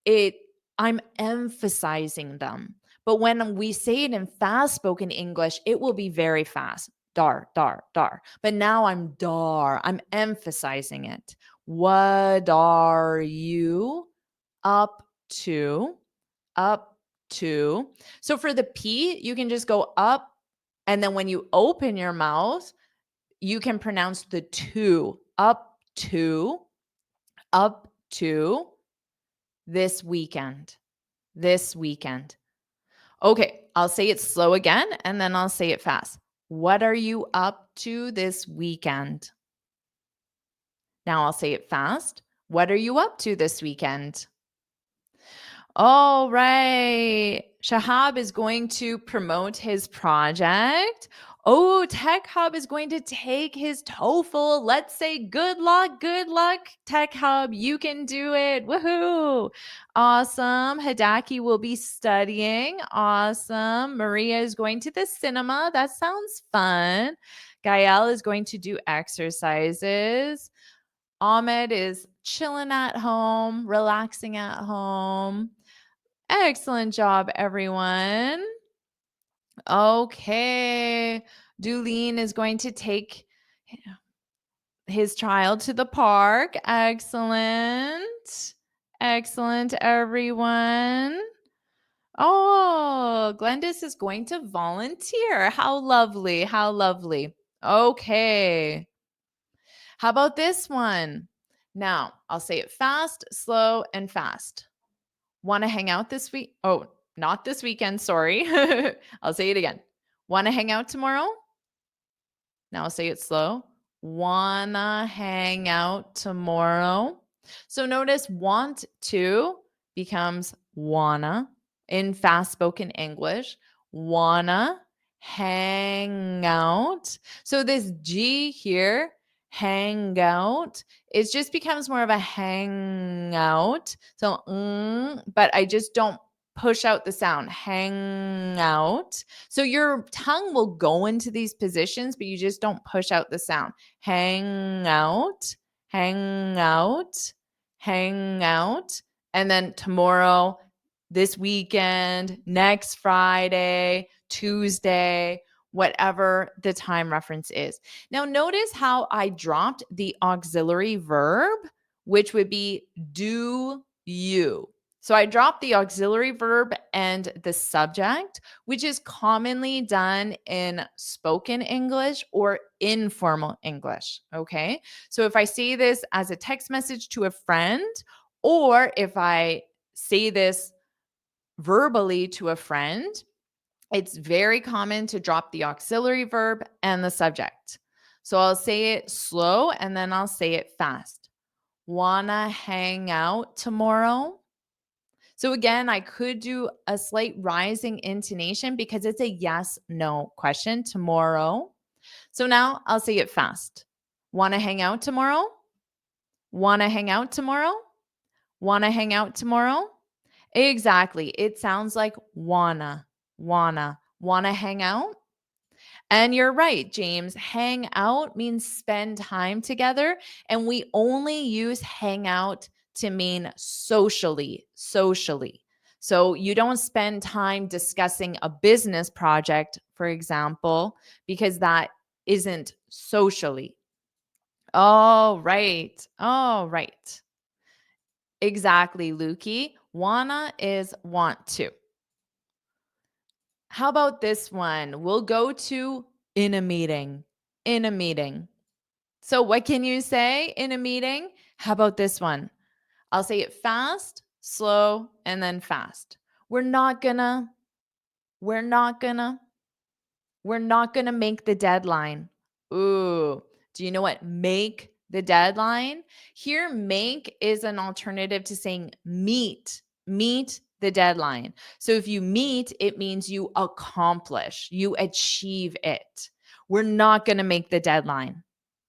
it I'm emphasizing them. But when we say it in fast spoken English, it will be very fast. Dar, dar, dar. But now I'm dar. I'm emphasizing it. What are you up to? Up to. So for the P, you can just go up. And then when you open your mouth, you can pronounce the to. Up to this weekend. This weekend. Okay, I'll say it slow again and then I'll say it fast. What are you up to this weekend? Now I'll say it fast. What are you up to this weekend? All right. Shahab is going to promote his project. Oh, Tech Hub is going to take his TOEFL. Let's say good luck, Tech Hub. You can do it. Woohoo. Awesome. Hidaki will be studying. Awesome. Maria is going to the cinema. That sounds fun. Gael is going to do exercises. Ahmed is chilling at home, relaxing at home. Excellent job, everyone. Okay. Dulene is going to take his child to the park. Excellent. Excellent, everyone. Oh, Glendis is going to volunteer. How lovely. How lovely. Okay. How about this one? Now, I'll say it fast, slow, and fast. Want to hang out this week? Oh, not this weekend. Sorry. I'll say it again. Want to hang out tomorrow? Now I'll say it slow. Wanna hang out tomorrow? So notice want to becomes wanna in fast spoken English. Wanna hang out. So this G here, hang out, it just becomes more of a hang out. So, but I just don't push out the sound. Hang out. So your tongue will go into these positions, but you just don't push out the sound. Hang out, hang out, hang out. And then tomorrow, this weekend, next Friday, Tuesday, whatever the time reference is. Now, notice how I dropped the auxiliary verb, which would be do you. So I dropped the auxiliary verb and the subject, which is commonly done in spoken English or informal English. Okay. So if I say this as a text message to a friend, or if I say this verbally to a friend, it's very common to drop the auxiliary verb and the subject. So I'll say it slow and then I'll say it fast. Wanna hang out tomorrow? So again, I could do a slight rising intonation because it's a yes, no question tomorrow. So now I'll say it fast. Want to hang out tomorrow? Want to hang out tomorrow? Want to hang out tomorrow? Exactly. It sounds like wanna hang out? And you're right, James. Hang out means spend time together. And we only use hang out to mean socially. So you don't spend time discussing a business project, for example, because that isn't socially. Oh, right. Oh, right. Exactly, Lukey. Wanna is want to. How about this one? We'll go to in a meeting. In a meeting. So, what can you say in a meeting? How about this one? I'll say it fast, slow, and then fast. We're not gonna, we're not gonna, we're not gonna make the deadline. Ooh, do you know what make the deadline? Here, make is an alternative to saying meet the deadline. So if you meet, it means you accomplish, you achieve it. We're not gonna make the deadline.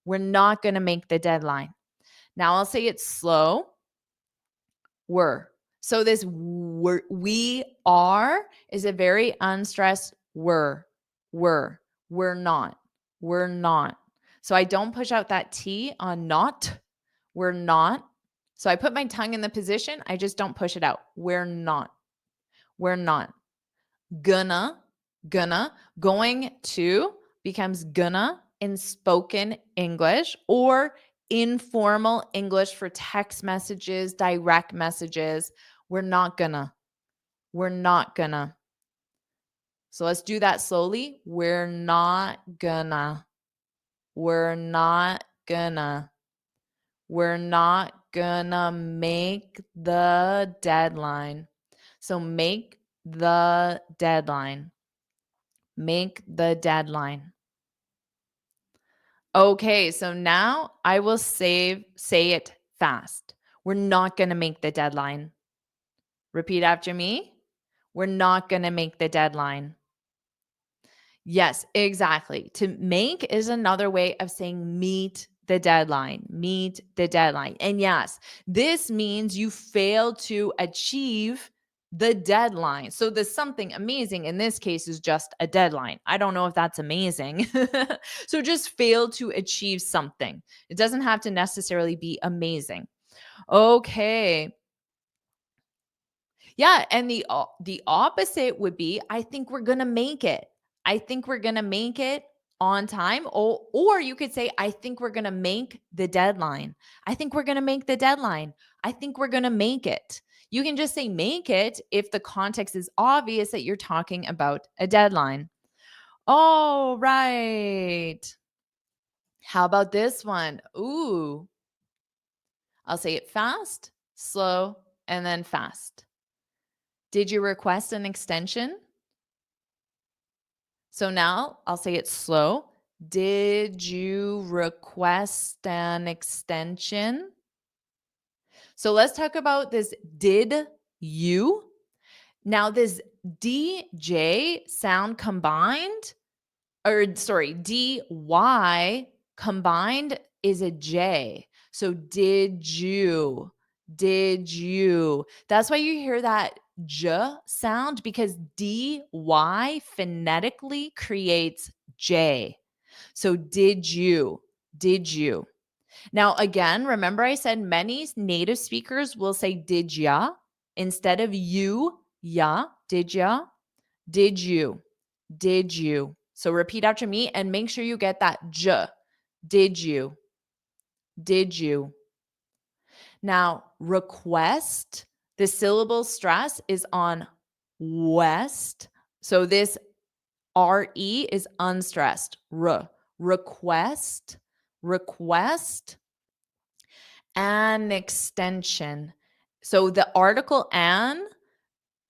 We're not gonna make the deadline. Now I'll say it slow. Were. So this we are is a very unstressed were. Were. We're not. We're not. So I don't push out that T on not. We're not. So I put my tongue in the position. I just don't push it out. We're not. We're not. Gonna, going to becomes gonna in spoken English or informal English for text messages, direct messages. We're not gonna. We're not gonna. So let's do that slowly. We're not gonna. We're not gonna. We're not gonna make the deadline. So make the deadline. Make the deadline. Okay, so now I will say it fast. We're not going to make the deadline. Repeat after me. We're not going to make the deadline. Yes, exactly. To make is another way of saying meet the deadline. Meet the deadline. And yes, this means you fail to achieve the deadline. So the something amazing in this case is just a deadline. I don't know if that's amazing. So just fail to achieve something. It doesn't have to necessarily be amazing. Okay. Yeah, and the opposite would be I think we're going to make it. I think we're going to make it on time or you could say I think we're going to make the deadline. I think we're going to make the deadline. I think we're going to make it. You can just say make it if the context is obvious that you're talking about a deadline. Oh, right. How about this one? Ooh. I'll say it fast, slow, and then fast. Did you request an extension? So now I'll say it slow. Did you request an extension? So let's talk about this did you. Now, this DJ sound combined, or sorry, DY combined is a J. So did you? Did you? That's why you hear that J sound because DY phonetically creates J. So did you? Did you? Now, again, remember I said many native speakers will say did ya instead of you, ya, did ya? Did you? Did you? So repeat after me and make sure you get that j. Did you? Did you? Now, request, the syllable stress is on west. So this RE is unstressed. Request, request, an extension. So the article an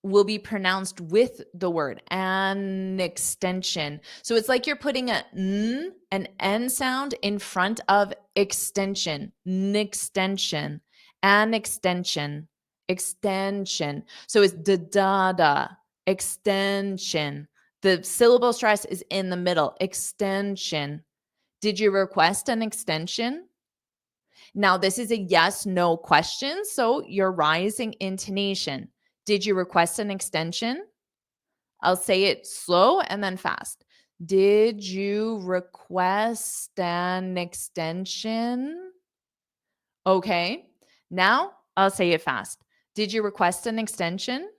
will be pronounced with the word an extension. So it's like you're putting an N sound in front of extension, an extension, an extension, extension. So it's da, extension. The syllable stress is in the middle, extension. Did you request an extension? Now, this is a yes, no question. So your rising intonation. Did you request an extension? I'll say it slow and then fast. Did you request an extension? Okay. Now I'll say it fast. Did you request an extension?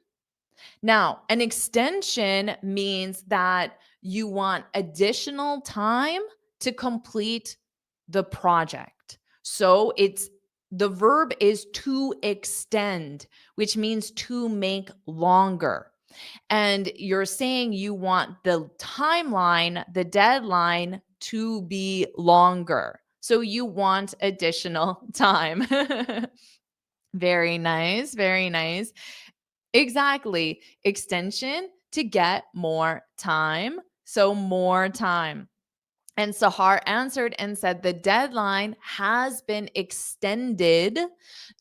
Now, an extension means that you want additional time to complete the project. So the verb is to extend, which means to make longer. And you're saying you want the timeline, the deadline to be longer. So you want additional time. Very nice. Very nice. Exactly. Extension to get more time. So more time. And Sahar answered and said, the deadline has been extended.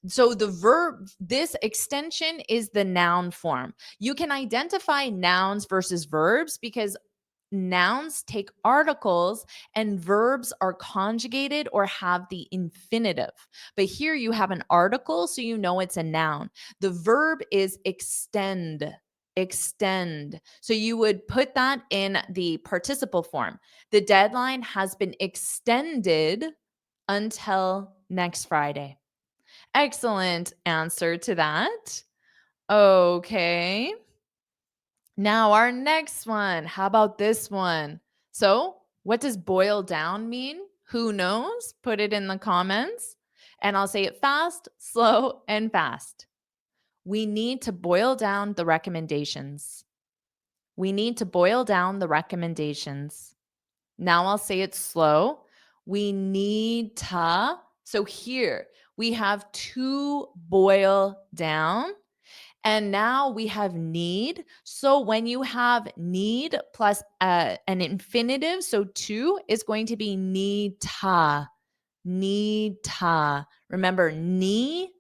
So the verb, this extension is the noun form. You can identify nouns versus verbs because nouns take articles and verbs are conjugated or have the infinitive. But here you have an article, so you know it's a noun. The verb is extend. Extend. So you would put that in the participle form. The deadline has been extended until next Friday. Excellent answer to that. Okay. Now, our next one. How about this one? So, what does boil down mean? Who knows? Put it in the comments. And I'll say it fast, slow, and fast. We need to boil down the recommendations. We need to boil down the recommendations. Now I'll say it slow. We need to. So here we have to boil down. And now we have need. So when you have need plus an infinitive, so to is going to be need ta. Need ta. Remember, ni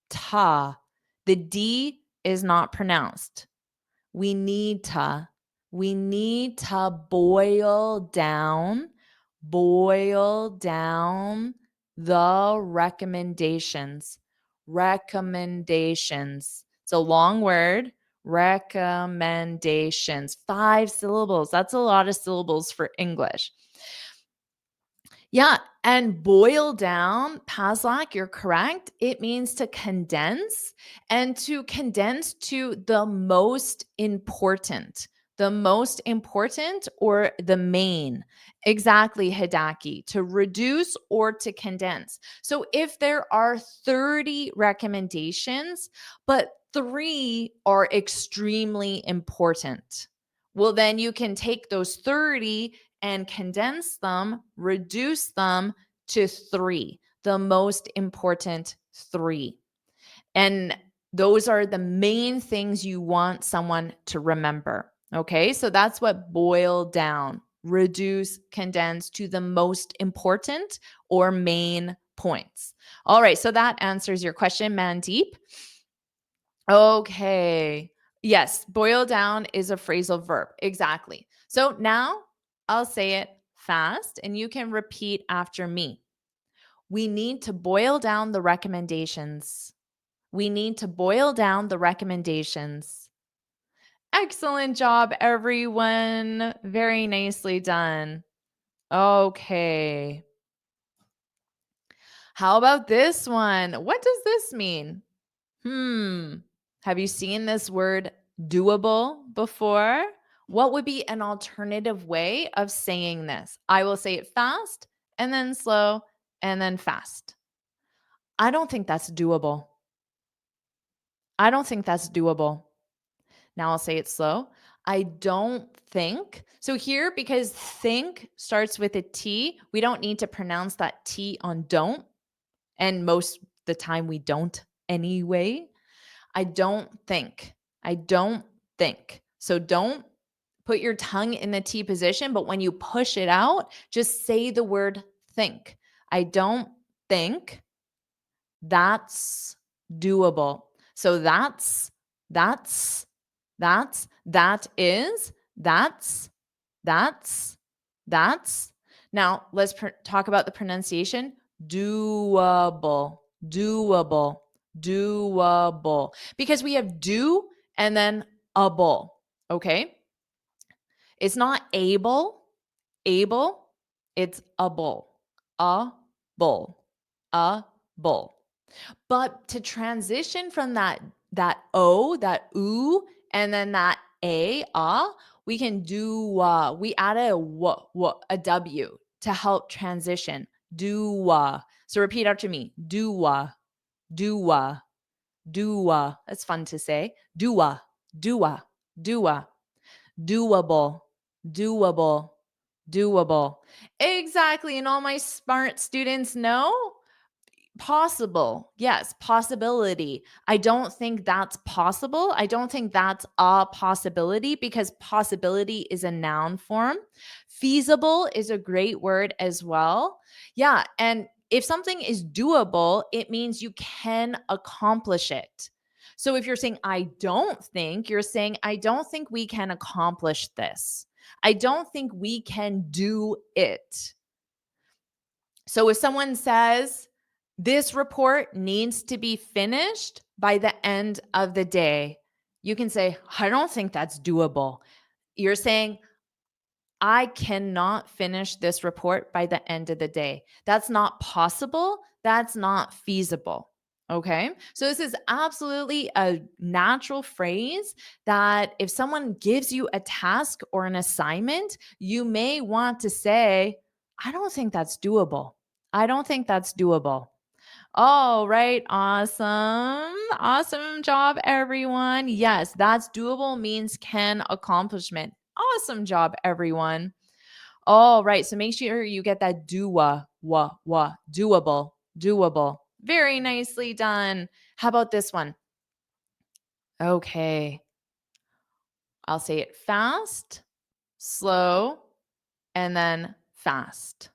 ta. The D is not pronounced. We need to. We need to boil down the recommendations. Recommendations. It's a long word. Recommendations. 5 syllables. That's a lot of syllables for English. Yeah, and boil down, Paslak, you're correct. It means to condense and to condense to the most important or the main. Exactly, Hidaki, to reduce or to condense. So if there are 30 recommendations, but 3 are extremely important, well, then you can take those 30 and condense them, reduce them to 3, the most important 3. And those are the main things you want someone to remember. Okay, so that's what boil down, reduce, condense to the most important or main points. All right, so that answers your question, Mandeep. Okay. Yes, boil down is a phrasal verb. Exactly. So now I'll say it fast and you can repeat after me. We need to boil down the recommendations. We need to boil down the recommendations. Excellent job, everyone. Very nicely done. Okay. How about this one? What does this mean? Have you seen this word doable before? What would be an alternative way of saying this? I will say it fast and then slow and then fast. I don't think that's doable. I don't think that's doable. Now I'll say it slow. I don't think. So here, because think starts with a T, we don't need to pronounce that T on don't. And most the time we don't anyway. I don't think. I don't think. So don't put your tongue in the T position, but when you push it out, just say the word think. I don't think that's doable. So that is, that's, that's. Now let's talk about the pronunciation. Doable, doable, doable. Because we have do and then able. Okay. It's not able, it's able, a bull, a bull. But to transition from that o, that oo, and then that a, we can do we add a w to help transition. Do so repeat after me. Do do do. That's fun to say. Do do do doable, doable, doable. Exactly. And all my smart students know Possible. Yes, possibility. I don't think that's possible. I don't think that's a possibility because possibility is a noun form. Feasible is a great word as well. Yeah. And if something is doable, it means you can accomplish it. So if you're saying, I don't think, you're saying, I don't think we can accomplish this. I don't think we can do it. So if someone says, this report needs to be finished by the end of the day, you can say, I don't think that's doable. You're saying, I cannot finish this report by the end of the day. That's not possible. That's not feasible. Okay. So this is absolutely a natural phrase that if someone gives you a task or an assignment, you may want to say, I don't think that's doable. I don't think that's doable. All right. Awesome. Awesome job, everyone. Yes, that's doable means can accomplishment. Awesome job, everyone. All right. So make sure you get that doable, doable. Very nicely done. How about this one? Okay. I'll say it fast, slow, and then fast.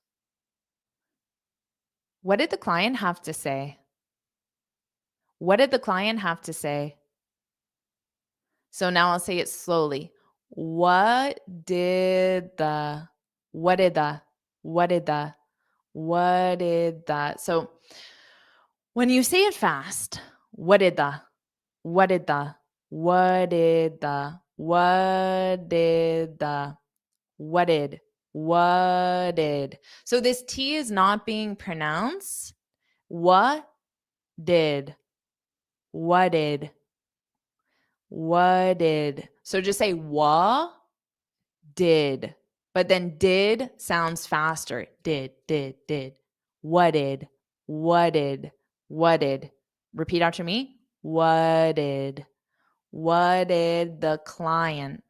What did the client have to say? What did the client have to say? So now I'll say it slowly. What did the, what did the, what did the, what did the. So when you say it fast, what did the, what did the, what did the, what did the, what did. So this T is not being pronounced. What did, what did, what did. So just say what did. But then did sounds faster. Did. What did, what did, what did. Repeat after me. What did the client,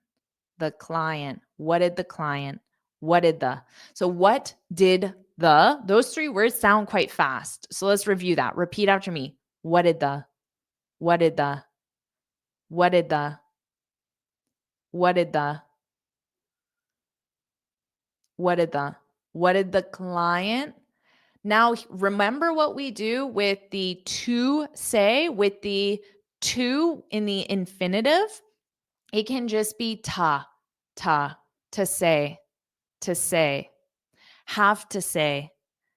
what did the client, what did the. So what did the, those three words sound quite fast. So let's review that. Repeat after me. What did the, what did the, what did the, what did the, what did the, what did the client. Now remember what we do with the to say, with the to in the infinitive. It can just be to say, to say, have to say,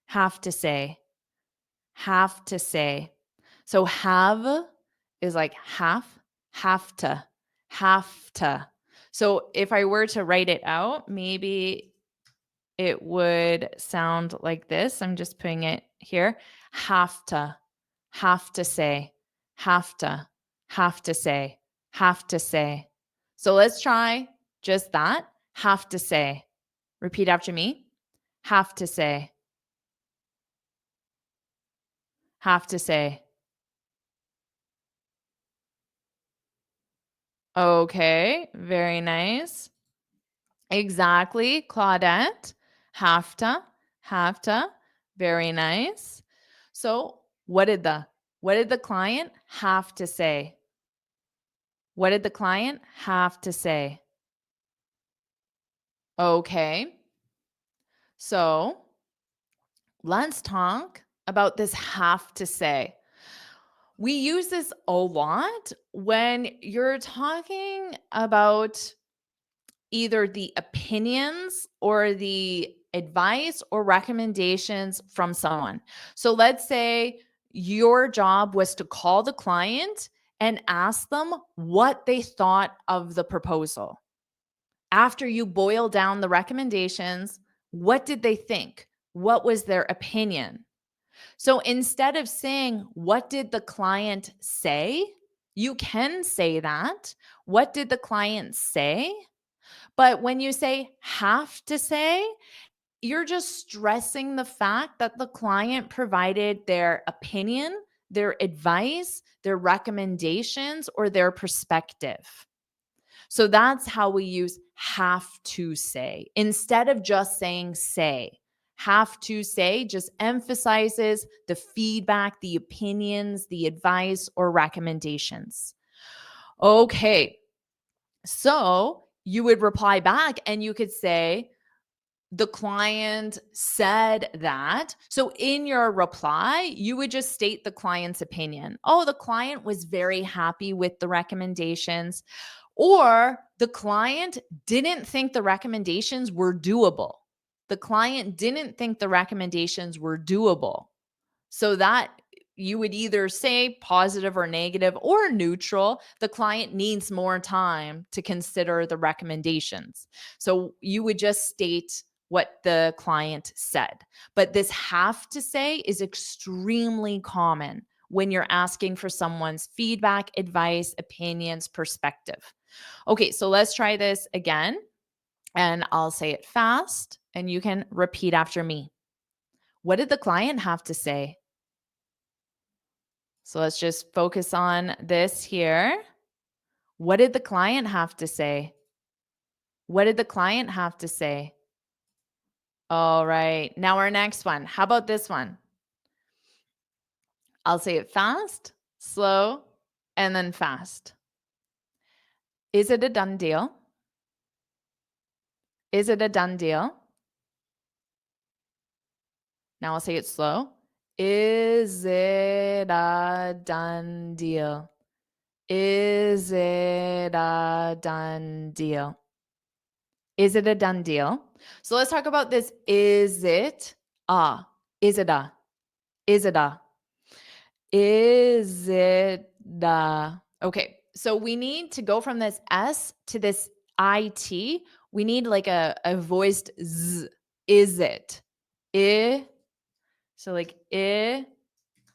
have to say, have to say. So have is like have to, have to. So if I were to write it out, maybe it would sound like this. I'm just putting it here. Have to say, have to, have to say, have to say. So let's try just that. Have to say. Repeat after me. Have to say. Have to say. Okay, very nice. Exactly, Claudette. Have to, have to. Very nice. So, what did the client have to say? What did the client have to say? Okay. So, let's talk about this have to say. We use this a lot when you're talking about either the opinions or the advice or recommendations from someone. So let's say your job was to call the client and ask them what they thought of the proposal. After you boil down the recommendations, what did they think? What was their opinion? So instead of saying, what did the client say? You can say that. What did the client say? But when you say have to say, you're just stressing the fact that the client provided their opinion, their advice, their recommendations, or their perspective. So that's how we use have to say instead of just saying say. Have to say just emphasizes the feedback, the opinions, the advice, or recommendations. Okay, so you would reply back and you could say, the client said that. So in your reply, you would just state the client's opinion. Oh, the client was very happy with the recommendations, or the client didn't think the recommendations were doable. The client didn't think the recommendations were doable. So that you would either say positive or negative or neutral. The client needs more time to consider the recommendations. So you would just state what the client said. But this have to say is extremely common when you're asking for someone's feedback, advice, opinions, perspective. Okay, so let's try this again. And I'll say it fast and you can repeat after me. What did the client have to say? So let's just focus on this here. What did the client have to say? What did the client have to say? All right. Now our next one. How about this one? I'll say it fast, slow, and then fast. Is it a done deal? Is it a done deal? Now I'll say it slow. Is it a done deal? Is it a done deal? Is it a done deal? So let's talk about this. Is it a? Is it a? Is it a? Is it the? Okay. So we need to go from this S to this IT. We need like a voiced Z. Is it? I. So like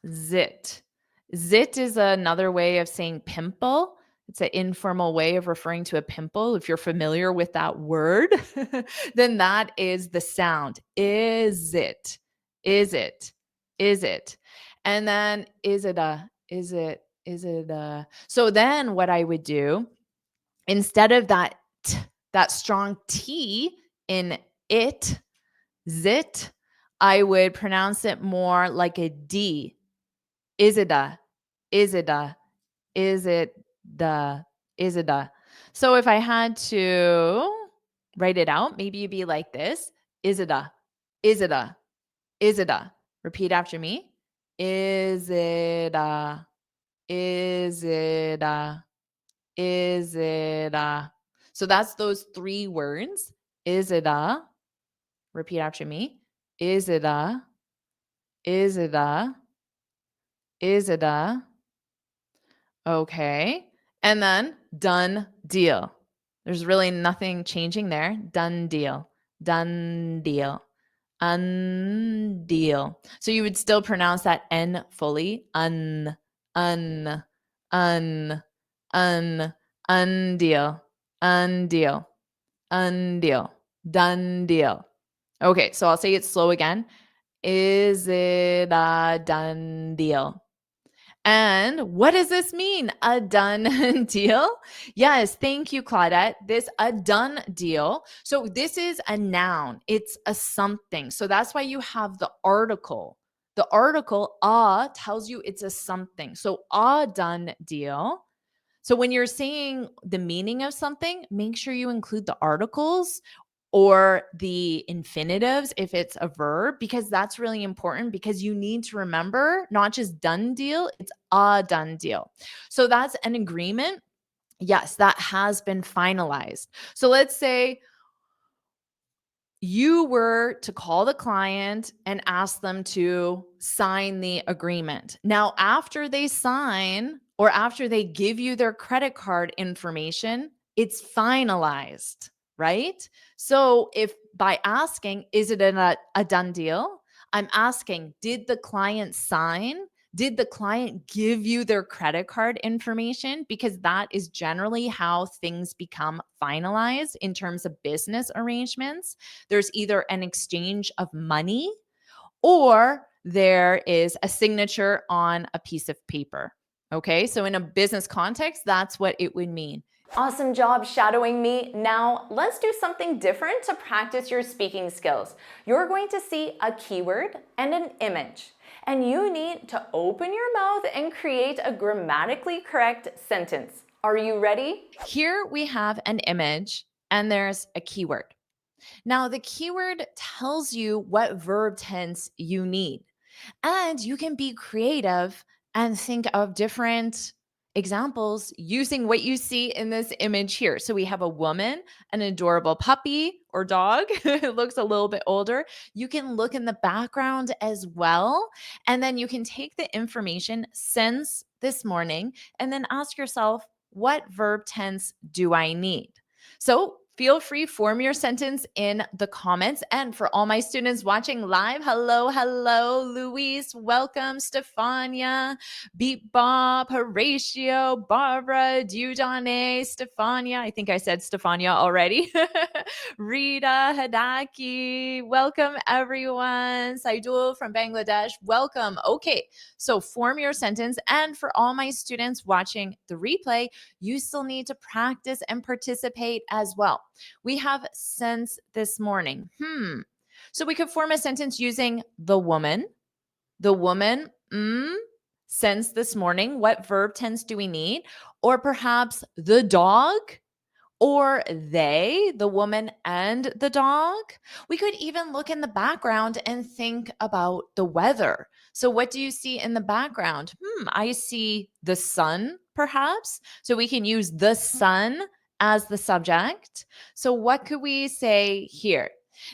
zit. Zit is another way of saying pimple. It's an informal way of referring to a pimple. If you're familiar with that word, then that is the sound. Is it? Is it? Is it? And then is it a? Is it? Is it a? So then what I would do, instead of that that strong T in it, zit, I would pronounce it more like a D. Is it a? Is it a? Is it the? Is it a? So if I had to write it out, maybe you'd be like this. Is it a? Is it a? Is it a? Repeat after me. Is it a? Is it a? Is it a? So that's those three words. Is it a? Repeat after me. Is it a? Is it a? Is it a? Okay. And then done deal. There's really nothing changing there. Done deal. Done deal. Undeal. So you would still pronounce that N fully. Un, un, un, undeal, undeal, undeal, done deal. Okay, so I'll say it slow again. Is it a done deal? And what does this mean? A done deal? Yes, thank you, Claudette. This a done deal. So this is a noun. It's a something. So that's why you have the article. The article a tells you it's a something. So a done deal. So when you're saying the meaning of something, make sure you include the articles or the infinitives if it's a verb, because that's really important, because you need to remember not just done deal, it's a done deal. So that's an agreement. Yes, that has been finalized. So let's say you were to call the client and ask them to sign the agreement. Now, after they sign or after they give you their credit card information, it's finalized, right? So, if by asking, is it a done deal? I'm asking, did the client sign? Did the client give you their credit card information? Because that is generally how things become finalized in terms of business arrangements. There's either an exchange of money or there is a signature on a piece of paper. Okay, so in a business context, that's what it would mean. Awesome job shadowing me. Now let's do something different to practice your speaking skills. You're going to see a keyword and an image, and you need to open your mouth and create a grammatically correct sentence. Are you ready? Here we have an image and there's a keyword. Now, the keyword tells you what verb tense you need. And you can be creative and think of different examples using what you see in this image here. So we have a woman, an adorable puppy or dog. It looks a little bit older. You can look in the background as well. And then you can take the information since this morning and then ask yourself, what verb tense do I need? So feel free, form your sentence in the comments. And for all my students watching live, hello, Luis, welcome, Stefania, Beat Bob, Horatio, Barbara, Dudane, Stefania. I think I said Stefania already. Rita, Hadaki, welcome everyone. Saidul from Bangladesh, welcome. Okay, so form your sentence. And for all my students watching the replay, you still need to practice and participate as well. We have since this morning. So we could form a sentence using the woman. The woman, since this morning. What verb tense do we need? Or perhaps the dog or they, the woman and the dog. We could even look in the background and think about the weather. So, what do you see in the background? I see the sun, perhaps. So, we can use the sun as the subject. So, what could we say here?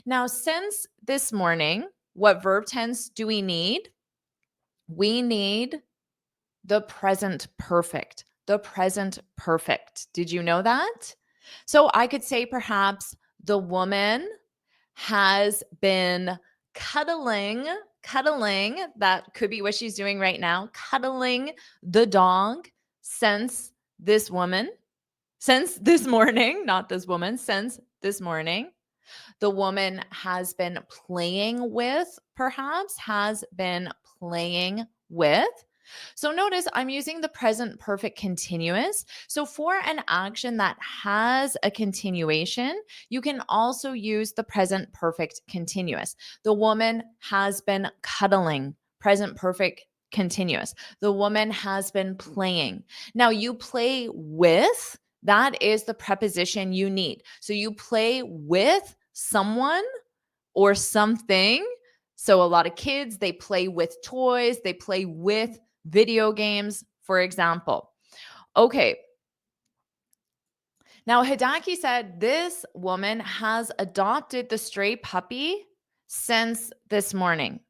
Now, since this morning, what verb tense do we need? We need the present perfect. The present perfect. Did you know that? So I could say perhaps the woman has been cuddling, that could be what she's doing right now, cuddling the dog since this woman, since this morning, not this woman, since this morning. The woman has been playing with, perhaps, has been playing with. So notice I'm using the present perfect continuous. So for an action that has a continuation, you can also use the present perfect continuous. The woman has been cuddling, present perfect continuous. The woman has been playing. Now you play with, that is the preposition you need. So you play with someone or something. So a lot of kids, they play with toys, they play with video games, for example. Okay. Now, Hidaki said this woman has adopted the stray puppy since this morning.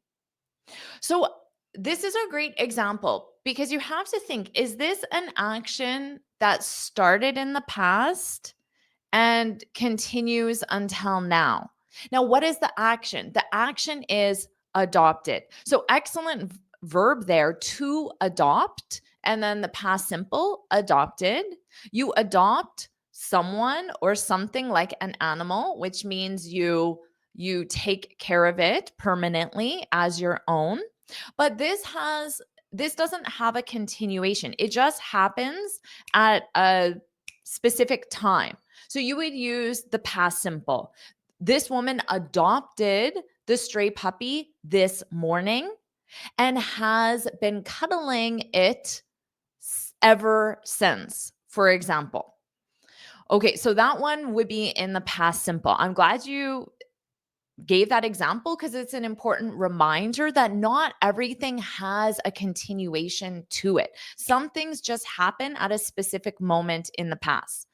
So, this is a great example because you have to think, is this an action that started in the past and continues until now? Now, what is the action? The action is adopted. So, excellent verb there, to adopt, and then the past simple, adopted. You adopt someone or something like an animal, which means you take care of it permanently as your own. But this doesn't have a continuation. It just happens at a specific time. So you would use the past simple. This woman adopted the stray puppy this morning and has been cuddling it ever since, for example. Okay, so that one would be in the past simple. I'm glad you gave that example because it's an important reminder that not everything has a continuation to it. Some things just happen at a specific moment in the past.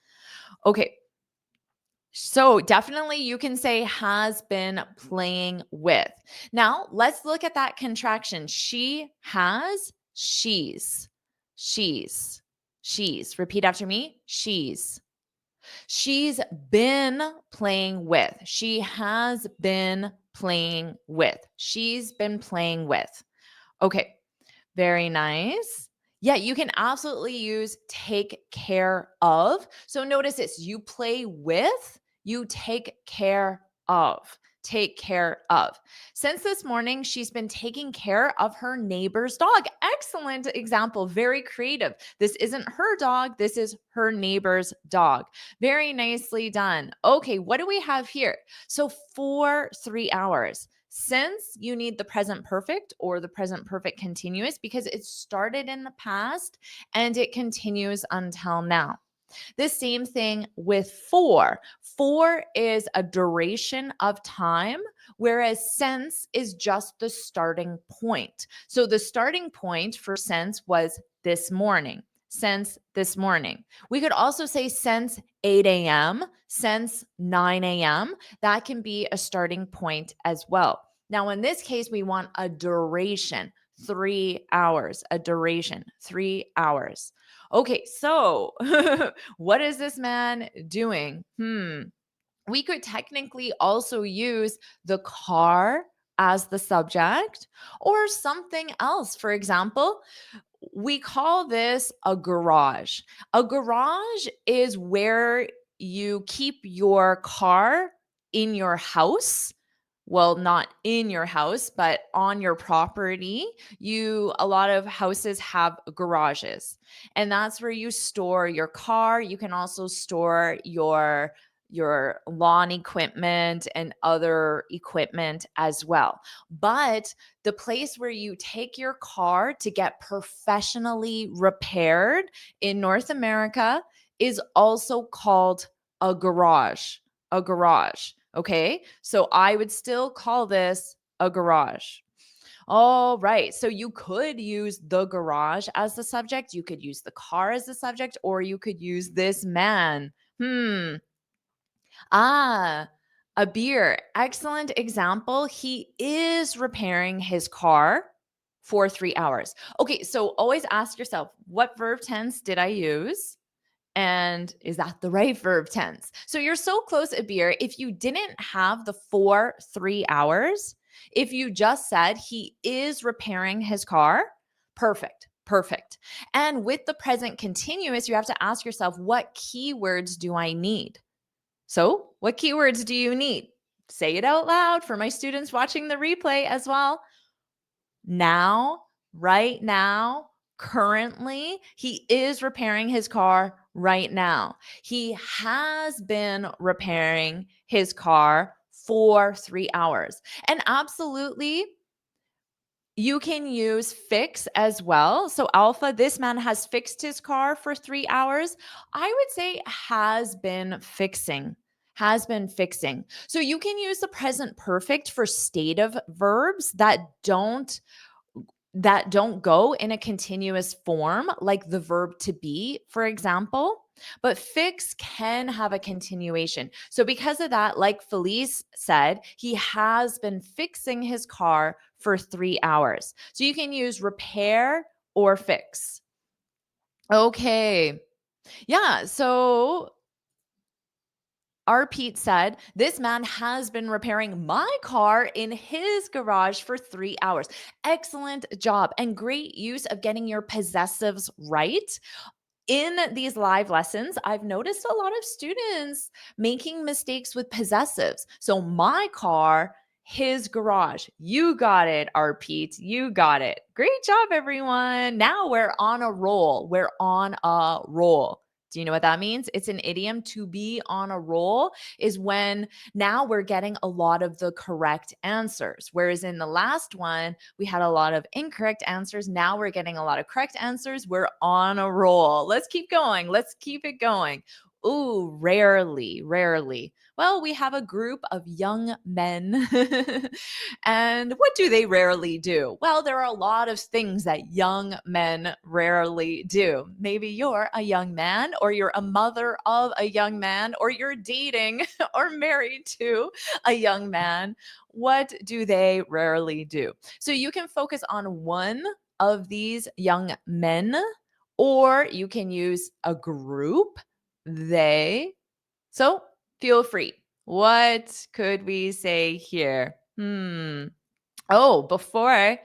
Okay. So definitely you can say has been playing with. Now let's look at that contraction. She has, she's, she's, she's. Repeat after me. She's. She's been playing with. She has been playing with. She's been playing with. Okay, very nice. Yeah, you can absolutely use take care of. So notice this, you play with, you take care of. take care of. Since this morning, she's been taking care of her neighbor's dog. Excellent example. Very creative. This isn't her dog. This is her neighbor's dog. Very nicely done. Okay, what do we have here? So for 3 hours, since you need the present perfect or the present perfect continuous because it started in the past and it continues until now. The same thing with for. For is a duration of time, whereas since is just the starting point. So the starting point for since was this morning. Since this morning. We could also say since 8 a.m., since 9 a.m. That can be a starting point as well. Now, in this case, we want a duration, 3 hours, a duration, 3 hours. Okay, so what is this man doing? We could technically also use the car as the subject or something else. For example, we call this a garage. A garage is where you keep your car in your house. Well, not in your house, but on your property. A lot of houses have garages, and that's where you store your car. You can also store your lawn equipment and other equipment as well. But the place where you take your car to get professionally repaired in North America is also called a garage. A garage. Okay. So I would still call this a garage. All right. So you could use the garage as the subject. You could use the car as the subject, or you could use this man. Ah, a beer. Excellent example. He is repairing his car for 3 hours. Okay, so always ask yourself, what verb tense did I use? And is that the right verb tense? So you're so close, a beer. If you didn't have the for 3 hours, if you just said he is repairing his car, perfect. Perfect. And with the present continuous, you have to ask yourself, what keywords do I need? So, what keywords do you need? Say it out loud for my students watching the replay as well. Now, right now, currently, he is repairing his car right now. He has been repairing his car for 3 hours. And absolutely, you can use fix as well. So, Alpha, this man has fixed his car for 3 hours. I would say has been fixing. Has been fixing. So, you can use the present perfect for stative verbs that don't go in a continuous form, like the verb to be, for example. But fix can have a continuation. So, because of that, like Felice said, he has been fixing his car for 3 hours. So, you can use repair or fix. Okay. Yeah. So, our Pete said, this man has been repairing my car in his garage for 3 hours. Excellent job and great use of getting your possessives right. In these live lessons, I've noticed a lot of students making mistakes with possessives. So, my car, his garage. You got it, our Pete. You got it. Great job, everyone. Now we're on a roll. We're on a roll. Do you know what that means? It's an idiom. To be on a roll is when now we're getting a lot of the correct answers. Whereas in the last one, we had a lot of incorrect answers. Now we're getting a lot of correct answers. We're on a roll. Let's keep going. Let's keep it going. Ooh, rarely, rarely. Well, we have a group of young men. And what do they rarely do? Well, there are a lot of things that young men rarely do. Maybe you're a young man, or you're a mother of a young man, or you're dating or married to a young man. What do they rarely do? So you can focus on one of these young men, or you can use a group, they. So feel free. What could we say here? Oh, before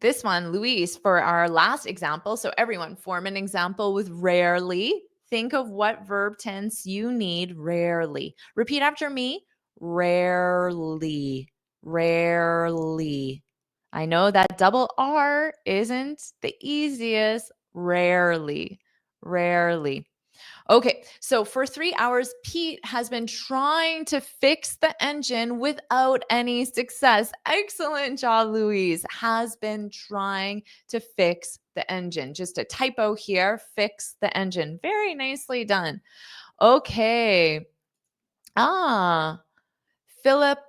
this one, Luis, for our last example. So everyone form an example with rarely. Think of what verb tense you need rarely. Repeat after me. rarely, rarely. I know that double R isn't the easiest. Rarely, rarely. Okay, so for 3 hours, Pete has been trying to fix the engine without any success. Excellent job, Louise. Has been trying to fix the engine. Just a typo here, fix the engine. Very nicely done. Okay. Ah, Philip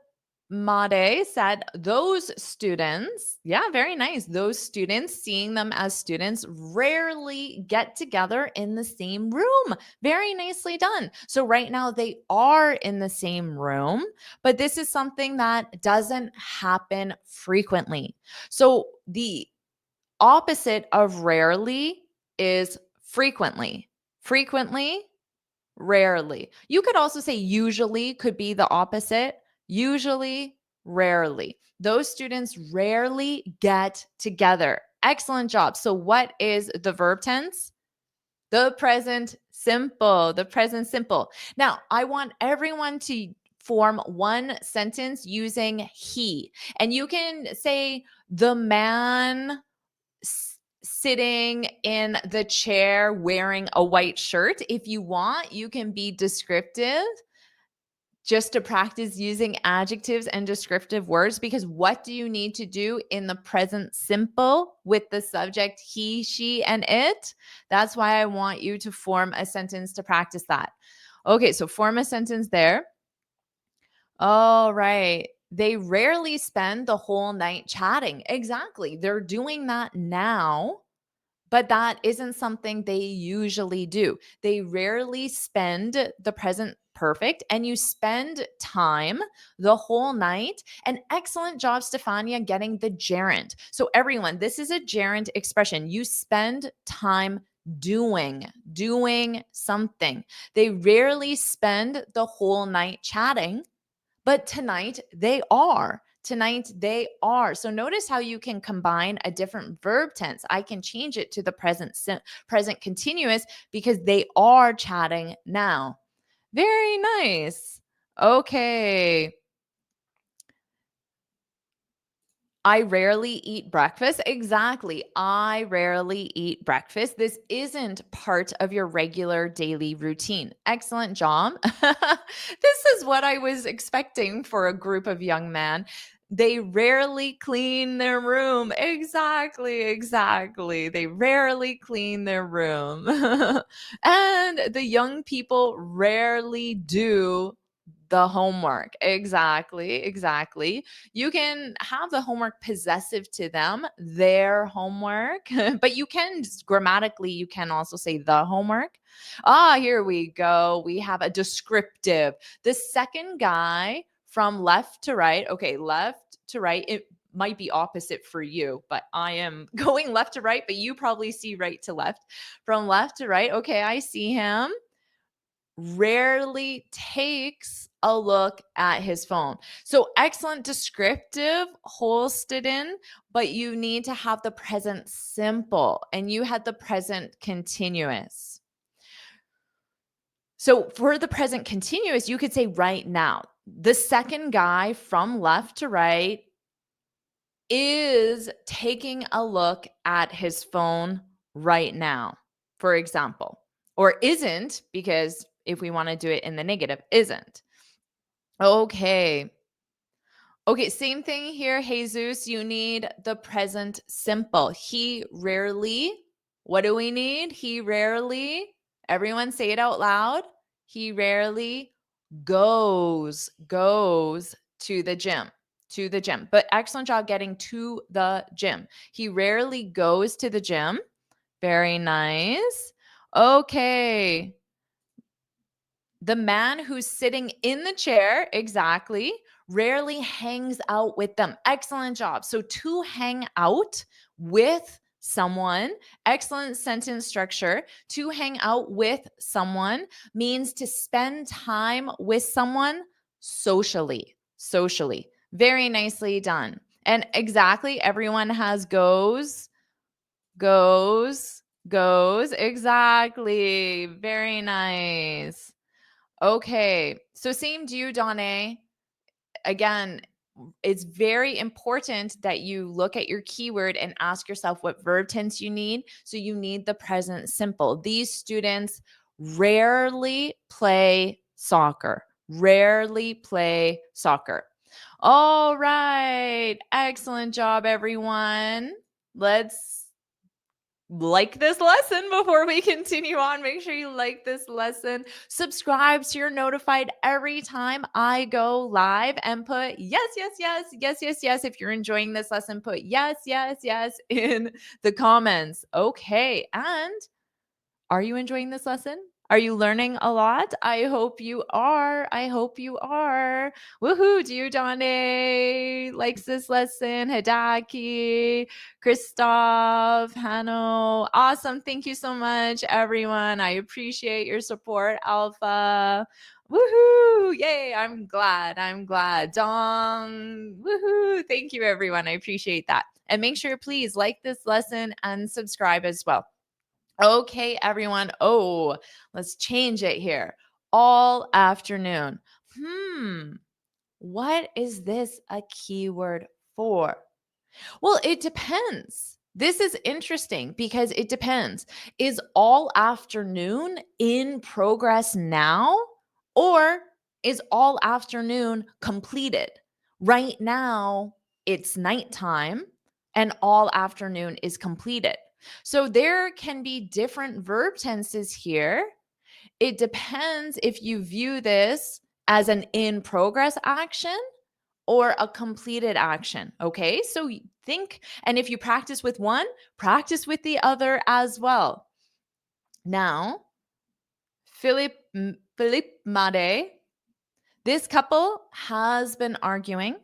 Made said those students, yeah, very nice. Those students, seeing them as students, rarely get together in the same room. Very nicely done. So, right now, they are in the same room, but this is something that doesn't happen frequently. So, the opposite of rarely is frequently. Frequently, rarely. You could also say usually could be the opposite. Usually, rarely. Those students rarely get together. Excellent job. So, what is the verb tense? The present simple. The present simple. Now, I want everyone to form one sentence using he. And you can say, the man sitting in the chair wearing a white shirt. If you want, you can be descriptive just to practice using adjectives and descriptive words, because what do you need to do in the present simple with the subject he, she, and it? That's why I want you to form a sentence to practice that. Okay, so form a sentence there. All right. They rarely spend the whole night chatting. Exactly. They're doing that now, but that isn't something they usually do. They rarely spend the present perfect, and you spend time the whole night. And excellent job, Stefania, getting the gerund. So, everyone, this is a gerund expression. You spend time doing something. They rarely spend the whole night chatting, but tonight they are. Tonight they are. So notice how you can combine a different verb tense. I can change it to the present continuous because they are chatting now. Very nice. Okay. I rarely eat breakfast. Exactly. I rarely eat breakfast. This isn't part of your regular daily routine. Excellent job. This is what I was expecting for a group of young men. They rarely clean their room. Exactly, exactly. They rarely clean their room. And the young people rarely do the homework. Exactly, exactly. You can have the homework possessive to them, their homework, but you can grammatically, you can also say the homework. Ah, here we go. We have a descriptive. The second guy from left to right. Okay, left to right. It might be opposite for you, but I am going left to right, but you probably see right to left. From left to right. Okay, I see him. Rarely takes a look at his phone. So excellent descriptive, Holstein, but you need to have the present simple, and you had the present continuous. So for the present continuous, you could say right now. The second guy from left to right is taking a look at his phone right now, for example, or isn't, because if we want to do it in the negative, isn't. Okay. Okay, same thing here, Jesus. You need the present simple. He rarely, what do we need? He rarely, everyone say it out loud. He rarely goes to the gym, to the gym. But excellent job getting to the gym. He rarely goes to the gym. Very nice. Okay. The man who's sitting in the chair, exactly, rarely hangs out with them. Excellent job. So to hang out with someone, excellent sentence structure. To hang out with someone means to spend time with someone socially. Socially. Very nicely done. And exactly, everyone has goes. Exactly. Very nice. Okay. So same to you, Donna. again, it's very important that you look at your keyword and ask yourself what verb tense you need. So you need the present simple. These students rarely play soccer. Rarely play soccer. All right. Excellent job, everyone. Let's like this lesson before we continue on. Make sure you like this lesson. Subscribe so you're notified every time I go live, and put yes, yes, yes, yes, yes, yes. If you're enjoying this lesson, put yes, yes, yes in the comments. Okay. And are you enjoying this lesson? Are you learning a lot? I hope you are. I hope you are. Woohoo! Giordane likes this lesson. Hidaki, Christoph, Hanno. Awesome. Thank you so much, everyone. I appreciate your support, Alpha. Woohoo! Yay! I'm glad. I'm glad. Dong. Woohoo! Thank you, everyone. I appreciate that. And make sure, please, like this lesson and subscribe as well. Okay, everyone. Oh, let's change it here. All afternoon. What is this a keyword for? Well, it depends. This is interesting because it depends. Is all afternoon in progress now, or is all afternoon completed? Right now, it's nighttime and all afternoon is completed. So there can be different verb tenses here. It depends if you view this as an in progress action or a completed action. Okay. So think, and if you practice with one, practice with the other as well. Now, Philippe Made, this couple has been arguing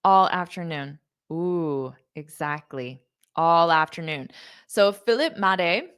all afternoon. Ooh, exactly. All afternoon. So Philippe Made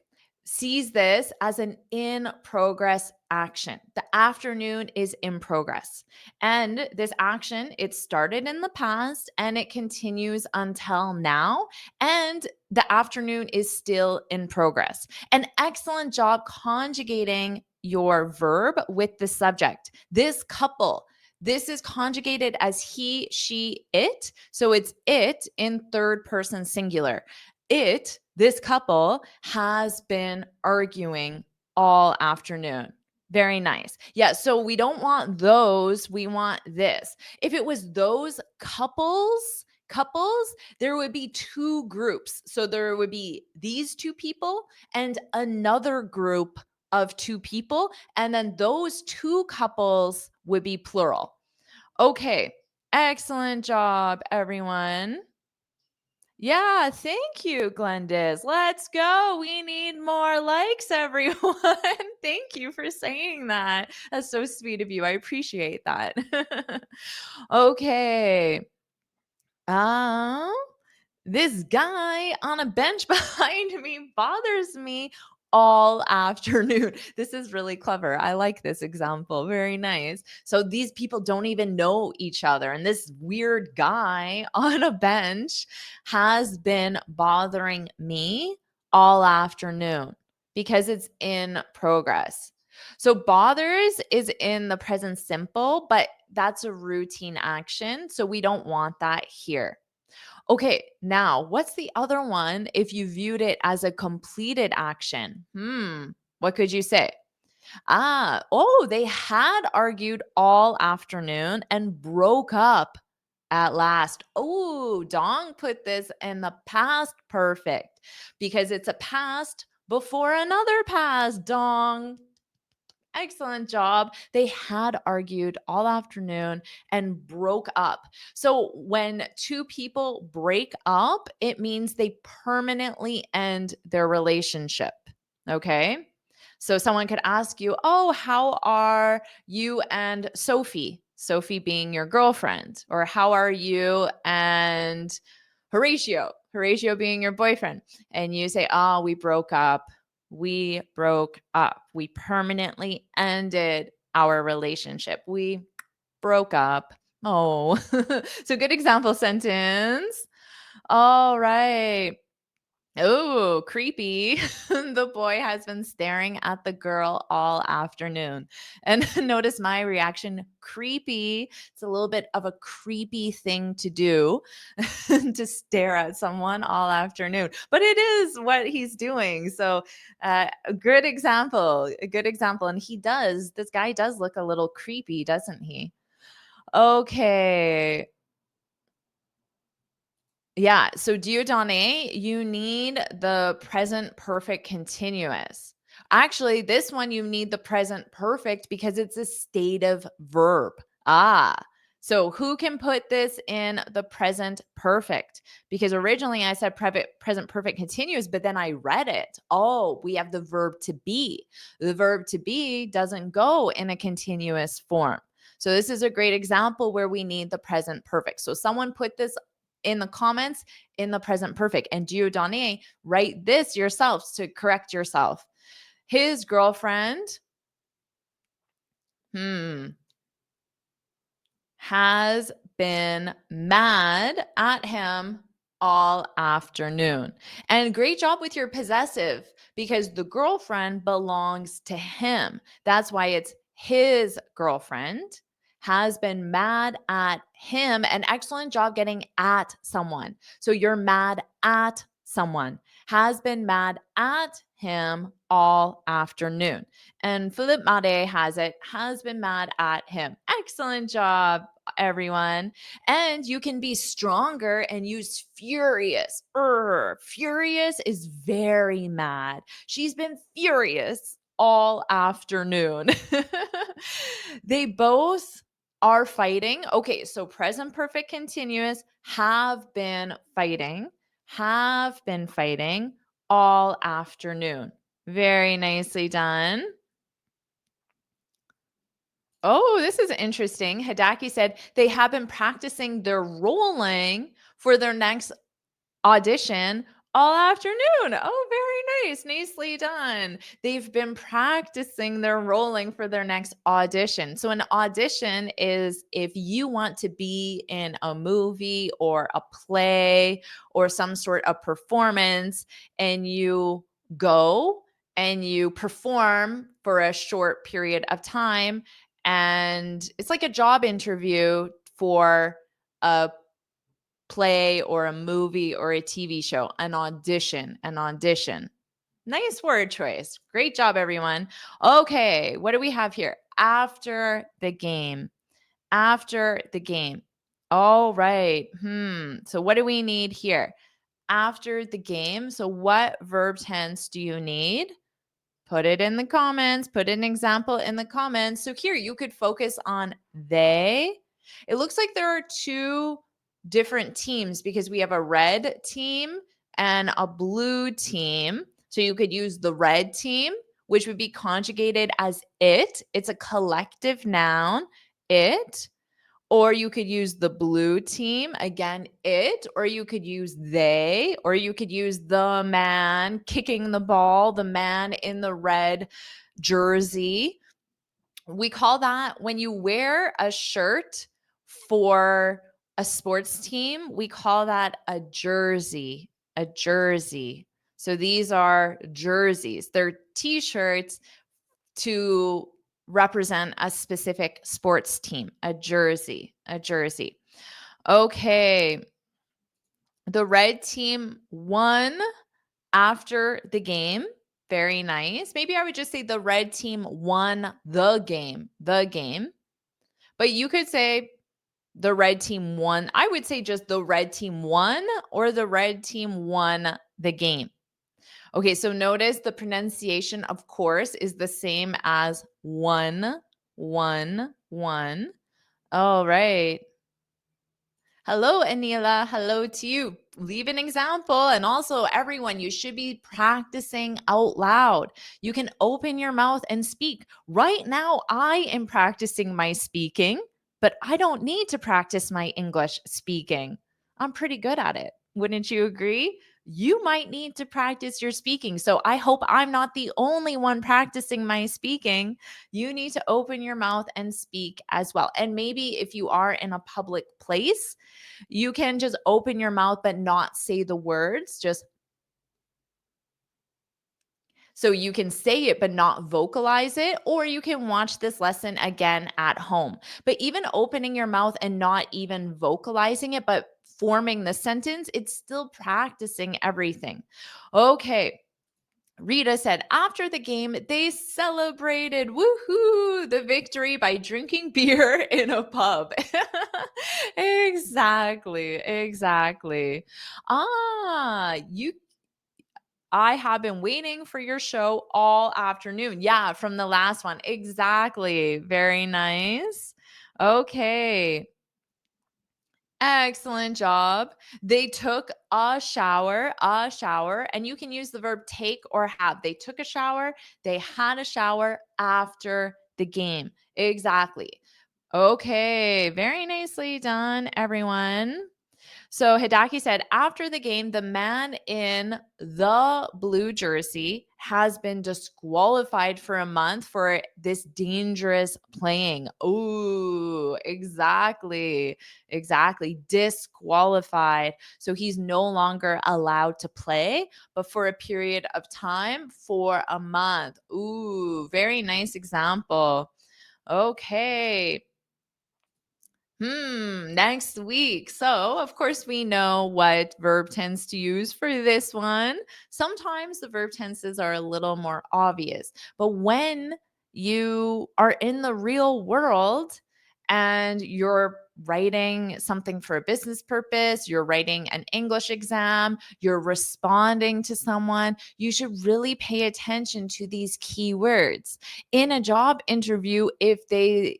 sees this as an in progress action. The afternoon is in progress. And this action, it started in the past and it continues until now. And the afternoon is still in progress. An excellent job conjugating your verb with the subject. This couple, this is conjugated as he, she, it. So it's it in third person singular. It, this couple, has been arguing all afternoon. Very nice. Yeah, so we don't want those, we want this. If it was those couples, there would be two groups. So there would be these two people and another group of two people, and then those two couples would be plural. Okay, excellent job, everyone. Yeah, thank you, Glendis. Let's go. We need more likes, everyone. Thank you for saying that. That's so sweet of you. I appreciate that. Okay. This guy on a bench behind me bothers me all afternoon. This is really clever. I like this example. Very nice. So these people don't even know each other. And this weird guy on a bench has been bothering me all afternoon because it's in progress. So bothers is in the present simple, but that's a routine action. So we don't want that here. Okay, now what's the other one if you viewed it as a completed action? What could you say? They had argued all afternoon and broke up at last. Oh, Dong put this in the past perfect because it's a past before another past, Dong. Excellent job. They had argued all afternoon and broke up. So when two people break up, it means they permanently end their relationship. Okay. So someone could ask you, oh, how are you and Sophie? Sophie being your girlfriend. Or how are you and Horatio? Horatio being your boyfriend. And you say, oh, we broke up. We broke up. We permanently ended our relationship. We broke up. Oh, so good example sentence. All right. Oh, creepy. The boy has been staring at the girl all afternoon. And notice my reaction, creepy. It's a little bit of a creepy thing to do to stare at someone all afternoon. But it is what he's doing. So, a good example, a good example. And this guy does look a little creepy, doesn't he? Okay. Yeah. So Dieudonné, you need the present perfect continuous. Actually, this one you need the present perfect because it's a stative verb. Ah. So who can put this in the present perfect? Because originally I said present perfect continuous, but then I read it. Oh, we have the verb to be. The verb to be doesn't go in a continuous form. So this is a great example where we need the present perfect. So someone put this in the comments in the present perfect. And Dieudonné, write this yourself to correct yourself. His girlfriend, hmm, has been mad at him all afternoon. And great job with your possessive because the girlfriend belongs to him. That's why it's his girlfriend has been mad at him. An excellent job getting at someone. So you're mad at someone, has been mad at him all afternoon. And Philippe Made has been mad at him. Excellent job, everyone. And you can be stronger and use furious. Furious is very mad. She's been furious all afternoon. They both are fighting. Okay, so present perfect continuous have been fighting all afternoon. Very nicely done. Oh, this is interesting. Hidaki said they have been practicing their rolling for their next audition all afternoon. Oh, very nice. Nicely done. They've been practicing their rolling for their next audition. So, an audition is if you want to be in a movie or a play or some sort of performance and you go and you perform for a short period of time. And it's like a job interview for a play or a movie or a TV show, an audition, an audition. Nice word choice. Great job, everyone. Okay, what do we have here? After the game. After the game. All right. So what do we need here? After the game. So what verb tense do you need? Put it in the comments. Put an example in the comments. So here you could focus on they. It looks like there are two different teams because we have a red team and a blue team. So you could use the red team, which would be conjugated as it. It's a collective noun, it. Or you could use the blue team, again, it, or you could use they, or you could use the man kicking the ball, the man in the red jersey. We call that when you wear a shirt for a sports team, we call that a jersey, a jersey. So these are jerseys. They're t-shirts to represent a specific sports team, a jersey, a jersey. Okay. The red team won after the game. Very nice. Maybe I would just say the red team won the game, the game. But you could say the red team won. I would say just the red team won or the red team won the game. Okay, so notice the pronunciation, of course, is the same as one, one, one. All right. Hello, Anila. Hello to you. Leave an example. And also, everyone, you should be practicing out loud. You can open your mouth and speak. Right now, I am practicing my speaking, but I don't need to practice my English speaking. I'm pretty good at it. Wouldn't you agree? You might need to practice your speaking. So I hope I'm not the only one practicing my speaking. You need to open your mouth and speak as well. And maybe if you are in a public place, you can just open your mouth but not say the words. Just So you can say it but not vocalize it, or you can watch this lesson again at home. But even opening your mouth and not even vocalizing it, but forming the sentence, it's still practicing everything. Okay. Rita said, after the game, they celebrated woohoo the victory by drinking beer in a pub. Exactly, exactly. You I have been waiting for your show all afternoon. Yeah, from the last one. Exactly. Very nice. Okay. Excellent job. They took a shower, and you can use the verb take or have. They took a shower, they had a shower after the game. Exactly. Okay, very nicely done, everyone. So Hidaki said, after the game, the man in the blue jersey has been disqualified for a month for this dangerous playing. Ooh, exactly. Exactly. Disqualified. So he's no longer allowed to play, but for a period of time for a month. Ooh, very nice example. Okay. Next week. So, of course, we know what verb tense to use for this one. Sometimes the verb tenses are a little more obvious, but when you are in the real world and you're writing something for a business purpose, you're writing an English exam, you're responding to someone, you should really pay attention to these keywords. In a job interview, if they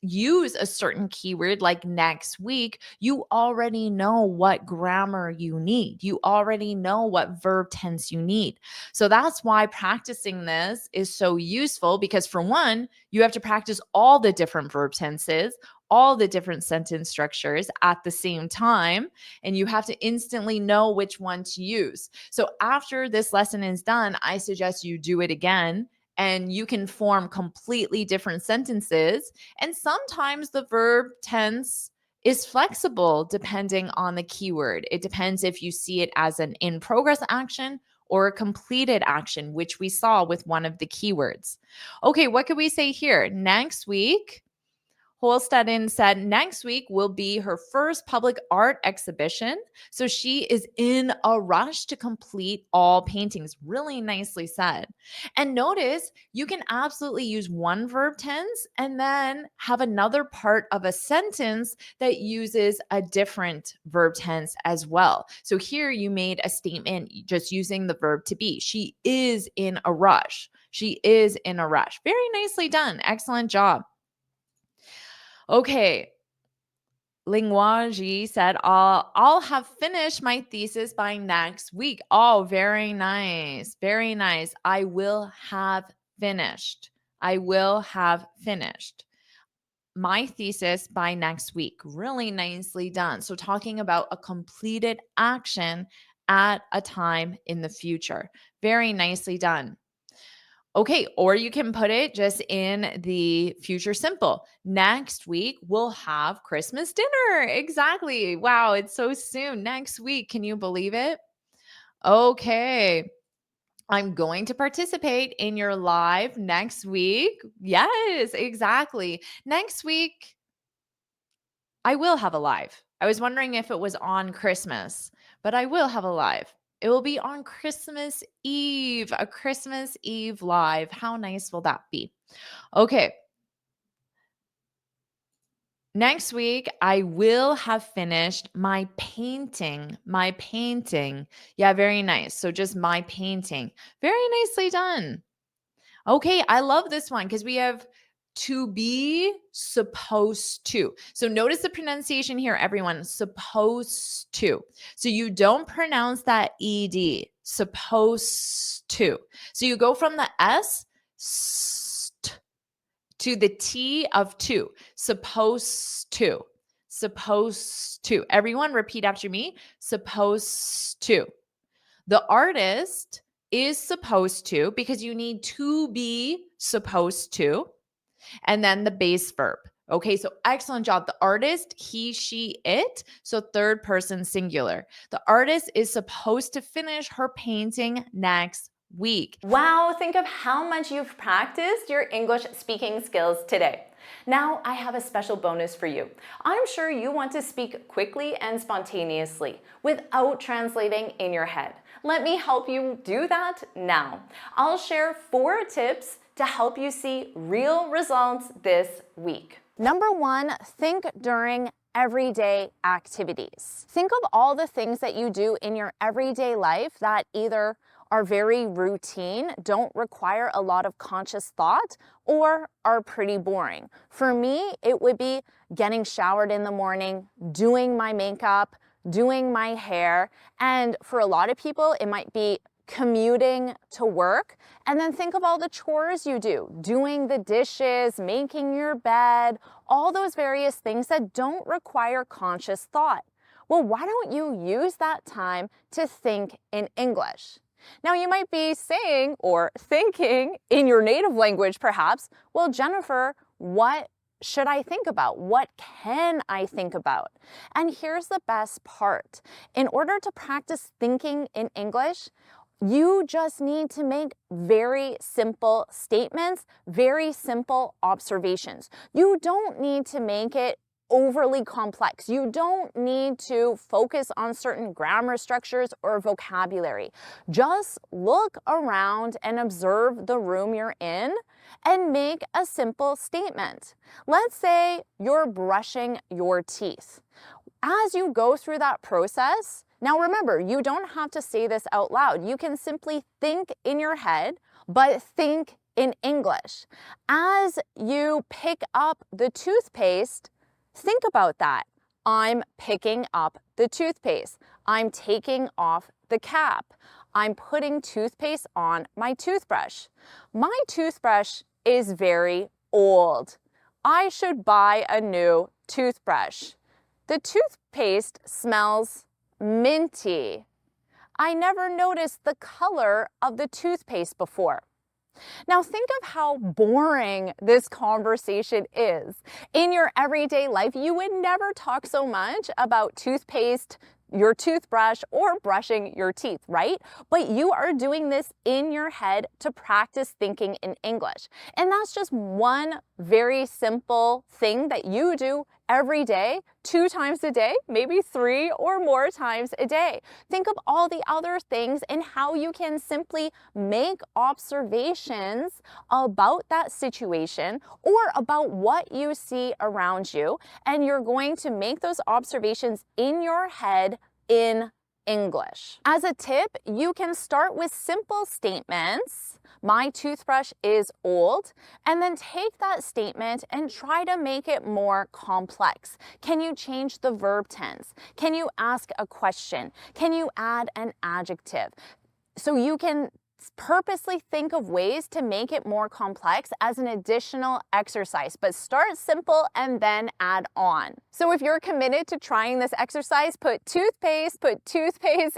use a certain keyword like next week, you already know what grammar you need. You already know what verb tense you need. So that's why practicing this is so useful because, for one, you have to practice all the different verb tenses, all the different sentence structures at the same time, and you have to instantly know which one to use. So after this lesson is done, I suggest you do it again. And you can form completely different sentences, and sometimes the verb tense is flexible depending on the keyword. It depends if you see it as an in progress action or a completed action, which we saw with one of the keywords. Okay, what could we say here? Next week, Holstein said next week will be her first public art exhibition. So she is in a rush to complete all paintings. Really nicely said. And notice you can absolutely use one verb tense and then have another part of a sentence that uses a different verb tense as well. So here you made a statement just using the verb to be. She is in a rush. She is in a rush. Very nicely done. Excellent job. Okay. Lingwaji said, I'll have finished my thesis by next week. Oh, very nice. Very nice. I will have finished. I will have finished my thesis by next week. Really nicely done. So, talking about a completed action at a time in the future. Very nicely done. Okay, or you can put it just in the future simple. Next week, we'll have Christmas dinner. Exactly. Wow, it's so soon. Next week. Can you believe it? Okay. I'm going to participate in your live next week. Yes, exactly. Next week, I will have a live. I was wondering if it was on Christmas, but I will have a live. It will be on Christmas Eve, a Christmas Eve live. How nice will that be? Okay. Next week, I will have finished my painting. My painting. Yeah, very nice. So just my painting. Very nicely done. Okay, I love this one because we have to be supposed to. So notice the pronunciation here, everyone. Supposed to. So you don't pronounce that ed. Supposed to. So you go from the s to the t of to. Supposed to. Supposed to. Everyone repeat after me. Supposed to. The artist is supposed to, because you need to be supposed to, and then the base verb. Okay, so excellent job. The artist, he, she, it. So third person singular. The artist is supposed to finish her painting next week. Wow, think of how much you've practiced your English speaking skills today. Now, I have a special bonus for you. I'm sure you want to speak quickly and spontaneously without translating in your head. Let me help you do that now. I'll share 4 tips to help you see real results this week. Number 1, think during everyday activities. Think of all the things that you do in your everyday life that either are very routine, don't require a lot of conscious thought, or are pretty boring. For me, it would be getting showered in the morning, doing my makeup, doing my hair, and for a lot of people, it might be commuting to work. And then think of all the chores you do, doing the dishes, making your bed, all those various things that don't require conscious thought. Well, why don't you use that time to think in English? Now, you might be saying or thinking in your native language, perhaps, well, Jennifer, what should I think about? What can I think about? And here's the best part. In order to practice thinking in English, you just need to make very simple statements, very simple observations. You don't need to make it overly complex. You don't need to focus on certain grammar structures or vocabulary. Just look around and observe the room you're in and make a simple statement. Let's say you're brushing your teeth. As you go through that process, now remember, you don't have to say this out loud. You can simply think in your head, but think in English. As you pick up the toothpaste, think about that. I'm picking up the toothpaste. I'm taking off the cap. I'm putting toothpaste on my toothbrush. My toothbrush is very old. I should buy a new toothbrush. The toothpaste smells minty. I never noticed the color of the toothpaste before. Now think of how boring this conversation is. In your everyday life, you would never talk so much about toothpaste, your toothbrush, or brushing your teeth, right? But you are doing this in your head to practice thinking in English. And that's just one very simple thing that you do every day, 2 times a day, maybe 3 or more times a day. Think of all the other things and how you can simply make observations about that situation or about what you see around you, and you're going to make those observations in your head in English. As a tip, you can start with simple statements. My toothbrush is old, and then take that statement and try to make it more complex. Can you change the verb tense? Can you ask a question? Can you add an adjective? So you can purposely think of ways to make it more complex as an additional exercise, but start simple and then add on. So if you're committed to trying this exercise, put toothpaste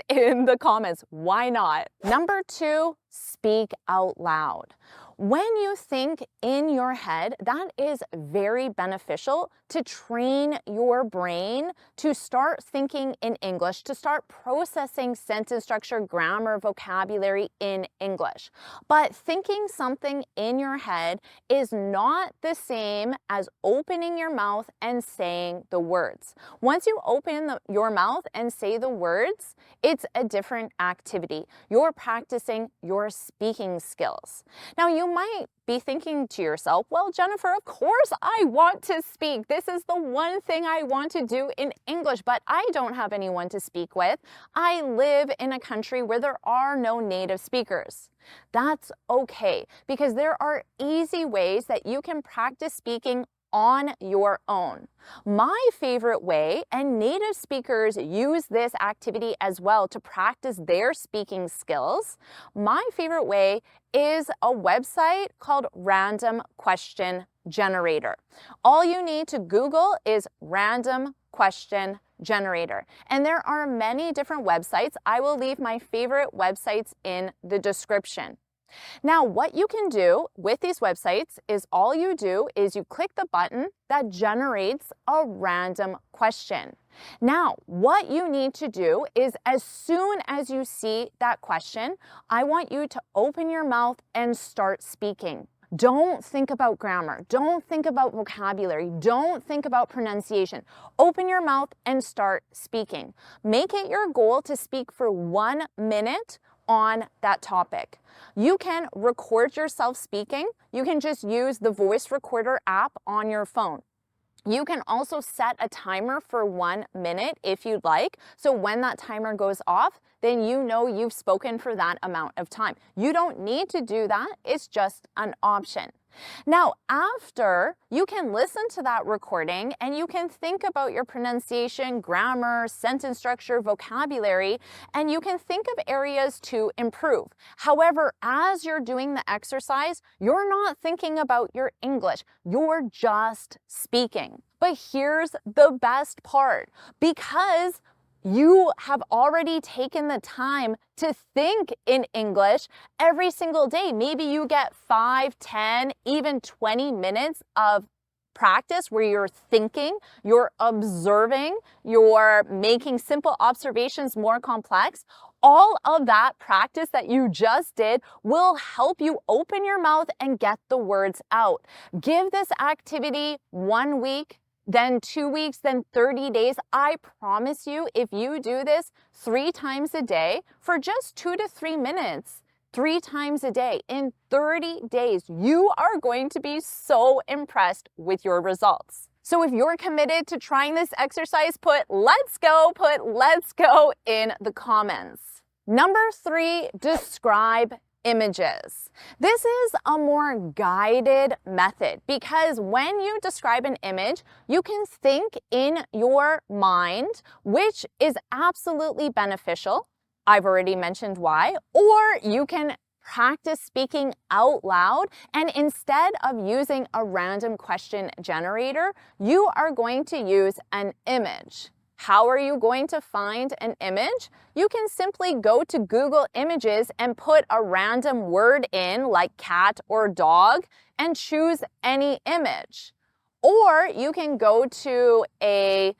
in the comments. Why not? Number 2, speak out loud. When you think in your head, that is very beneficial to train your brain to start thinking in English, to start processing sentence structure, grammar, vocabulary in English. But thinking something in your head is not the same as opening your mouth and saying the words. Once you open your mouth and say the words, it's a different activity. You're practicing your speaking skills. Now, you might be thinking to yourself, well, Jennifer, of course I want to speak. This is the one thing I want to do in English, but I don't have anyone to speak with. I live in a country where there are no native speakers. That's okay, because there are easy ways that you can practice speaking on your own. My favorite way, and native speakers use this activity as well to practice their speaking skills, my favorite way is a website called Random Question Generator. All you need to Google is Random Question Generator. And there are many different websites. I will leave my favorite websites in the description. Now, what you can do with these websites is all you do is you click the button that generates a random question. Now, what you need to do is as soon as you see that question, I want you to open your mouth and start speaking. Don't think about grammar. Don't think about vocabulary. Don't think about pronunciation. Open your mouth and start speaking. Make it your goal to speak for 1 minute on that topic. You can record yourself speaking. You can just use the voice recorder app on your phone. You can also set a timer for 1 minute if you'd like. So when that timer goes off, then you know you've spoken for that amount of time. You don't need to do that. It's just an option. Now, after, you can listen to that recording and you can think about your pronunciation, grammar, sentence structure, vocabulary, and you can think of areas to improve. However, as you're doing the exercise, you're not thinking about your English. You're just speaking. But here's the best part. Because you have already taken the time to think in English every single day. Maybe you get 5, 10, even 20 minutes of practice where you're thinking, you're observing, you're making simple observations more complex. All of that practice that you just did will help you open your mouth and get the words out. Give this activity 1 week, then 2 weeks, then 30 days. I promise you, if you do this 3 times a day for just 2 to 3 minutes, 3 times a day, in 30 days, you are going to be so impressed with your results. So if you're committed to trying this exercise, put let's go in the comments. Number 3, describe images. This is a more guided method because when you describe an image, you can think in your mind, which is absolutely beneficial. I've already mentioned why. Or you can practice speaking out loud, and instead of using a random question generator, you are going to use an image. How are you going to find an image? You can simply go to Google Images and put a random word in, like cat or dog, and choose any image. Or you can go to a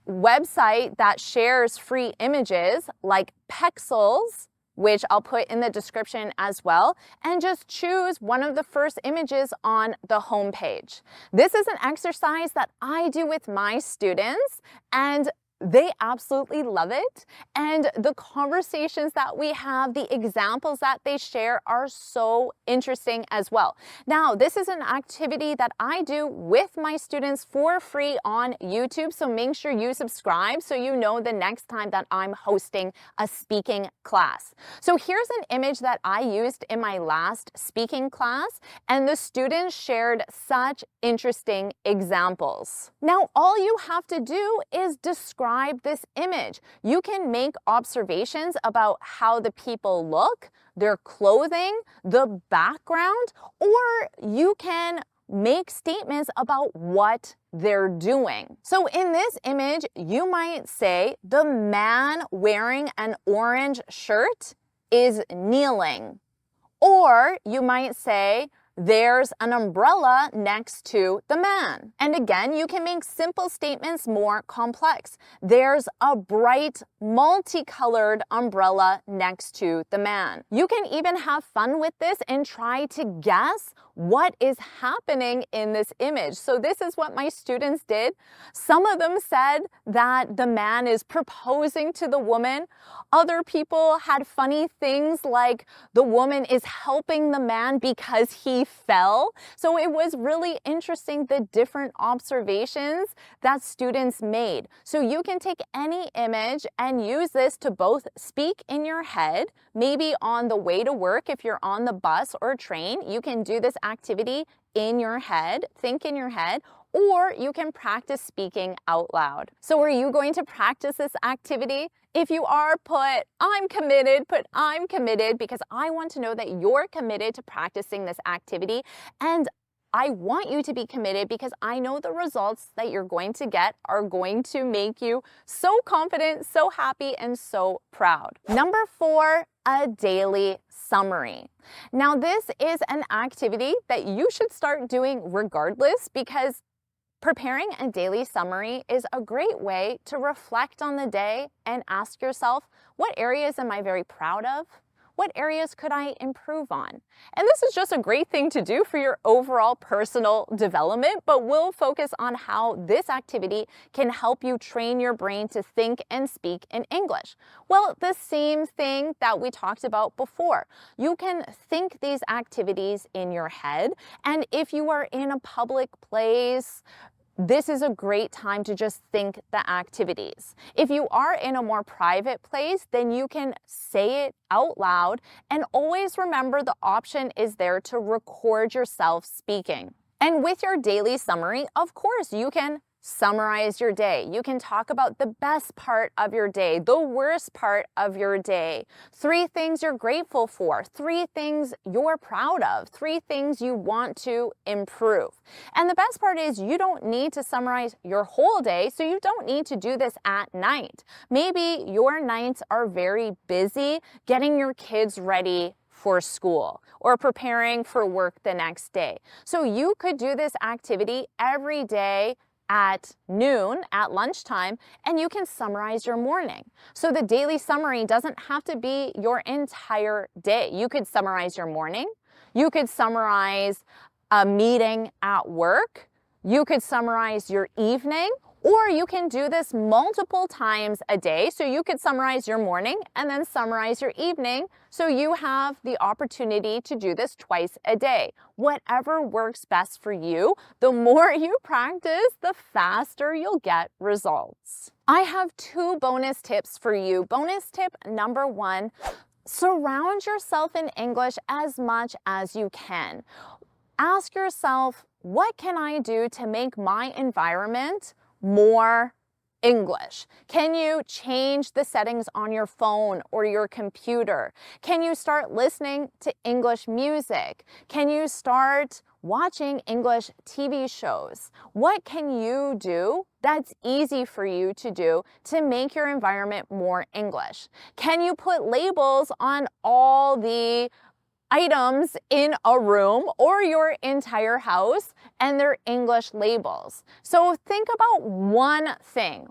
website that shares free images, like Pexels, which I'll put in the description as well, and just choose one of the first images on the homepage. This is an exercise that I do with my students, and they absolutely love it. And the conversations that we have, the examples that they share are so interesting as well. Now, this is an activity that I do with my students for free on YouTube, so make sure you subscribe so you know the next time that I'm hosting a speaking class. So here's an image that I used in my last speaking class, and the students shared such interesting examples. Now, all you have to do is describe this image. You can make observations about how the people look, their clothing, the background, or you can make statements about what they're doing. So in this image, you might say the man wearing an orange shirt is kneeling. Or you might say, there's an umbrella next to the man. And again, you can make simple statements more complex. There's a bright, multicolored umbrella next to the man. You can even have fun with this and try to guess what is happening in this image. So this is what my students did. Some of them said that the man is proposing to the woman. Other people had funny things like the woman is helping the man because he fell. So it was really interesting, the different observations that students made. So you can take any image and use this to both speak in your head, maybe on the way to work. If you're on the bus or train, you can do this activity in your head, think in your head, or you can practice speaking out loud. So are you going to practice this activity? If you are, put I'm committed, because I want to know that you're committed to practicing this activity. And I want you to be committed because I know the results that you're going to get are going to make you so confident, so happy, and so proud. Number 4, a daily summary. Now, this is an activity that you should start doing regardless because Preparing a daily summary is a great way to reflect on the day and ask yourself, what areas am I very proud of? What areas could I improve on? And this is just a great thing to do for your overall personal development, but we'll focus on how this activity can help you train your brain to think and speak in English. Well, the same thing that we talked about before. You can think these activities in your head, and if you are in a public place, this is a great time to just think the activities. If you are in a more private place, then you can say it out loud, and always remember the option is there to record yourself speaking. And with your daily summary, of course, you can summarize your day. You can talk about the best part of your day, the worst part of your day, 3 things you're grateful for, 3 things you're proud of, 3 things you want to improve. And the best part is you don't need to summarize your whole day, so you don't need to do this at night. Maybe your nights are very busy getting your kids ready for school or preparing for work the next day. So you could do this activity every day at noon, at lunchtime, and you can summarize your morning. So the daily summary doesn't have to be your entire day. You could summarize your morning. You could summarize a meeting at work. You could summarize your evening, or you can do this multiple times a day. So you could summarize your morning and then summarize your evening. So you have the opportunity to do this twice a day. Whatever works best for you, the more you practice, the faster you'll get results. I have 2 bonus tips for you. Bonus tip number 1, surround yourself in English as much as you can. Ask yourself, what can I do to make my environment more English? Can you change the settings on your phone or your computer? Can you start listening to English music? Can you start watching English TV shows? What can you do that's easy for you to do to make your environment more English? Can you put labels on all the items in a room or your entire house, and they're English labels? So think about one thing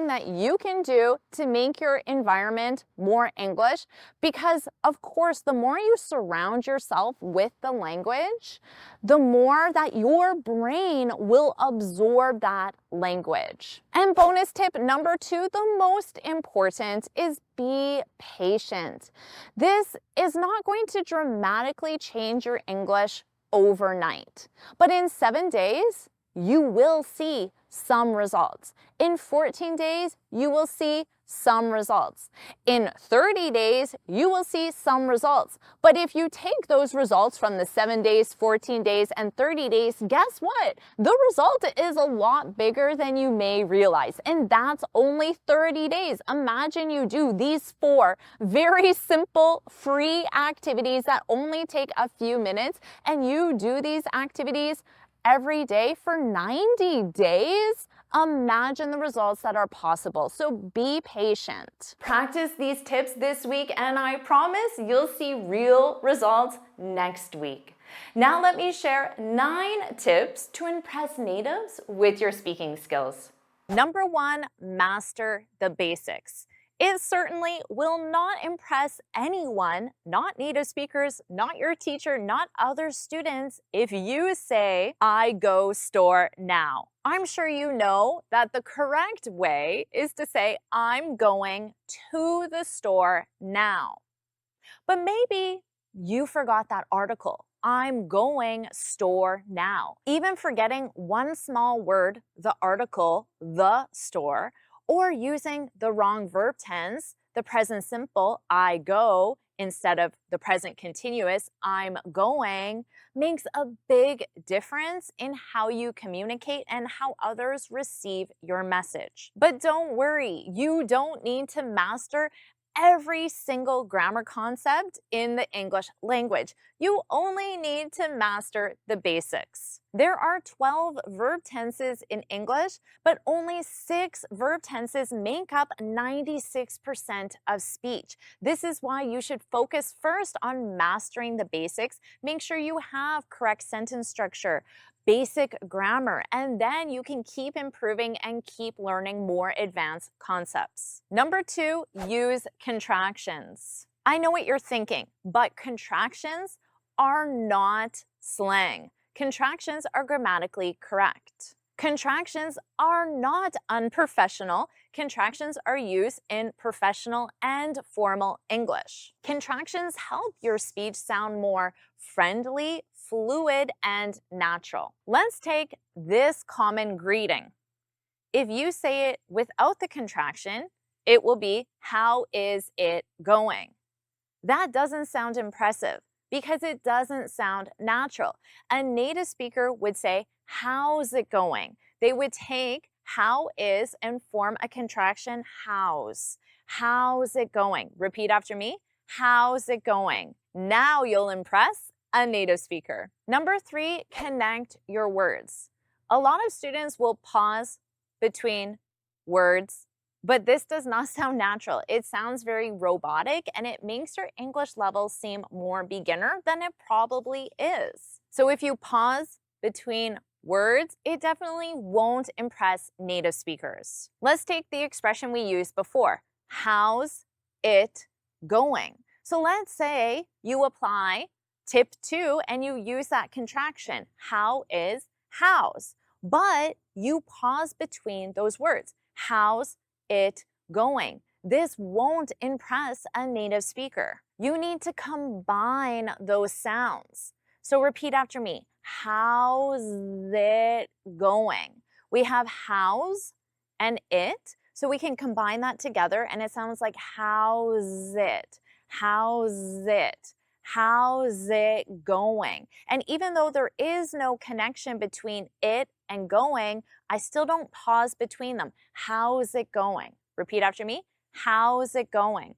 that you can do to make your environment more English, because of course, the more you surround yourself with the language, the more that your brain will absorb that language. And bonus tip number 2, the most important, is be patient. This is not going to dramatically change your English overnight, but in 7 days, you will see some results. In 14 days, you will see some results. In 30 days, you will see some results. But if you take those results from the 7 days, 14 days, and 30 days, guess what? The result is a lot bigger than you may realize. And that's only 30 days. Imagine you do these 4 very simple, free activities that only take a few minutes, and you do these activities every day for 90 days. Imagine the results that are possible. So be patient. Practice these tips this week, and I promise you'll see real results next week. Now let me share 9 tips to impress natives with your speaking skills. Number 1, master the basics. It certainly will not impress anyone, not native speakers, not your teacher, not other students, if you say, I go store now. I'm sure you know that the correct way is to say, I'm going to the store now. But maybe you forgot that article. I'm going store now. Even forgetting one small word, the article, the store, or using the wrong verb tense, the present simple, I go, instead of the present continuous, I'm going, makes a big difference in how you communicate and how others receive your message. But don't worry, you don't need to master every single grammar concept in the English language. You only need to master the basics. There are 12 verb tenses in English, but only 6 verb tenses make up 96% of speech. This is why you should focus first on mastering the basics. Make sure you have correct sentence structure, basic grammar, and then you can keep improving and keep learning more advanced concepts. Number 2, use contractions. I know what you're thinking, but contractions are not slang. Contractions are grammatically correct. Contractions are not unprofessional. Contractions are used in professional and formal English. Contractions help your speech sound more friendly, fluid, and natural. Let's take this common greeting. If you say it without the contraction, it will be, "How is it going?" That doesn't sound impressive because it doesn't sound natural. A native speaker would say, "How's it going?" They would take "how is" and form a contraction, "how's." How's it going? Repeat after me. How's it going? Now you'll impress a native speaker. Number 3, connect your words. A lot of students will pause between words, but this does not sound natural. It sounds very robotic and it makes your English level seem more beginner than it probably is. So if you pause between words, it definitely won't impress native speakers. Let's take the expression we used before. How's it going? So let's say you apply tip 2 and you use that contraction. How is how's? But you pause between those words. How's it going? This won't impress a native speaker. You need to combine those sounds. So repeat after me. How's it going? We have how's and it, so we can combine that together and it sounds like how's it? How's it? How's it going? And even though there is no connection between it and going, I still don't pause between them. How's it going? Repeat after me. How's it going?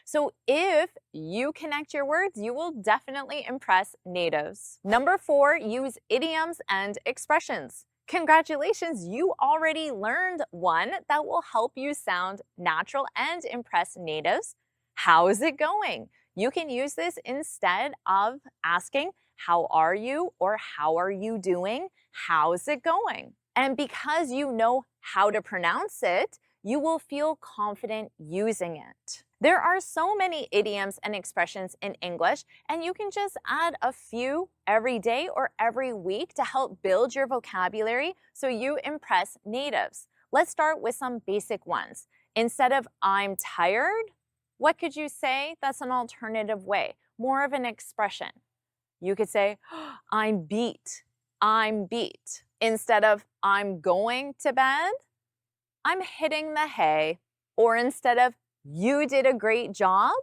So if you connect your words, you will definitely impress natives. Number 4, use idioms and expressions. Congratulations, you already learned one that will help you sound natural and impress natives. How's it going? You can use this instead of asking, "How are you?" or "How are you doing?" How's it going? And because you know how to pronounce it, you will feel confident using it. There are so many idioms and expressions in English, and you can just add a few every day or every week to help build your vocabulary so you impress natives. Let's start with some basic ones. Instead of "I'm tired," what could you say that's an alternative way, more of an expression? You could say, "I'm beat." I'm beat. Instead of "I'm going to bed," "I'm hitting the hay." Or instead of "You did a great job,"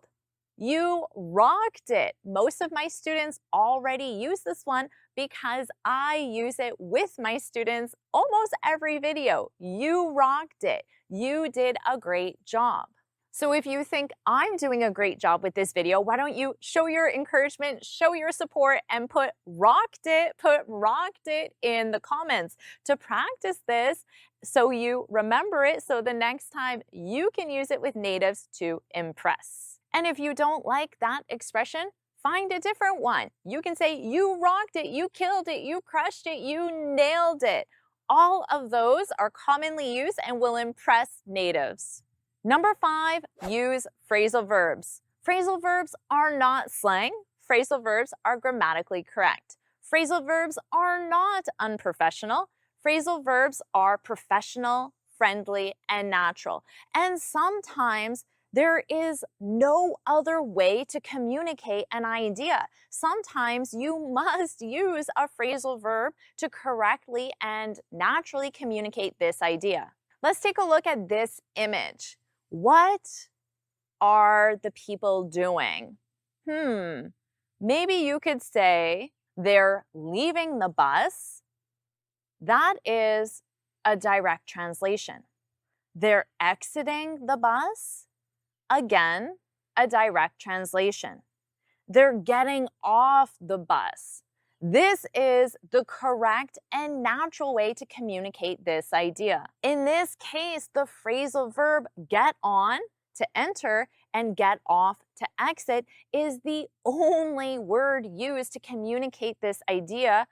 "You rocked it." Most of my students already use this one because I use it with my students almost every video. You rocked it. You did a great job. So if you think I'm doing a great job with this video, why don't you show your encouragement, show your support, and put rocked it in the comments to practice this so you remember it so the next time you can use it with natives to impress. And if you don't like that expression, find a different one. You can say "You rocked it," "You killed it," "You crushed it," "You nailed it." All of those are commonly used and will impress natives. Number 5, use phrasal verbs. Phrasal verbs are not slang. Phrasal verbs are grammatically correct. Phrasal verbs are not unprofessional. Phrasal verbs are professional, friendly, and natural. And sometimes there is no other way to communicate an idea. Sometimes you must use a phrasal verb to correctly and naturally communicate this idea. Let's take a look at this image. What are the people doing? Maybe you could say they're leaving the bus. That is a direct translation. They're exiting the bus. Again, a direct translation. They're getting off the bus. This is the correct and natural way to communicate this idea. In this case, the phrasal verb "get on" to enter and "get off" to exit is the only word used to communicate this idea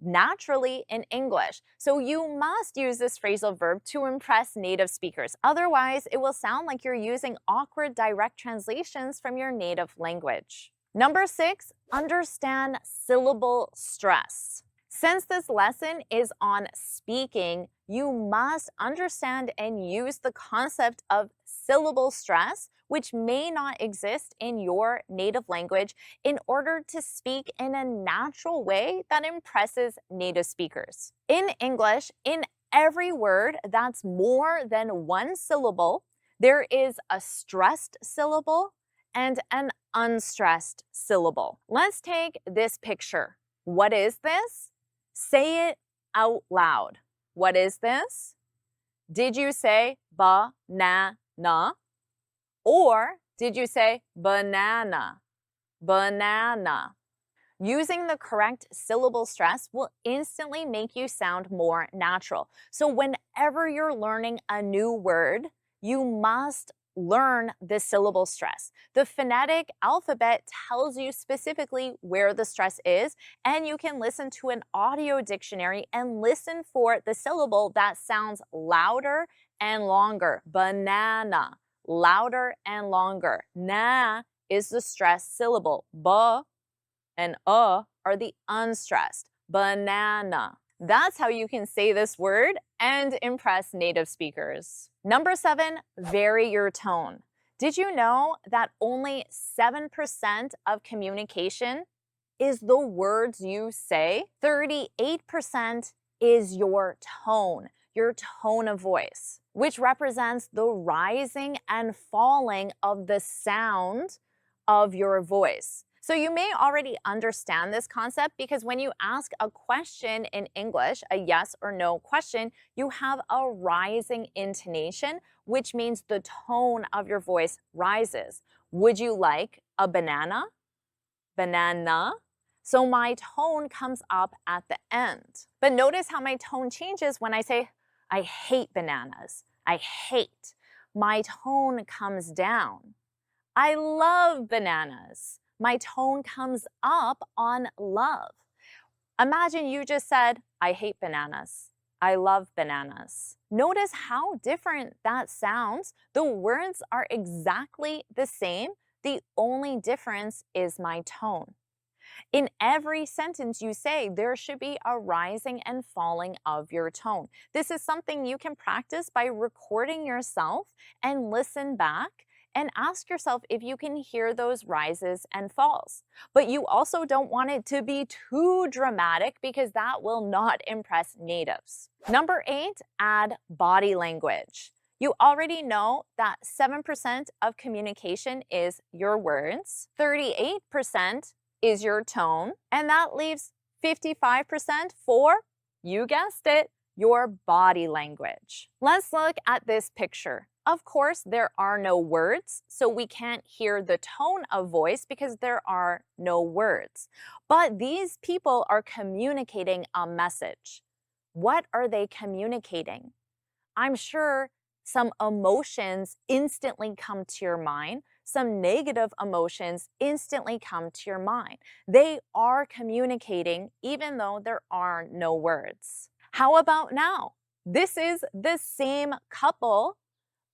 naturally in English. So you must use this phrasal verb to impress native speakers. Otherwise, it will sound like you're using awkward direct translations from your native language. Number 6, understand syllable stress. Since this lesson is on speaking, you must understand and use the concept of syllable stress, which may not exist in your native language, in order to speak in a natural way that impresses native speakers. In English, in every word that's more than one syllable, there is a stressed syllable and an unstressed syllable. Let's take this picture. What is this? Say it out loud. What is this? Did you say banana? Or did you say banana? Banana. Using the correct syllable stress will instantly make you sound more natural. So whenever you're learning a new word, you must learn the syllable stress. The phonetic alphabet tells you specifically where the stress is, and you can listen to an audio dictionary and listen for the syllable that sounds louder and longer. Banana, louder and longer. Na is the stressed syllable. Ba and are the unstressed. Banana. That's how you can say this word and impress native speakers. Number 7, vary your tone. Did you know that only 7% of communication is the words you say? 38% is your tone of voice, which represents the rising and falling of the sound of your voice. So you may already understand this concept because when you ask a question in English, a yes or no question, you have a rising intonation, which means the tone of your voice rises. Would you like a banana? Banana. So my tone comes up at the end. But notice how my tone changes when I say, I hate bananas. I hate. My tone comes down. I love bananas. My tone comes up on love. Imagine you just said, I hate bananas. I love bananas. Notice how different that sounds. The words are exactly the same. The only difference is my tone. In every sentence you say, there should be a rising and falling of your tone. This is something you can practice by recording yourself and listen back and ask yourself if you can hear those rises and falls. But you also don't want it to be too dramatic because that will not impress natives. Number 8, add body language. You already know that 7% of communication is your words, 38% is your tone, and that leaves 55% for, you guessed it, your body language. Let's look at this picture. Of course, there are no words, so we can't hear the tone of voice because there are no words. But these people are communicating a message. What are they communicating? I'm sure some emotions instantly come to your mind. Some negative emotions instantly come to your mind. They are communicating even though there are no words. How about now? This is the same couple,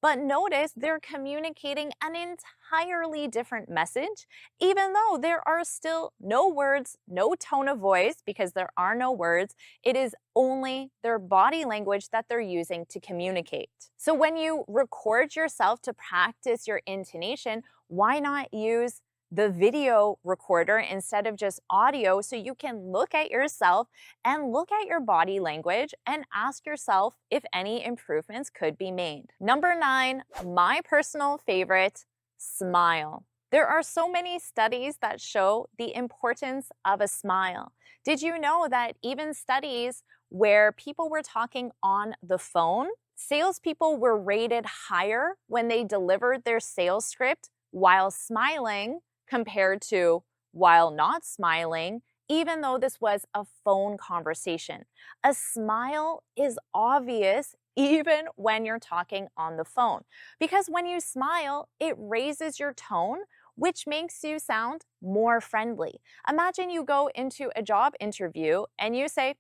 but notice they're communicating an entirely different message, even though there are still no words, no tone of voice, because there are no words. It is only their body language that they're using to communicate. So when you record yourself to practice your intonation, why not use the video recorder instead of just audio so you can look at yourself and look at your body language and ask yourself if any improvements could be made. Number 9, my personal favorite, smile. There are so many studies that show the importance of a smile. Did you know that even studies where people were talking on the phone, salespeople were rated higher when they delivered their sales script while smiling compared to while not smiling, even though this was a phone conversation. A smile is obvious even when you're talking on the phone, because when you smile, it raises your tone, which makes you sound more friendly. Imagine you go into a job interview and you say,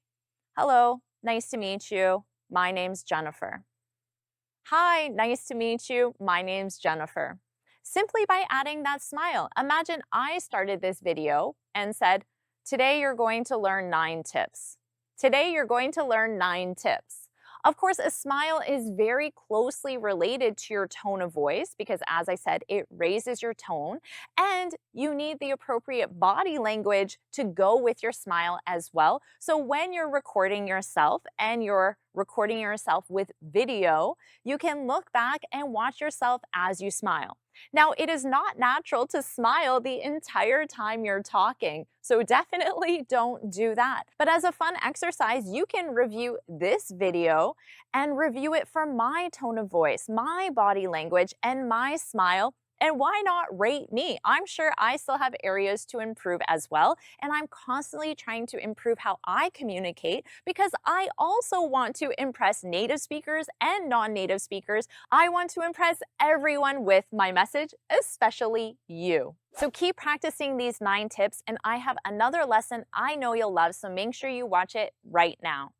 "Hello, nice to meet you. My name's Jennifer." "Hi, nice to meet you. My name's Jennifer." Simply by adding that smile. Imagine I started this video and said, "Today you're going to learn 9 tips." Today you're going to learn 9 tips. Of course, a smile is very closely related to your tone of voice because, as I said, it raises your tone, and you need the appropriate body language to go with your smile as well. So when you're recording yourself and you're recording yourself with video, you can look back and watch yourself as you smile. Now, it is not natural to smile the entire time you're talking, so definitely don't do that. But as a fun exercise, you can review this video and review it for my tone of voice, my body language, and my smile. And why not rate me? I'm sure I still have areas to improve as well, and I'm constantly trying to improve how I communicate because I also want to impress native speakers and non-native speakers. I want to impress everyone with my message, especially you. So keep practicing these 9 tips, and I have another lesson I know you'll love, so make sure you watch it right now.